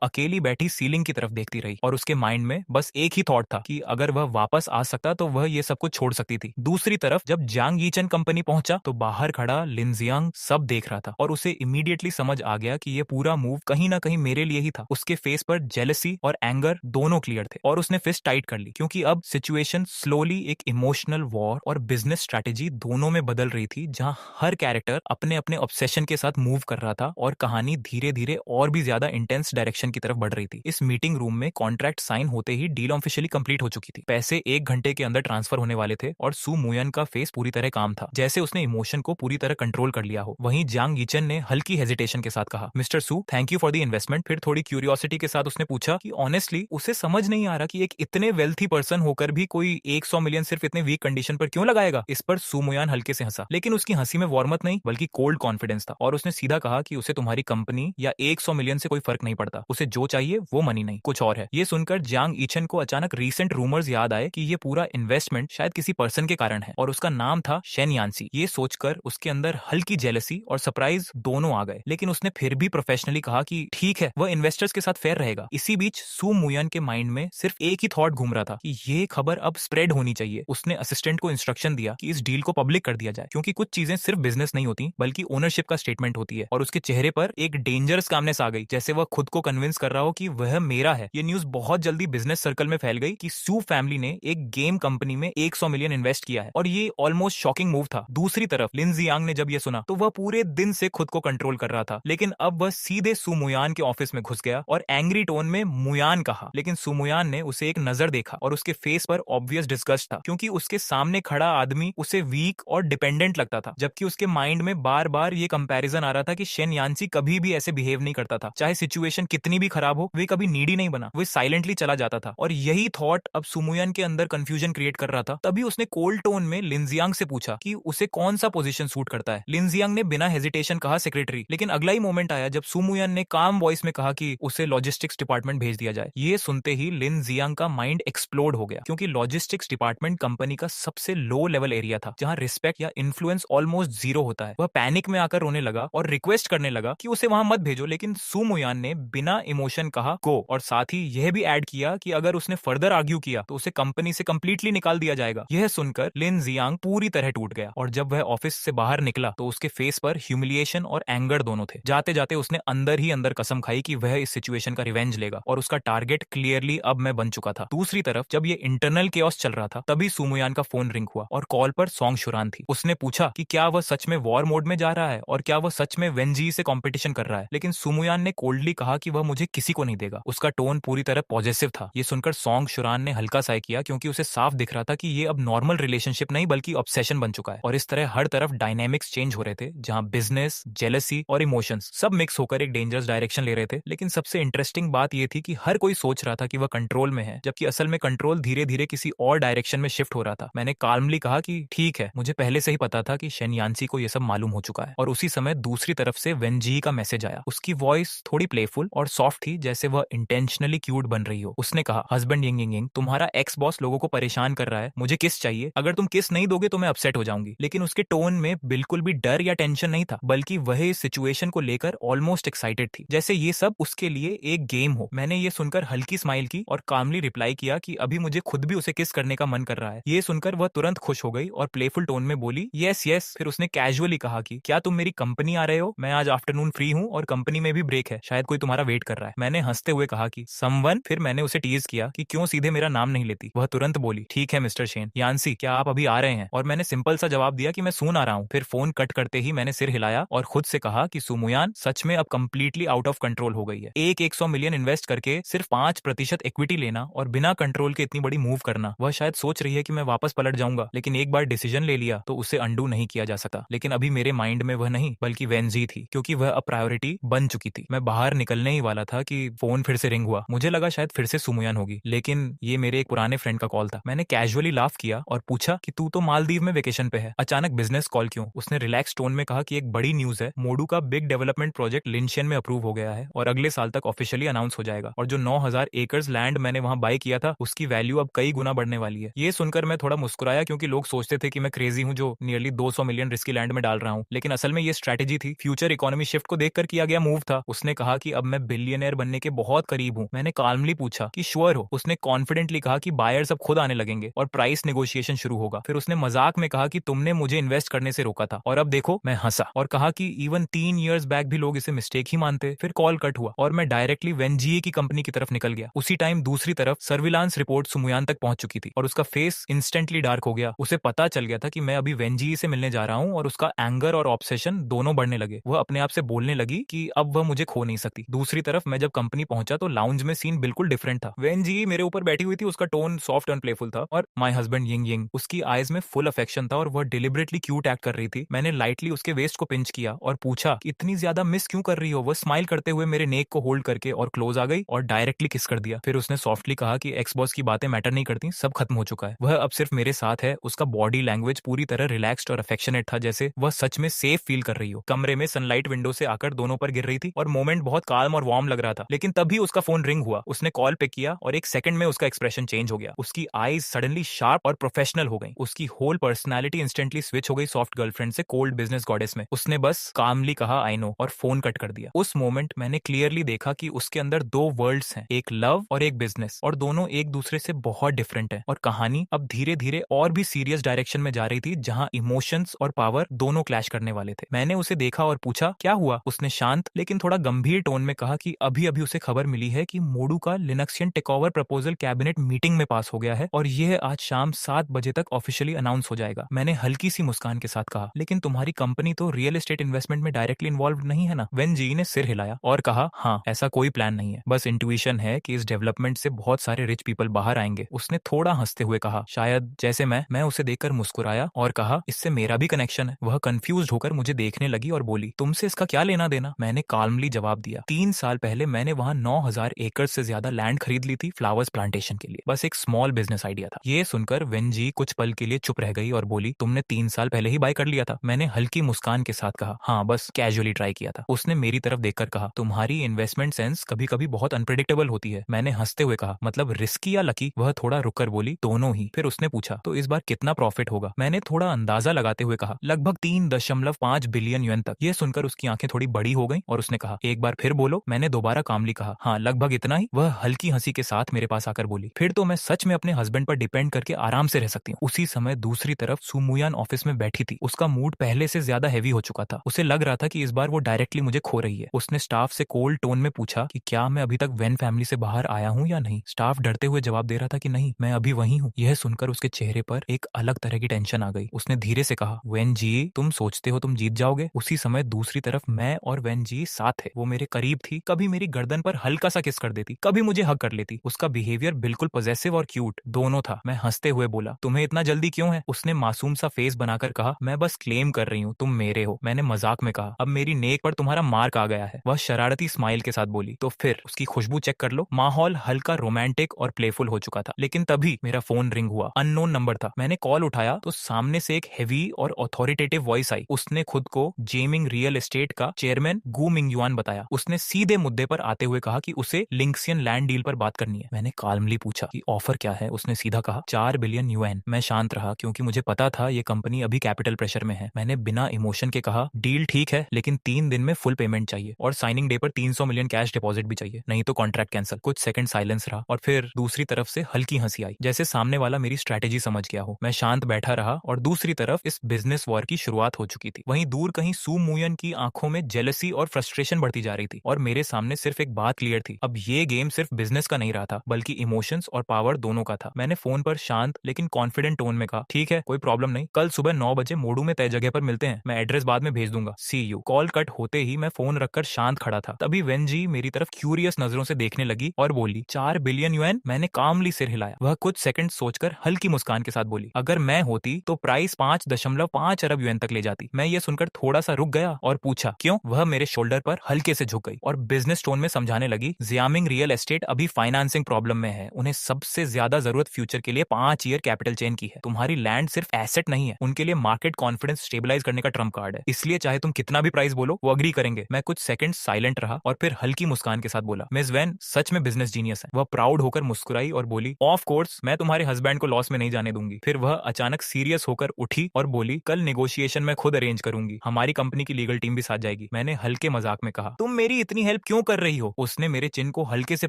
अकेली बैठी सीलिंग की तरफ देखती रही और उसके माइंड में बस एक ही थॉट था कि अगर वह वापस आ सकता तो वह ये सब कुछ छोड़ सकती थी। दूसरी तरफ जब जांग यीचन कंपनी पहुंचा तो बाहर खड़ा लिन जियांग सब देख रहा था और उसे इमीडिएटली समझ आ गया कि ये पूरा मूव कहीं ना कहीं मेरे लिए ही था। उसके फेस पर जेलसी और एंगर दोनों क्लियर थे और उसने फिस्ट टाइट कर ली क्योंकि अब सिचुएशन स्लोली एक इमोशनल वॉर और बिजनेस स्ट्रेटेजी दोनों में बदल रही थी, जहां हर कैरेक्टर अपने अपने ऑब्सेशन के साथ मूव कर रहा था और कहानी धीरे धीरे और भी ज्यादा इंटेंस डायरेक्शन की तरफ बढ़ रही थी। इस मीटिंग रूम में कॉन्ट्रैक्ट साइन होते ही डील ऑफिशियली कंप्लीट हो चुकी थी। पैसे 1 घंटे के अंदर ट्रांसफर होने वाले थे और सू मुयन का फेस पूरी तरह काम था, जैसे उसने इमोशन को पूरी तरह कंट्रोल कर लिया हो। वहीं जांग यीचन ने हल्की हेजिटेशन के साथ कहा, mister Su, thank you for the investment. फिर थोड़ी क्यूरियोसिटी के साथ उसने पूछा कि ऑनेस्टली उसे समझ नहीं आ रहा कि एक इतने वेल्थी पर्सन होकर भी कोई 100 मिलियन सिर्फ इतने वीक कंडीशन पर क्यों लगाएगा। इस पर सू मुयान हल्के से हंसा, लेकिन उसकी हंसी में वार्मथ नहीं बल्कि कोल्ड कॉन्फिडेंस था और उसने सीधा कहा कि उसे तुम्हारी कंपनी या 100 मिलियन से कोई फर्क नहीं पड़ता, उसे जो चाहिए वो मनी नहीं कुछ और है। ये सुनकर जांग यीचन को अचानक रीसेंट रूमर्स याद आए कि ये पूरा इन्वेस्टमेंट शायद किसी पर्सन के कारण है और उसका नाम था शेन यान्सी। ये सोचकर उसके अंदर हल्की जेलसी और सरप्राइज दोनों आ गए, लेकिन उसने फिर भी प्रोफेशनली कहा कि ठीक है, वह इन्वेस्टर्स के साथ फेयर रहेगा। इसी बीच सू मुयन के माइंड में सिर्फ एक ही थॉट घूम रहा था कि ये खबर अब स्प्रेड होनी चाहिए। उसने असिस्टेंट को इंस्ट्रक्शन दिया कि इस डील को पब्लिक कर दिया जाए, क्योंकि कुछ चीजें सिर्फ बिजनेस नहीं होती बल्कि ओनरशिप का स्टेटमेंट होती है। और उसके चेहरे पर एक डेंजरस कामनेस आ गई, जैसे वह खुद को कन्विंस कर रहा हो कि वह मेरा है। ये न्यूज बहुत जल्दी बिजनेस सर्कल में फैल गई कि सू फैमिली ने एक गेम कंपनी में 100 मिलियन इन्वेस्ट किया है और ये ऑलमोस्ट शॉकिंग मूव था। दूसरी तरफ लिन जियांग ने जब ये सुना तो वह पूरे दिन से खुद को कंट्रोल कर रहा था, लेकिन अब वह सीधे सू मुयान के ऑफिस में घुस गया और एंग्री टोन में मुयान कहा। लेकिन सू मुयान ने उसे एक नजर देखा और उसके फेस पर ऑब्वियस डिस्गस्ट था, क्योंकि उसके सामने खड़ा आदमी उसे वीक और डिपेंडेंट लगता था, जबकि उसके माइंड में बार बार ये कंपैरिजन आ रहा था कि शेन यान्सी कभी भी ऐसे बिहेव नहीं करता था। चाहे सिचुएशन कितनी भी खराब हो, वे कभी नीडी नहीं बना, वे साइलेंटली चला जाता था। और यही थॉट अब सुमुयन के अंदर कंफ्यूजन क्रिएट कर रहा था। तभी उसने कोल्ड टोन में लिन जियांग से पूछा कि उसे कौन सा पोजीशन सूट करता है। लिन जियांग ने बिना हेजिटेशन कहा सेक्रेटरी, लेकिन अगला ही मोमेंट आया जब सुमुयन ने काम वॉइस में कहा कि उसे लॉजिस्टिक्स डिपार्टमेंट भेज दिया जाए। ये सुनते ही लिन जियांग का माइंड एक्सप्लोड हो गया, क्योंकि लॉजिस्टिक्स डिपार्टमेंट कंपनी का सबसे लो लेवल एरिया था, जहां रिस्पेक्ट या इन्फ्लुएंस ऑलमोस्ट जीरो होता है। वह पैनिक में आकर रोने लगा और रिक्वेस्ट करने लगा कि उसे वहां मत भेजो, लेकिन सुमुयान ने बिना इमोशन कहा गो, और साथ ही यह भी ऐड किया कि अगर उसने फर्दर आर्ग्यू किया तो उसे कंपनी से कंप्लीटली निकाल दिया जाएगा। यह सुनकर लिन जियांग पूरी तरह टूट गया और जब वह ऑफिस से बाहर निकला तो उसके फेस पर ह्यूमिलिएशन और एंगर दोनों थे। जाते जाते उसने अंदर ही अंदर कसम खाई कि वह इस सिचुएशन का रिवेंज लेगा और उसका टारगेट क्लियरली अब मैं बन चुका था। दूसरी तरफ जब ये इंटरनल केओस चल रहा था, तभी सुमुयान का फोन रिंग हुआ और कॉल पर सॉन्ग शुरान थी। उसने पूछा कि क्या वह सच में वॉर मोड में जा रहा है और क्या वह सच में वेंजी से कंपटीशन कर रहा है, लेकिन सुमुयान ने कोल्डली कहा कि वह मुझे किसी को नहीं देगा। उसका टोन पूरी तरह पॉजिटिव था। ये सुनकर सॉन्ग शुरान ने हल्का सा किया, क्योंकि उसे साफ दिख रहा था कि ये अब नॉर्मल रिलेशनशिप नहीं बल्कि ऑब्सेशन बन चुका है। और इस तरह हर तरफ डायनेमिक्स चेंज हो रहे थे, जहां बिजनेस, जेलसी और इमोशंस सब मिक्स होकर एक डेंजरस डायरेक्शन ले रहे थे। लेकिन सबसे इंटरेस्टिंग बात यह थी कि हर कोई सोच रहा था कि वह कंट्रोल में है, जबकि असल में कंट्रोल धीरे धीरे किसी और डायरेक्शन में शिफ्ट हो रहा था। मैंने काल्मली कहा कि ठीक है, मुझे पहले से ही पता था कि शेन यान्सी को यह सब मालूम हो चुका है। और उसी समय दूसरी तरफ से वेंजी का मैसेज आया। उसकी वॉइस थोड़ी प्लेफुल और सॉफ्ट थी, जैसे वह इंटेंशनली क्यूट बन रही हो। उसने कहा, हस्बैंड यिंग यिंग यिंग, तुम्हारा एक्स बॉस लोगों को परेशान कर रहा है, मुझे किस चाहिए, अगर तुम किस नहीं दोगे तो मैं अपसेट हो जाऊंगी। लेकिन उसके टोन में बिल्कुल भी डर या टेंशन नहीं था, बल्कि वह इस सिचुएशन को लेकर ऑलमोस्ट एक्साइटेड थी, जैसे ये सब उसके लिए एक गेम हो। मैंने ये सुनकर हल्की स्माइल की और कामली रिप्लाई किया कि अभी मुझे खुद भी उसे किस करने का मन कर रहा है। ये सुनकर वह तुरंत खुश हो गई और प्लेफुल टोन में बोली, यस यस। फिर उसने कैजुअली कहा कि क्या तुम मेरी कंपनी आ रहे हो, मैं आज आफ्टरनून फ्री हूँ और कंपनी में भी ब्रेक है, शायद कोई तुम्हारा वेट कर रहा है। मैंने हंसते हुए कहा कि समवन। फिर मैंने उसे टीज किया कि क्यों सीधे मेरा नाम नहीं लेती। वह तुरंत बोली, ठीक है मिस्टर शेन यान्सी, क्या आप अभी आ रहे हैं? और मैंने सिंपल सा जवाब दिया कि मैं सून आ रहा हूँ। फिर फोन कट करते ही मैंने सिर हिलाया और खुद से कहा कि सुमुयान सच में अब कंप्लीटली आउट ऑफ कंट्रोल हो गई है। एक 100 मिलियन इन्वेस्ट करके सिर्फ 5% इक्विटी लेना और बिना कंट्रोल के इतनी बड़ी मूव करना, वह शायद सोच रही है कि मैं वापस पलट जाऊंगा, लेकिन एक बार डिसीजन ले लिया तो उसे अंडू नहीं किया जा सकता। लेकिन अभी मेरे माइंड में वह नहीं बल्कि वेंजी थी, क्योंकि वह अब प्रायोरिटी बन चुकी थी। मैं बाहर निकलने ही वाला था कि फोन फिर से रिंग हुआ। मुझे लगा शायद फिर से सुमुयान होगी, लेकिन ये मेरे एक पुराने फ्रेंड का कॉल था। मैंने कैजुअली लाफ किया और पूछा कि तू तो मालदीव में वेकेशन पे है, अचानक बिजनेस कॉल क्यों? उसने रिलैक्स टोन में कहा कि एक बड़ी न्यूज है, मोडू का बिग डेवलपमेंट प्रोजेक्ट लिनशियन में अप्रूव हो गया है और अगले साल तक ऑफिशियली अनाउंस हो जाएगा। और जो 9000 एकर्स लैंड मैंने वहां बाय किया था, उसकी वैल्यू अब कई गुना बढ़ने वाली है। ये सुनकर मैं थोड़ा मुस्कुराया क्योंकि लोग सोचते थे कि मैं क्रेजी हूँ जो नियरली 200 मिलियन रिस्की लैंड में डाल रहा हूँ, लेकिन असल में ये स्ट्रैटेजी थी, फ्यूचर इकोनॉमी शिफ्ट को देखकर किया गया मूव था। उसने कहा कि अब मैं बिलियनर बनने के बहुत करीब हूँ। मैंने काल्मली पूछा कि श्योर हो? उसने कॉन्फिडेंटली कहा कि बायर्स अब खुद आने लगेंगे और प्राइस नेगोशिएशन शुरू होगा। फिर उसने मजाक में कहा कि तुमने मुझे इन्वेस्ट करने से रोका था और अब देखो। मैं हंसा और कहा कि इवन 3 इयर्स बैक भी लोग इसे मिस्टेक ही मानते। फिर कॉल कट हुआ और मैं डायरेक्टली वेनजीए की कंपनी की तरफ निकल गया। उसी टाइम दूसरी तरफ सर्विलांस रिपोर्ट सुमुयान तक पहुंच चुकी थी और उसका फेस इंस्टेंटली डार्क हो गया। उसे पता चल गया था कि मैं अभी वेनजीए से मिलने जा रहा हूं और उसका एंगर और ऑब्सेशन दोनों बढ़ने लगे। वह अपने आप से बोलने लगी कि अब वह मुझे खो नहीं सकती। दूसरी तरफ मैं जब कंपनी पहुंचा तो लाउंज में सीन बिल्कुल डिफरेंट था। वेनजीए मेरे ऊपर बैठी हुई थी, उसका टोन सॉफ्ट एंड प्लेफुल था और माय हस्बैंड यिंग यिंग, उसकी आईज में फुल अफेक्शन था और वह डिलिबरेटली क्यूट एक्ट कर रही थी। मैंने लाइटली उसके वेस्ट को पिंच किया और पूछा कि इतनी ज्यादा मिस क्यों कर रही हो? वह स्माइल करते हुए मेरे नेक को होल्ड करके और क्लोज आ गई और डायरेक्टली किस कर दिया। फिर उसने सॉफ्टली कहा कि एक्स बॉस की बातें मैटर नहीं करती, सब खत्म हो चुका है, वह अब सिर्फ मेरे साथ है। उसका बॉडी लैंग्वेज पूरी तरह रिलैक्स्ड और अफेक्शनेट था, जैसे वह सच में सेफ फील कर रही हो। कमरे में सनलाइट विंडो से आकर दोनों पर गिर रही थी और मोमेंट बहुत काल्म और वार्म लग रहा था। लेकिन तभी उसका फोन रिंग हुआ। उसने कॉल पिक किया और एक सेकंड में उसका एक्सप्रेशन चेंज हो गया। उसकी आईज सडनली शार्प और प्रोफेशनल हो गई। उसकी होल पर्सनैलिटी इंस्टेंटली स्विच हो गई सॉफ्ट गर्लफ्रेंड से कोल्ड बिजनेस गॉडेस में। उसने बस कामली कहा आई नो और फोन कट कर दिया। उस मोमेंट मैंने क्लियरली देखा कि उसके अंदर दो वर्ल्ड्स हैं, एक लव और एक बिजनेस, और दोनों एक दूसरे से बहुत डिफरेंट है। और कहानी अब धीरे धीरे और भी सीरियस डायरेक्शन में जा रही थी, जहां इमोशंस और पावर दोनों क्लैश करने वाले थे। मैंने उसे देखा और पूछा क्या हुआ? उसने शांत लेकिन थोड़ा गंभीर टोन में कहा कि अभी अभी उसे खबर मिली है कि मोडू का लिनक्सियन टेकओवर प्रपोजल कैबिनेट मीटिंग में पास हो गया है और यह आज शाम 7 बजे तक ऑफिशियली अनाउंस हो जाएगा। मैंने हल्की सी मुस्कान के साथ कहा लेकिन तुम्हारी कंपनी तो रियल एस्टेट इन्वेस्टमेंट में डायरेक्टली इन्वॉल्व नहीं है ना? वेन जी ने सिर हिलाया और कहा हाँ, ऐसा कोई प्लान नहीं है, बस इंट्यूशन है कि इस डेवलपमेंट से बहुत सारे रिच पीपल बाहर आएंगे। उसने थोड़ा हंसते हुए कहा शायद जैसे मैं उसे देखकर मुस्कुराया और कहा इससे मेरा भी कनेक्शन है। वह कंफ्यूज होकर मुझे देखने लगी और बोली तुमसे इसका क्या लेना देना? मैंने काल्मली जवाब दिया 3 साल पहले मैंने वहां 9,000 एकड़ से ज्यादा लैंड खरीद ली थी फ्लावर्स प्लांटेशन के लिए, बस एक स्मॉल बिजनेस आइडिया था। ये सुनकर वेनजी कुछ पल के लिए चुप रह गई और बोली तुमने 3 साल पहले ही बाय कर लिया था? मैंने हल्की मुस्कान के साथ कहा हाँ, बस कैजुअली ट्राई किया था। उसने मेरी तरफ देखकर कहा तुम्हारी इन्वेस्टमेंट सेंस कभी कभी बहुत अनप्रेडिक्टेबल होती है। मैंने हंसते हुए कहा मतलब रिस्की या लकी? वह थोड़ा रुककर बोली दोनों ही। फिर उसने पूछा तो इस बार कितना प्रॉफिट होगा? मैंने थोड़ा अंदाजा लगाते हुए कहा लगभग 3.5 बिलियन युएन तक। यह सुनकर उसकी आंखें थोड़ी बड़ी हो गईं और उसने कहा एक बार फिर बोलो। मैंने दोबारा कामली कहा हाँ, लगभग इतना ही। वह हल्की हंसी के साथ मेरे पास आकर बोली फिर तो मैं सच में अपने हस्बैंड पर डिपेंड करके आराम से रह सकती हूँ। उसी समय दूसरी तरफ सुमुयान ऑफिस में बैठी थी। उसका मूड पहले से ज्यादा हैवी हो चुका था। उसे लग रहा था कि इस बार वो डायरेक्टली मुझे खो रही है। उसने स्टाफ से कोल्ड टोन में पूछा कि क्या मैं अभी तक वेन फैमिली से बाहर आया हूँ या नहीं। स्टाफ डरते हुए जवाब दे रहा था कि नहीं, मैं अभी वही हूँ। यह सुनकर उसके चेहरे पर एक अलग तरह की टेंशन आ गई। उसने धीरे से कहा वेन जी, तुम सोचते हो तुम जीत जाओगे? उसी समय दूसरी तरफ मैं और वेन जी साथ थे। वो मेरे करीब थी, कभी मेरी गर्दन पर हल्का सा किस कर देती, कभी मुझे हग कर लेती। उसका बिहेवियर बिल्कुल पॉजेसिव और क्यूट दोनों था। मैं हंसते हुए बोला तुम्हें इतना जल्दी क्यों है? उसने मासूम सा फेस बनाकर कहा मैं बस क्लेम कर रही हूँ तुम मेरे हो। मैंने मजाक में कहा अब मेरी नेक पर तुम्हारा मार्क आ गया है। वह शरारती स्माइल के साथ बोली तो फिर उसकी खुशबू चेक कर लो। माहौल हल्का रोमांटिक और प्लेफुल हो चुका था। लेकिन तभी मेरा फोन रिंग हुआ। अननोन नंबर था। मैंने कॉल उठाया तो सामने से एक हेवी और अथॉरिटेटिव वॉइस आई। उसने खुद को जेमिंग रियल एस्टेट का चेयरमैन गू मिंग युआन बताया। उसने सीधे मुद्दे पर आते हुए कहा कि उसे लिंक्सियन लैंड डील पर बात करनी है। मैंने काल्मली पूछा कि ऑफर क्या है? उसने सीधा कहा 4 बिलियन युएन। मैं शांत रहा क्योंकि मुझे पता था ये कंपनी अभी कैपिटल प्रेशर में है। मैंने बिना इमोशन के कहा डील ठीक है लेकिन 3 दिन में फुल पेमेंट चाहिए और साइनिंग डे पर 300 मिलियन कैश डिपॉजिट भी चाहिए, नहीं तो कॉन्ट्रैक्ट कैंसिल। कुछ सेकंड साइलेंस रहा और फिर दूसरी तरफ से हल्की हंसी आई, जैसे सामने वाला मेरी स्ट्रैटेजी समझ गया हो। मैं शांत बैठा रहा और दूसरी तरफ इस बिजनेस वॉर की शुरुआत हो चुकी थी। वहीं दूर कहीं सू मुयन की आंखों में जेलसी और फ्रस्ट्रेशन बढ़ती जा रही थी और मेरे सामने सिर्फ एक बात क्लियर थी, अब ये गेम सिर्फ बिजनेस का नहीं रहा था बल्कि इमोशंस और पावर दोनों का था। मैंने फोन पर शांत लेकिन कॉन्फिडेंट टोन में कहा ठीक है, कोई प्रॉब्लम नहीं, कल सुबह 9 बजे मोडू में तय जगह पर मिलते हैं, मैं एड्रेस बाद में भेज दूंगा, सी यू। कॉल कट होते ही मैं फोन रखकर शांत खड़ा था। तभी वेन जी मेरी तरफ क्यूरियस नजरों से देखने लगी और बोली 4 बिलियन युएन? मैंने कामली सिर हिलाया। वह कुछ सेकंड सोचकर हल्की मुस्कान के साथ बोली अगर मैं होती तो प्राइस 5.5 अरब युएन तक ले जाती। मैं ये सुनकर थोड़ा सा रुक गया और पूछा क्यों? वह मेरे शोल्डर पर हल्के से झुक गई और बिजनेस टोन में समझाने लगी जियामिंग रियल एस्टेट अभी फाइनेंसिंग प्रॉब्लम में है। उन्हें सबसे ज्यादा जरूरत फ्यूचर के लिए 5 ईयर कैपिटल चेन की है। तुम्हारी लैंड सिर्फ एसेट नहीं है, उनके लिए मार्केट कॉन्फिडेंस स्टेबलाइज करने का ट्रम्प कार्ड है। इसलिए चाहे तुम कितना भी प्राइस बोलो वो अग्री करेंगे। मैं कुछ सेकंड साइलेंट रहा और फिर हल्की मुस्कान के साथ बोला मिस वैन सच में बिजनेस जीनियस है। वह प्राउड होकर मुस्कुराई और बोली ऑफ कोर्स मैं तुम्हारे हस्बैंड को लॉस में नहीं जाने दूंगी। फिर वह अचानक सीरियस होकर उठी और बोली, कल नेगोशिएशन मैं खुद अरेंज करूंगी, हमारी कंपनी की लीगल टीम भी साथ जाएगी। मैंने हल्के मजाक में कहा, तुम मेरी इतनी हेल्प क्यों कर रही हो? उसने मेरे चिन को हल्के से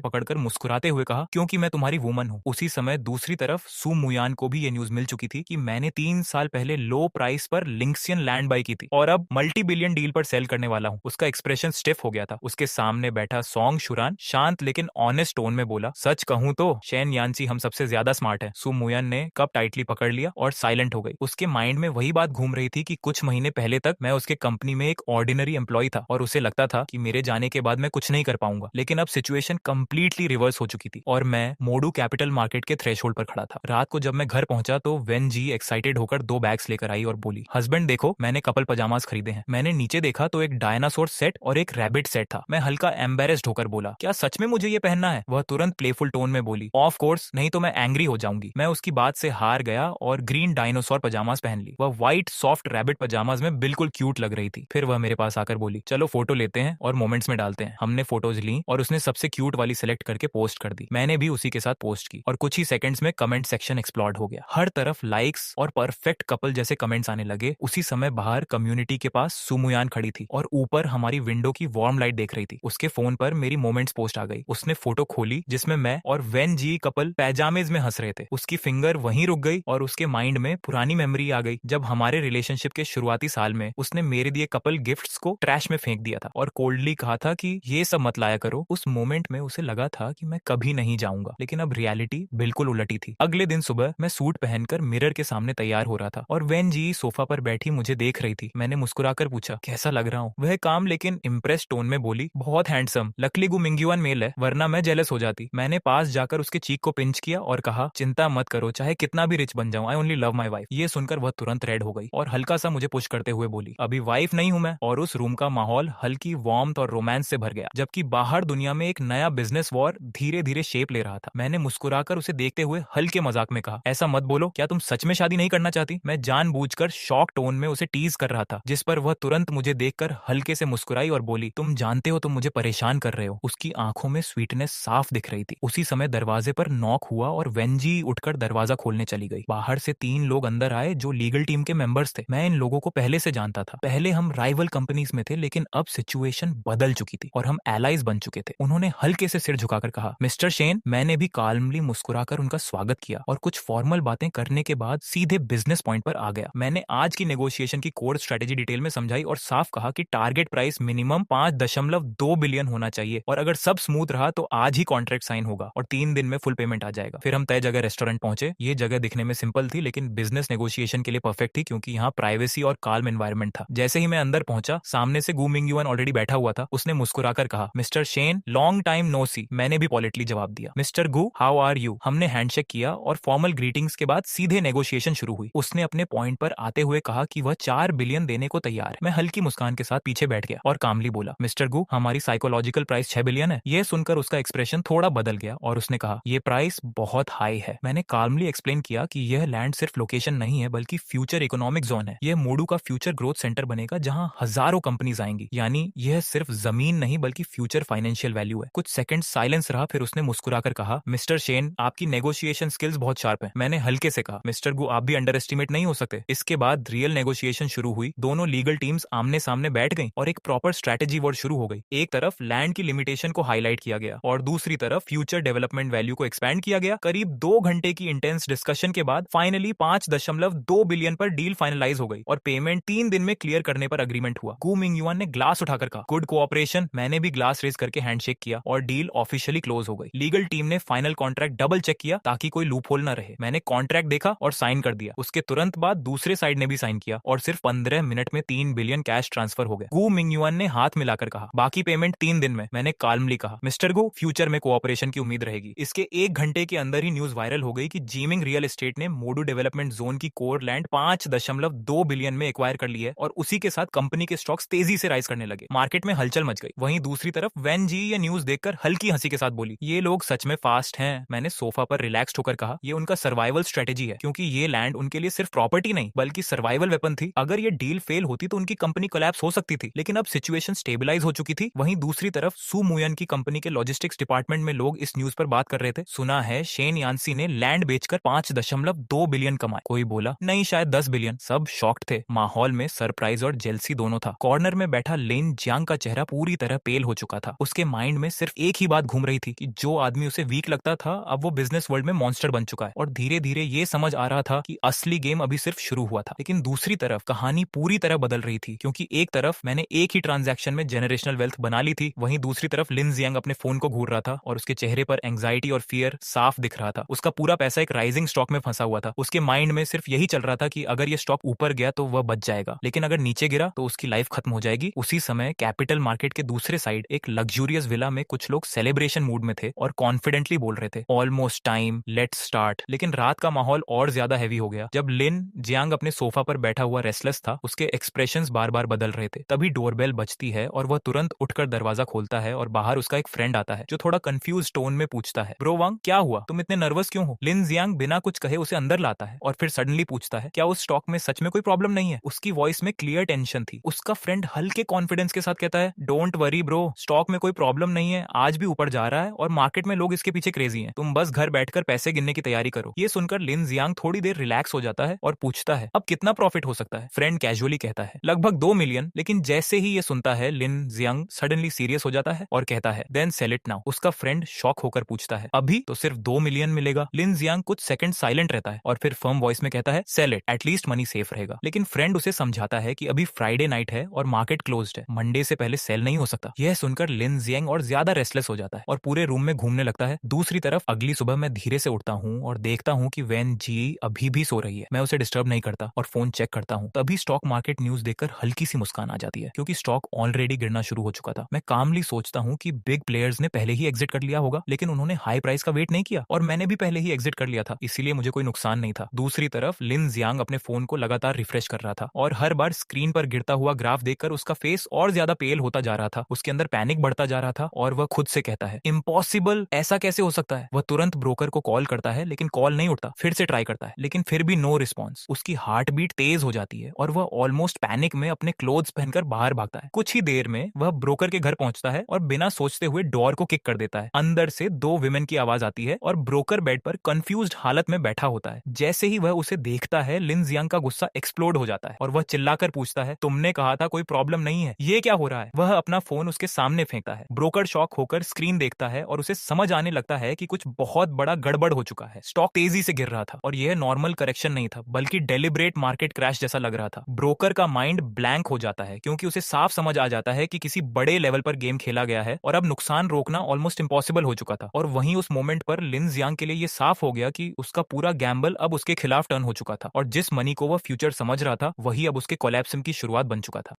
पकड़कर मुस्कुराते हुए कहा, क्योंकि मैं तुम्हारी वुमन हूँ। उसी समय दूसरी तरफ सू मुयान को भी ये न्यूज मिल चुकी थी कि मैंने 3 साल पहले लो प्राइस पर लिंक्सियन लैंड बाई की थी और अब मल्टी बिलियन डील पर सेल करने वाला हूँ। उसका एक्सप्रेशन स्टिफ हो गया था। उसके सामने बैठा सॉन्ग शुरान शांत लेकिन ऑनेस्ट टोन में बोला, सच कहूं तो शेन यानसी हम सबसे ज्यादा स्मार्ट है। सू मुयान ने कप टाइटली पकड़ लिया और साइलेंट हो गई। उसके माइंड में वही बात घूम रही थी कि कुछ महीने पहले तक मैं उसके कंपनी में एक ऑर्डिनरी एम्प्लॉय था और उसे लगता था कि मेरे जाने के बाद मैं कुछ नहीं कर पाऊंगा। लेकिन अब सिचुएशन कंप्लीटली रिवर्स हो चुकी थी और मैं मोडू कैपिटल मार्केट के थ्रेशोल्ड पर खड़ा था। रात को जब मैं घर पहुंचा तो वेन जी एक्साइटेड होकर 2 बैग्स लेकर आई और बोली, हस्बैंड देखो मैंने कपल पजामास खरीदे हैं। मैंने नीचे देखा तो एक डायनासोर सेट और एक रैबिट सेट था। मैं हल्का एम्बेरेस्ड होकर बोला, क्या सच में मुझे ये पहनना है? वह तुरंत प्लेफुल टोन में बोली, ऑफ कोर्स, नहीं तो मैं एंग्री हो जाऊंगी। मैं उसकी बात से हार गया और ग्रीन डायनासोर पजामास पहन ली। वह व्हाइट सॉफ्ट रैबिट पजामास में बिल्कुल क्यूट लग रही थी। फिर वह मेरे पास आकर बोली, चलो फोटो लेते हैं और मोमेंट्स में डालते हैं। हमने फोटोज ली और उसने सबसे क्यूट वाली सिलेक्ट करके पोस्ट कर दी। मैंने भी उसी के साथ पोस्ट की और कुछ ही सेकंड्स में कमेंट सेक्शन एक्सप्लोड हो गया। हर तरफ लाइक्स और परफेक्ट कपल जैसे कमेंट्स आने लगे। उसी समय बाहर कम्युनिटी के पास सुमुयान खड़ी थी और ऊपर हमारी विंडो की वार्म लाइट देख रही थी। उसके फोन पर मेरी मोमेंट्स पोस्ट आ गई। उसने फोटो खोली जिसमें मैं और वेन जी कपल पैजामेज में हंस रहे थे। उसकी फिंगर वहीं रुक गई और उसके माइंड में पुरानी मेमोरी आ गई जब हमारे रिलेशनशिप के शुरुआती साल में उसने मेरे दिए कपल गिफ्ट्स को ट्रैश में फेंक दिया था और कोल्डली कहा था कि ये सब मत लाया करो। उस मोमेंट में उसे लगा था कि मैं कभी नहीं जाऊंगा, लेकिन अब रियलिटी बिल्कुल उलटी थी। अगले दिन सुबह मैं सूट पहनकर मिरर के सामने तैयार हो रहा था और वेन जी सोफा पर बैठी मुझे देख रही थी। मैंने मुस्कुराकर पूछा, कैसा लग रहा हूँ? वह काम लेकिन इम्प्रेस टोन में बोली, बहुत हैंडसम, लकली गु मिंग्युआन मेल है, वरना मैं जेलस हो जाती। मैंने पास जाकर उसके चीक को पिंच किया और कहा, चिंता मत करो, चाहे कितना भी रिच बन जाऊं, I only love my wife. ये सुनकर वह तुरंत रेड हो गई और हल्का सा मुझे पुश करते हुए बोली, अभी वाइफ नहीं हूं मैं। और उस रूम का माहौल हल्की वार्मथ और रोमांस से भर गया, जबकि बाहर दुनिया में एक नया बिजनेस वॉर धीरे धीरे शेप ले रहा था। मैंने मुस्कुराकर उसे देखते हुए हल्के मजाक में कहा, ऐसा मत बोलो, क्या तुम सच में शादी नहीं करना चाहती? मैं जानबूझकर शॉक टोन में उसे टीज कर रहा था, जिस पर वह तुरंत मुझे देखकर हल्के से मुस्कुराई और बोली, तुम जानते हो तुम मुझे परेशान कर रहे हो। उसकी आंखों में स्वीटनेस साफ दिख रही थी। उसी समय दरवाजे पर नॉक हुआ और वेंजी उठकर दरवाजा खोलने चली गई। बाहर से 3 लोग अंदर आए जो लीगल टीम के मेंबर्स थे। मैं इन लोगों को पहले से जानता था। पहले हम राइवल कंपनीज में थे, लेकिन अब सिचुएशन बदल चुकी थी और हम एलाइज बन चुके थे। उन्होंने हल्के से सिर झुकाकर कहा, मिस्टर शेन। मैंने भी काल्मली मुस्कुराकर उनका स्वागत किया और कुछ फॉर्मल बातें करने के बाद सीधे बिजनेस पॉइंट पर आ गया। मैंने आज की नेगोशिएशन की कोर स्ट्रेटेजी डिटेल में समझाई और साफ कहा कि टारगेट प्राइस मिनिमम 5.2 बिलियन होना चाहिए और अगर सब स्मूथ रहा तो आज ही कॉन्ट्रैक्ट साइन होगा और 3 दिन में फुल पेमेंट आ जाएगा। फिर हम तय जगह रेस्टोरेंट पहुंचे। ये जगह दिखने में सिंपल थी लेकिन बिजनेस नेगोशिएशन के लिए परफेक्ट थी, क्योंकि यहाँ प्राइवेसी और काल्म एनवायरनमेंट था। जैसे ही मैं अंदर पहुंचा, सामने से गु मिंग्युआन ऑलरेडी बैठा हुआ था। उसने मुस्कुराकर कहा, mister Shen, long time no see. मैंने भी पॉलिटली जवाब दिया, mister Gu, how are you? हमने हैंडशेक किया और फॉर्मल ग्रीटिंग्स के बाद सीधे नेगोशिएशन शुरू हुई। उसने अपने पॉइंट पर आते हुए कहा कि वह 4 बिलियन देने को तैयार है। मैं हल्की मुस्कान के साथ पीछे बैठ गया और कामली बोला, मिस्टर गु, हमारी साइकोलॉजिकल प्राइस 6 बिलियन है। यह सुनकर उसका एक्सप्रेशन थोड़ा बदल गया और उसने कहा, यह प्राइस बहुत हाई है। मैंने काल्मली एक्सप्लेन किया कि यह लैंड सिर्फ लोकेशन नहीं है बल्कि फ्यूचर इकोनॉमिक जोन है। यह मोडू का फ्यूचर ग्रोथ सेंटर बनेगा जहां हजारों कंपनीज आएंगी। यानी यह सिर्फ जमीन नहीं बल्कि फ्यूचर फाइनेंशियल वैल्यू है। कुछ सेकंड साइलेंस रहा, फिर उसने मुस्कुराकर कहा, मिस्टर शेन, आपकी नेगोशिएशन स्किल्स बहुत शार्प है। मैंने हल्के से कहा, मिस्टर गु, आप भी अंडर एस्टिमेट नहीं हो सकते। इसके बाद रियल नेगोशिएशन शुरू हुई। दोनों लीगल टीम्स आमने सामने बैठ गई और एक प्रॉपर स्ट्रेटेजी वर्ड शुरू हो गई। एक तरफ लैंड की लिमिटेशन को हाईलाइट किया गया और दूसरी तरफ फ्यूचर डेवलपमेंट वैल्यू को एक्सपैंड किया गया। करीब 2 घंटे की इंटेंस डिस्कशन के बाद फाइनली 5.2 बिलियन पर डील फाइनलाइज हो गई और पेमेंट 3 दिन में क्लियर करने पर अग्रीमेंट हुआ। गु मिंग्युआन ने ग्लास उठाकर कहा, गुड कोऑपरेशन। मैंने भी ग्लास रेज करके हैंडशेक किया और डील ऑफिशियली क्लोज हो गई। लीगल टीम ने फाइनल कॉन्ट्रैक्ट डबल चेक किया ताकि कोई लूपहोल न रहे। मैंने कॉन्ट्रैक्ट देखा और साइन कर दिया। उसके तुरंत बाद दूसरे साइड ने भी साइन किया और सिर्फ 15 मिनट में 3 बिलियन कैश ट्रांसफर हो गया। गु मिंग्युआन ने हाथ मिलाकर कहा, बाकी पेमेंट 3 दिन में। मैंने काल्मली कहा, मिस्टर गु, फ्यूचर में कोऑपरेशन की उम्मीद रहेगी। इसके 1 घंटे के अंदर ही न्यूज वायरल हो गई कि जीमिंग रियल एस्टेट ने मोडू डेवलपमेंट जोन की कोर लैंड 5.2 बिलियन में एक्वायर कर ली है और उसी के साथ कंपनी के स्टॉक्स तेजी से राइज करने लगे। मार्केट में हलचल मच गई। वहीं दूसरी तरफ वेन जी ये न्यूज देखकर हल्की हंसी के साथ बोली, ये लोग सच में फास्ट हैं। मैंने सोफा पर रिलैक्स्ड होकर कहा, ये उनका सर्वाइवल स्ट्रेटेजी है, क्योंकि ये लैंड उनके लिए सिर्फ प्रॉपर्टी नहीं बल्कि सर्वाइवल वेपन थी। अगर ये डील फेल होती तो उनकी कंपनी कोलैप्स हो सकती थी, लेकिन अब सिचुएशन स्टेबलाइज हो चुकी थी। वहीं दूसरी तरफ सू मुयान की कंपनी के लॉजिस्टिक्स डिपार्टमेंट में लोग इस न्यूज पर बात कर रहे थे। सुना सुना है शेन यान्सी ने लैंड बेचकर 5.2 बिलियन कमाए। कोई बोला नहीं, शायद 10 बिलियन। सब शॉक्ड थे। माहौल में सरप्राइज और जेलसी दोनों था। कॉर्नर में बैठा लिन जियांग का चेहरा पूरी तरह पेल हो चुका था। उसके माइंड में सिर्फ एक ही बात घूम रही थी कि जो आदमी उसे वीक लगता था अब वो बिजनेस वर्ल्ड में मॉन्स्टर बन चुका है। और धीरे धीरे ये समझ आ रहा था कि असली गेम अभी सिर्फ शुरू हुआ था। लेकिन दूसरी तरफ कहानी पूरी तरह बदल रही थी, क्योंकि एक तरफ मैंने एक ही ट्रांजैक्शन में जनरेशनल वेल्थ बना ली थी, वहीं दूसरी तरफ लिन जियांग अपने फोन को घूर रहा था और उसके चेहरे पर एंग्जाइटी और फियर साफ दिख रहा था। उसका पूरा पैसा एक राइजिंग स्टॉक में फंसा हुआ था। उसके माइंड में सिर्फ यही चल रहा था कि अगर ये स्टॉक ऊपर गया तो वह बच जाएगा, लेकिन अगर नीचे गिरा तो उसकी लाइफ खत्म हो जाएगी। उसी समय कैपिटल मार्केट के दूसरे साइड एक लग्जूरियस विला में कुछ लोग सेलिब्रेशन मूड में थे और कॉन्फिडेंटली बोल रहे थे, ऑलमोस्ट टाइम, लेट्स स्टार्ट। लेकिन रात का माहौल और ज्यादा हैवी हो गया। जब लिन जियांग अपने सोफा पर बैठा हुआ रेस्टलेस था, उसके एक्सप्रेशंस बार बार बदल रहे थे। तभी डोरबेल बजती है और वह तुरंत उठकर दरवाजा खोलता है और बाहर उसका एक फ्रेंड आता है जो थोड़ा कंफ्यूज टोन में पूछता है, ब्रो वांग क्या हुआ, तुम इतने नर्वस क्यों हो? लिन जियांग बिना कुछ कहे उसे अंदर लाता है और फिर सडनली पूछता है, क्या उस स्टॉक में सच में कोई प्रॉब्लम नहीं है? उसकी वॉइस में क्लियर टेंशन थी। उसका फ्रेंड हल्के कॉन्फिडेंस के साथ कहता है, डोंट वरी ब्रो, स्टॉक में कोई प्रॉब्लम नहीं है, आज भी ऊपर जा रहा है और मार्केट में लोग इसके पीछे क्रेजी हैं, तुम बस घर बैठकर पैसे गिनने की तैयारी करो। ये सुनकर लिन जियांग थोड़ी देर रिलैक्स हो जाता है और पूछता है, अब कितना प्रॉफिट हो सकता है? फ्रेंड कैजुअली कहता है, लगभग 2 मिलियन। लेकिन जैसे ही ये सुनता है लिन जियांग सडनली सीरियस हो जाता है और कहता है, देन सेल इट नाउ। उसका फ्रेंड शॉक होकर पूछता है, अभी तो सिर्फ 2 मिलियन मिलेगा। लिन जियांग कुछ सेकंड साइलेंट रहता है और फिर फर्म वॉइस में कहता है, sell it, at least money safe रहेगा। लेकिन फ्रेंड उसे समझाता है कि अभी फ्राइडे नाइट है और मार्केट क्लोज्ड है, मंडे से पहले सेल नहीं हो सकता। यह सुनकर लिन जियांग और ज्यादा रेस्टलेस हो जाता है और पूरे रूम में घूमने लगता है। दूसरी तरफ अगली सुबह मैं धीरे से उठता हूँ और देखता हूँ कि वैन जी अभी भी सो रही है। मैं उसे डिस्टर्ब नहीं करता और फोन चेक करता हूँ। तभी स्टॉक मार्केट न्यूज देखकर हल्की सी मुस्कान आ जाती है, क्योंकि स्टॉक ऑलरेडी गिरना शुरू हो चुका था। मैं कामली सोचता हूँ कि बिग प्लेयर्स ने पहले ही एग्जिट कर लिया होगा, लेकिन उन्होंने हाई प्राइस का वेट नहीं किया और मैंने भी पहले ही एग्जिट कर लिया था, इसीलिए मुझे कोई नुकसान नहीं था। दूसरी तरफ लिन जियांग अपने फोन को लगातार रिफ्रेश कर रहा था और हर बार स्क्रीन पर गिरता हुआ ग्राफ देखकर उसका फेस और ज्यादा पेल होता जा रहा था। उसके अंदर पैनिक बढ़ता जा रहा था और वह खुद से कहता है, इम्पॉसिबल, ऐसा कैसे हो सकता है? वह तुरंत ब्रोकर को कॉल करता है, लेकिन कॉल नहीं उठता। फिर से ट्राई करता है, लेकिन फिर भी नो रिस्पॉन्स। उसकी हार्ट बीट तेज हो जाती है और वह ऑलमोस्ट पैनिक में अपने क्लोथ्स पहनकर बाहर भागता है। कुछ ही देर में वह ब्रोकर के घर पहुंचता है और बिना सोचते हुए डोर को किक कर देता है। अंदर से 2 विमेन की आवाज आती है और ब्रोकर बेड पर कंफ्यूज्ड हालत में बैठा होता है। जैसे ही वह उसे देखता है, लिन जियांग का गुस्सा एक्सप्लोड हो जाता है और वह चिल्लाकर पूछता है, तुमने कहा था कोई प्रॉब्लम नहीं है, ये क्या हो रहा है? वह अपना फोन उसके सामने फेंकता है। ब्रोकर शॉक होकर स्क्रीन देखता है और उसे समझ आने लगता है कि कुछ बहुत बड़ा गड़बड़ हो चुका है। स्टॉक तेजी से गिर रहा था और यह नॉर्मल करेक्शन नहीं था, बल्कि डेलिब्रेट मार्केट क्रैश जैसा लग रहा था। ब्रोकर का माइंड ब्लैंक हो जाता है, क्योंकि उसे साफ समझ आ जाता है कि किसी बड़े लेवल पर गेम खेला गया है और अब नुकसान रोकना ऑलमोस्ट इम्पॉसिबल हो चुका था। और वहीं उस मोमेंट पर लिन जियांग के लिए यह साफ हो गया कि उसका पूरा गैम्बल अब उसके खिलाफ टर्न हो चुका था और जिस मनी को वह फ्यूचर समझ रहा था, वही अब उसके कोलैप्स की शुरुआत बन चुका था।